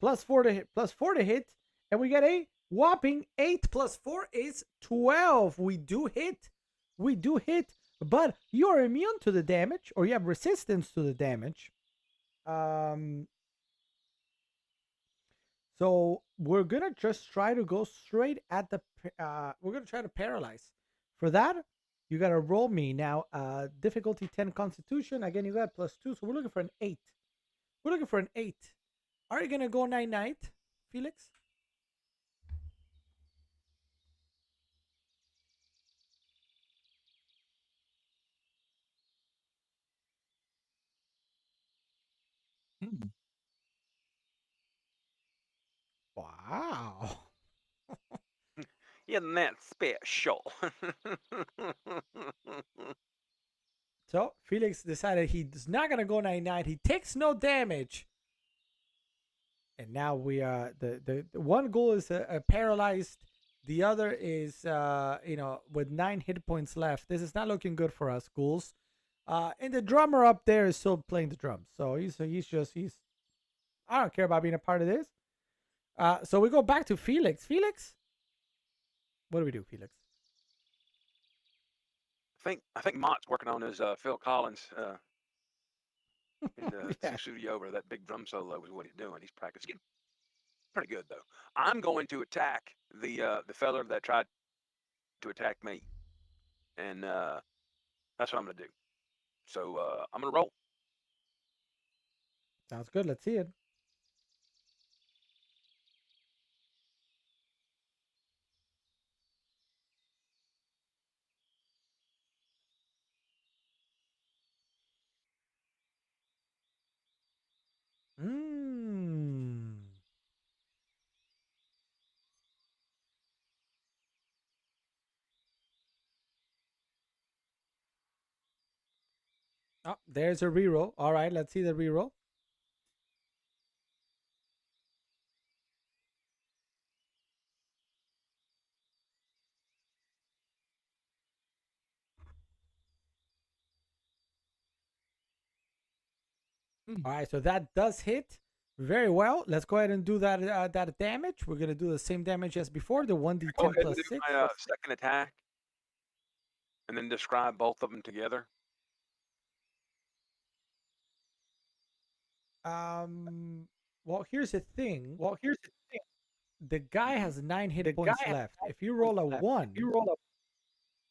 +4 to hit, +4 to hit, and we get a whopping 8 + 4 is 12. We do hit. We do hit, but you're immune to the damage, or you have resistance to the damage. So we're gonna just try to go straight at the. We're gonna try to paralyze. For that, you gotta roll me now. Difficulty 10 Constitution. Again, you got +2, so we're looking for an 8. We're looking for an 8. Are you gonna go night, Felix? Wow. Isn't that special? So Felix decided he's not gonna go 99. He takes no damage. And now we are the one goal is paralyzed. The other is with 9 hit points left. This is not looking good for us, ghouls. And the drummer up there is still playing the drums. So he's I don't care about being a part of this. So we go back to Felix. Felix, what do we do, Felix? I think Mott's working on his Phil Collins in the Yeah. studio over that big drum solo is what he's doing. He's practicing. Pretty good though. I'm going to attack the feller that tried to attack me, and that's what I'm gonna do. So I'm gonna roll. Sounds good. Let's see it. Mmm. Oh, there's a reroll. All right, let's see the reroll. All right, so that does hit very well. Let's go ahead and do that damage. We're gonna do the same damage as before, the 1d10 Go ahead and plus do 6. my second attack, and then describe both of them together. Well, here's the thing. The guy has 9 hit points left. If you roll a 1,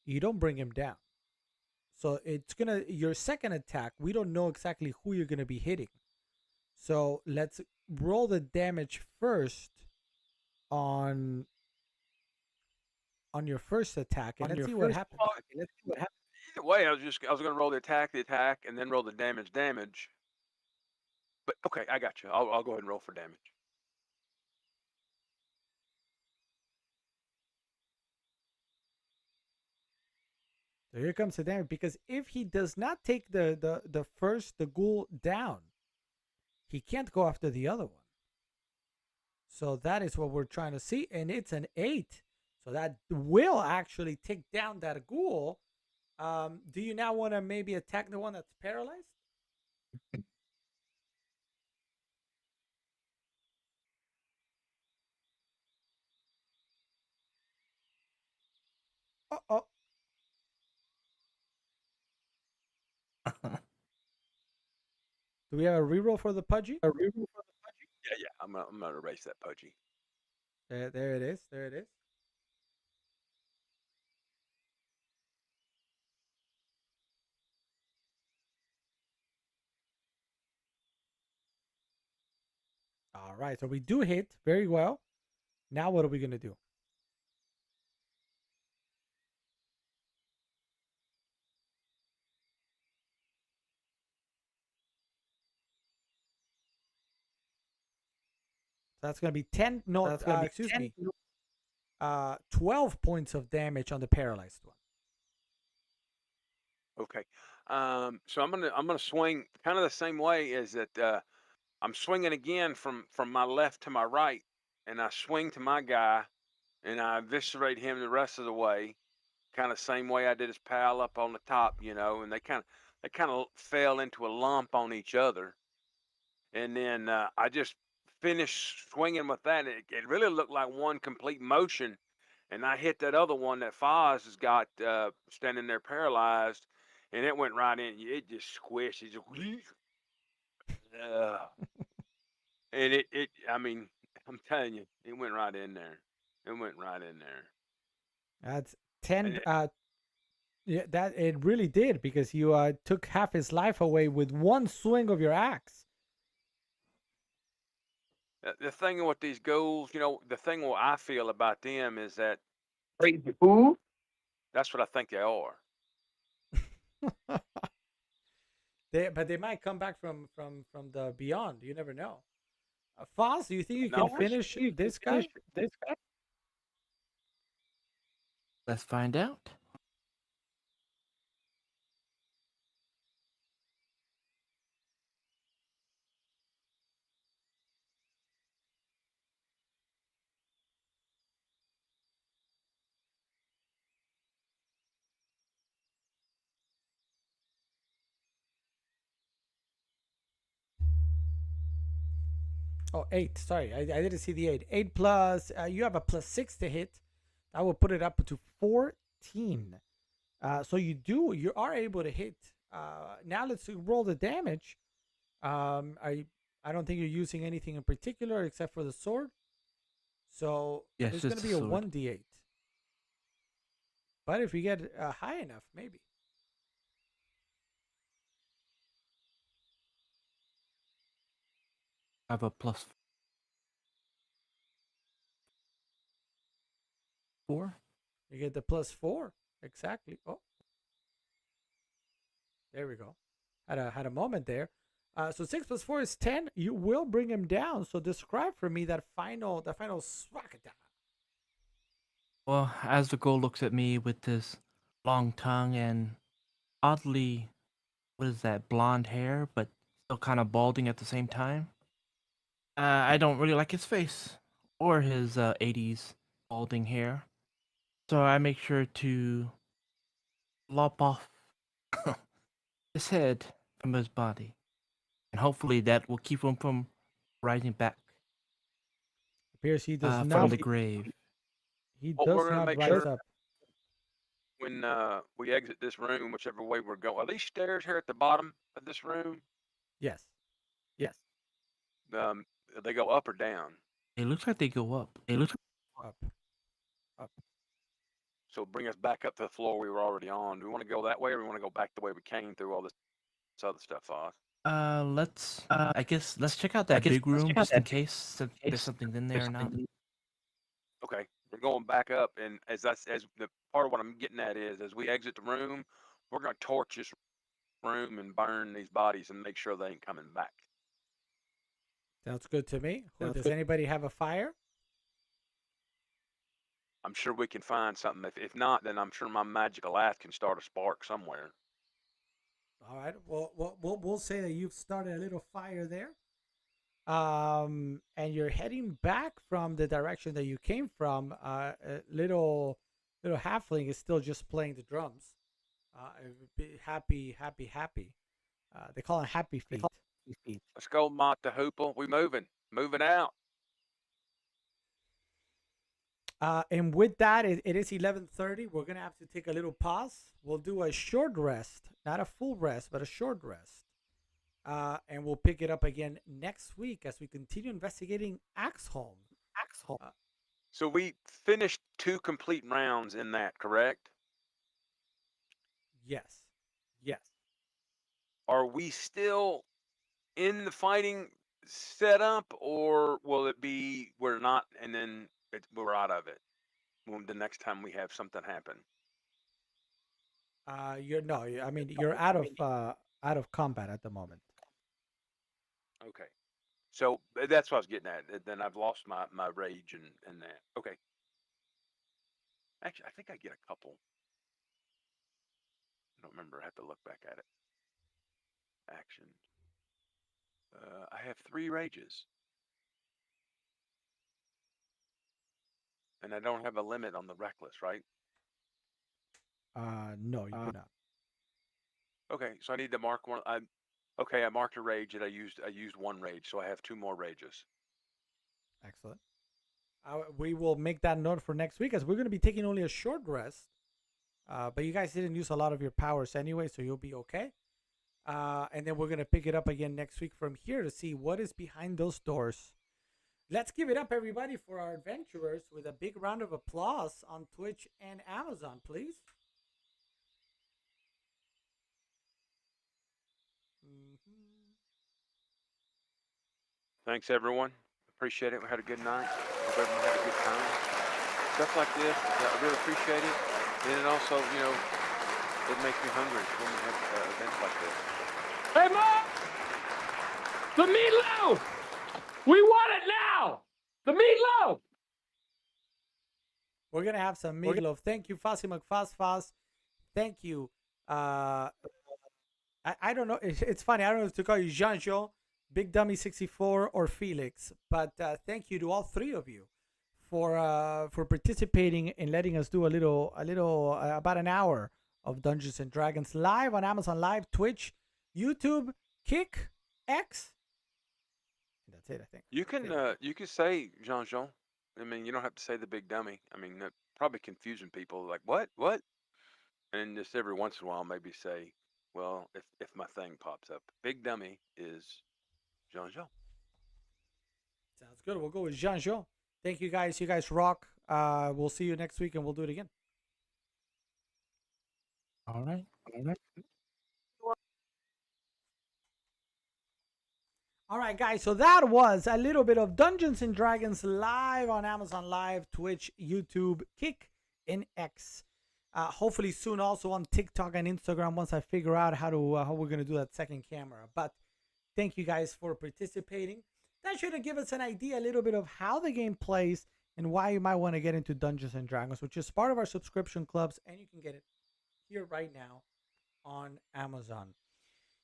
you don't bring him down. So it's gonna your second attack. We don't know exactly who you're gonna be hitting. So let's roll the damage first on your first attack, and let's see what happens. Either way, I was gonna roll the attack, and then roll the damage. But okay, I got you. I'll go ahead and roll for damage. So here comes the damage, because if he does not take the ghoul down, he can't go after the other one. So that is what we're trying to see, and it's an 8. So that will actually take down that ghoul. Do you now want to maybe attack the one that's paralyzed? Uh-oh. Do we have a reroll for the pudgy? Yeah. I'm gonna erase that pudgy. There it is. There it is. All right. So we do hit very well. Now what are we gonna do? So that's gonna be 10. No, excuse me. 12 points of damage on the paralyzed one. Okay. So I'm gonna swing kind of the same way as that. I'm swinging again from my left to my right, and I swing to my guy, and I eviscerate him the rest of the way, kind of same way I did his pal up on the top, and they kind of fell into a lump on each other, and then I just finished swinging with that. It really looked like one complete motion, and I hit that other one that Foz has got standing there paralyzed, and it went right in. It just squished. It just, and it. I mean, I'm telling you, it went right in there. It went right in there. That's 10. And Yeah, that it really did, because you took half his life away with one swing of your axe. The thing with these ghouls, the thing what I feel about them is that Crazy fool. that's what I think they are. But they might come back from the beyond. You never know. Foz, do you think you No, can finish this guy? Let's find out. Oh, 8. Sorry, I didn't see the 8. 8 plus, you have a plus 6 to hit. I will put it up to 14. So you are able to hit. Now let's roll the damage. I don't think you're using anything in particular except for the sword. So Yes, it's going just to the be a sword. 1d8. But if you get high enough, maybe. I have a plus 4. You get the plus 4. Exactly. Oh, there we go. Had a moment there. So 6 plus 4 is 10. You will bring him down. So describe for me that final swagata. Well, as the ghoul looks at me with this long tongue and oddly, what is that, blonde hair, but still kind of balding at the same time. I don't really like his face or his 80s balding hair. So I make sure to lop off his head from his body. And hopefully that will keep him from rising back Appears he does from not. the grave. He Well, does we're gonna not make rise sure up. when we exit this room, whichever way we're going, are these stairs here at the bottom of this room? Yes. Yes. They go up or down. It looks like they go up. Up. Up. So bring us back up to the floor we were already on. Do we want to go that way, or we want to go back the way we came through all this other stuff, Foz? Let's. I guess let's check out that big room just in case there's something in there or not. Okay, we're going back up, and as the part of what I'm getting at is, as we exit the room, we're gonna torch this room and burn these bodies and make sure they ain't coming back. Sounds good to me. Does anybody have a fire? I'm sure we can find something. If not, then I'm sure my magical ass can start a spark somewhere. All right. Well, we'll say that you've started a little fire there. And you're heading back from the direction that you came from. Little halfling is still just playing the drums. Happy. They call it happy feet. Let's go, Mott the Hoople. We moving out. And with that, it is 11:30. We're gonna have to take a little pause. We'll do a short rest, not a full rest, but a short rest. And we'll pick it up again next week as we continue investigating Axholm. So we finished 2 complete rounds in that, correct? Yes. Are we still in the fighting setup, or will it be we're not, and then we're out of it the next time we have something happen? You're out of combat at the moment. Okay. So that's what I was getting at. Then I've lost my rage and that. Okay. Actually, I think I get a couple. I don't remember. I have to look back at it. Action. I have 3 rages. And I don't have a limit on the reckless, right? No, you do not. Okay, so I need to mark one. I marked a rage and I used 1 rage, so I have 2 more rages. Excellent. We will make that note for next week as we're going to be taking only a short rest. But you guys didn't use a lot of your powers anyway, so you'll be okay. And then we're going to pick it up again next week from here to see what is behind those doors. Let's give it up, everybody, for our adventurers with a big round of applause on Twitch and Amazon, please. Thanks, everyone. Appreciate it. We had a good night. Hope everyone had a good time. Stuff like this, I really appreciate it. And it also, it makes me hungry when we have events like this. Hey, Mom! The meatloaf! We want it now! The meatloaf! We're going to have some meatloaf. Thank you, Fozzie McFoz. Thank you. I don't know. It's funny. I don't know if to call you Jean-Jo, Big Dummy 64, or Felix. But thank you to all 3 of you for participating and letting us do a little about an hour of Dungeons and Dragons live on Amazon Live, Twitch, YouTube, Kick, X, That's it, I think. You That's can it. you can say Jean. I mean, you don't have to say the big dummy. I mean, that probably confusing people. Like what? And just every once in a while, maybe say, well, if my thing pops up, big dummy is Jean. Sounds good. We'll go with Jean Jean. Thank you guys. You guys rock. We'll see you next week and we'll do it again. All right. All right, guys. So that was a little bit of Dungeons and Dragons live on Amazon Live, Twitch, YouTube, Kick, and X. Hopefully soon also on TikTok and Instagram once I figure out how we're gonna do that second camera. But thank you guys for participating. That should give us an idea a little bit of how the game plays and why you might want to get into Dungeons and Dragons, which is part of our subscription clubs, and you can get it here right now on Amazon.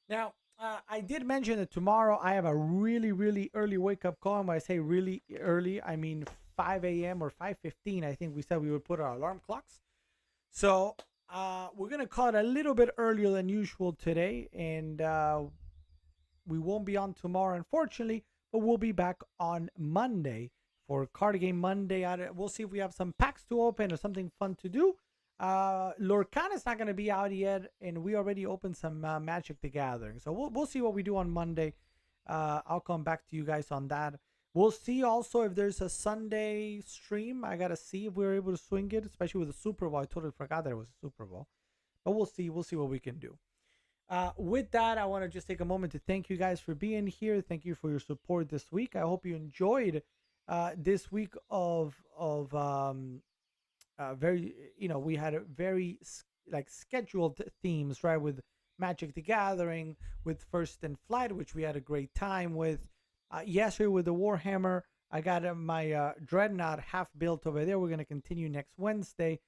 Now, I did mention that tomorrow I have a really, really early wake-up call. And when I say really early, I mean 5 a.m. or 5:15. I think we said we would put our alarm clocks. So we're going to call it a little bit earlier than usual today. And we won't be on tomorrow, unfortunately, but we'll be back on Monday for Card Game Monday. We'll see if we have some packs to open or something fun to do. Lorcana's not going to be out yet, and we already opened some Magic the Gathering. So we'll see what we do on Monday. I'll come back to you guys on that. We'll see also if there's a Sunday stream. I got to see if we're able to swing it, especially with the Super Bowl. I totally forgot that it was a Super Bowl. But we'll see. We'll see what we can do. With that, I want to just take a moment to thank you guys for being here. Thank you for your support this week. I hope you enjoyed this week of very, we had a very scheduled themes, right? With Magic the Gathering, with First and Flight, which we had a great time with. Yesterday with the Warhammer, I got my Dreadnought half built over there. We're going to continue next Wednesday.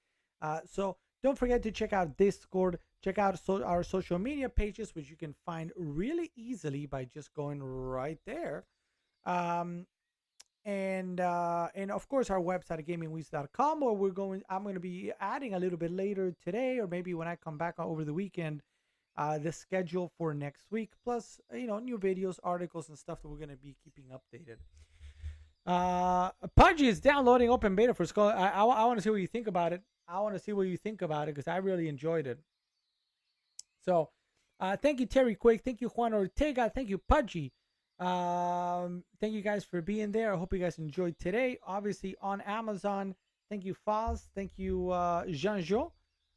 So don't forget to check out Discord. Check out our social media pages, which you can find really easily by just going right there. And of course our website at gamingweeks.com, where I'm going to be adding a little bit later today, or maybe when I come back over the weekend, the schedule for next week, plus new videos, articles, and stuff that we're going to be keeping updated. Pudgy is downloading open beta for Skull. I want to see what you think about it. Because I really enjoyed it. So thank you, Terry Quake. Thank you, Juan Ortega. Thank you, Pudgy. Thank you guys for being there. I hope you guys enjoyed today. Obviously on Amazon. Thank you, Faz. Thank you, Jean-Jo,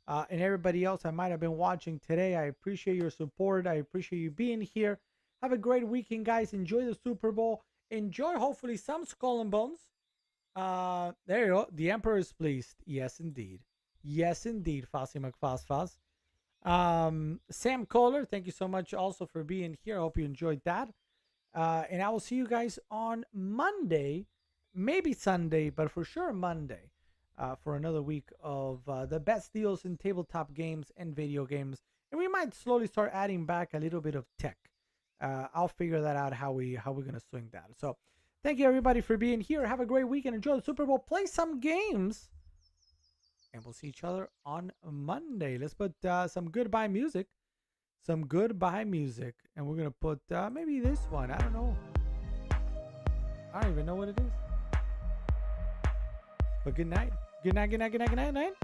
and everybody else I might have been watching today. I appreciate your support. I appreciate you being here. Have a great weekend, guys. Enjoy the Super Bowl. Enjoy, hopefully, some Skull and Bones. There you go. The Emperor is pleased. Yes, indeed. Yes, indeed, Fazzy McFaz. Sam Kohler, thank you so much also for being here. I hope you enjoyed that. And I will see you guys on Monday, maybe Sunday, but for sure Monday, for another week of the best deals in tabletop games and video games. And we might slowly start adding back a little bit of tech. I'll figure that out how we're gonna swing that. So thank you everybody for being here. Have a great weekend. Enjoy the Super Bowl. Play some games. And we'll see each other on Monday. Let's put some goodbye music. And we're going to put maybe this one. I don't know. I don't even know what it is. But good night. Good night.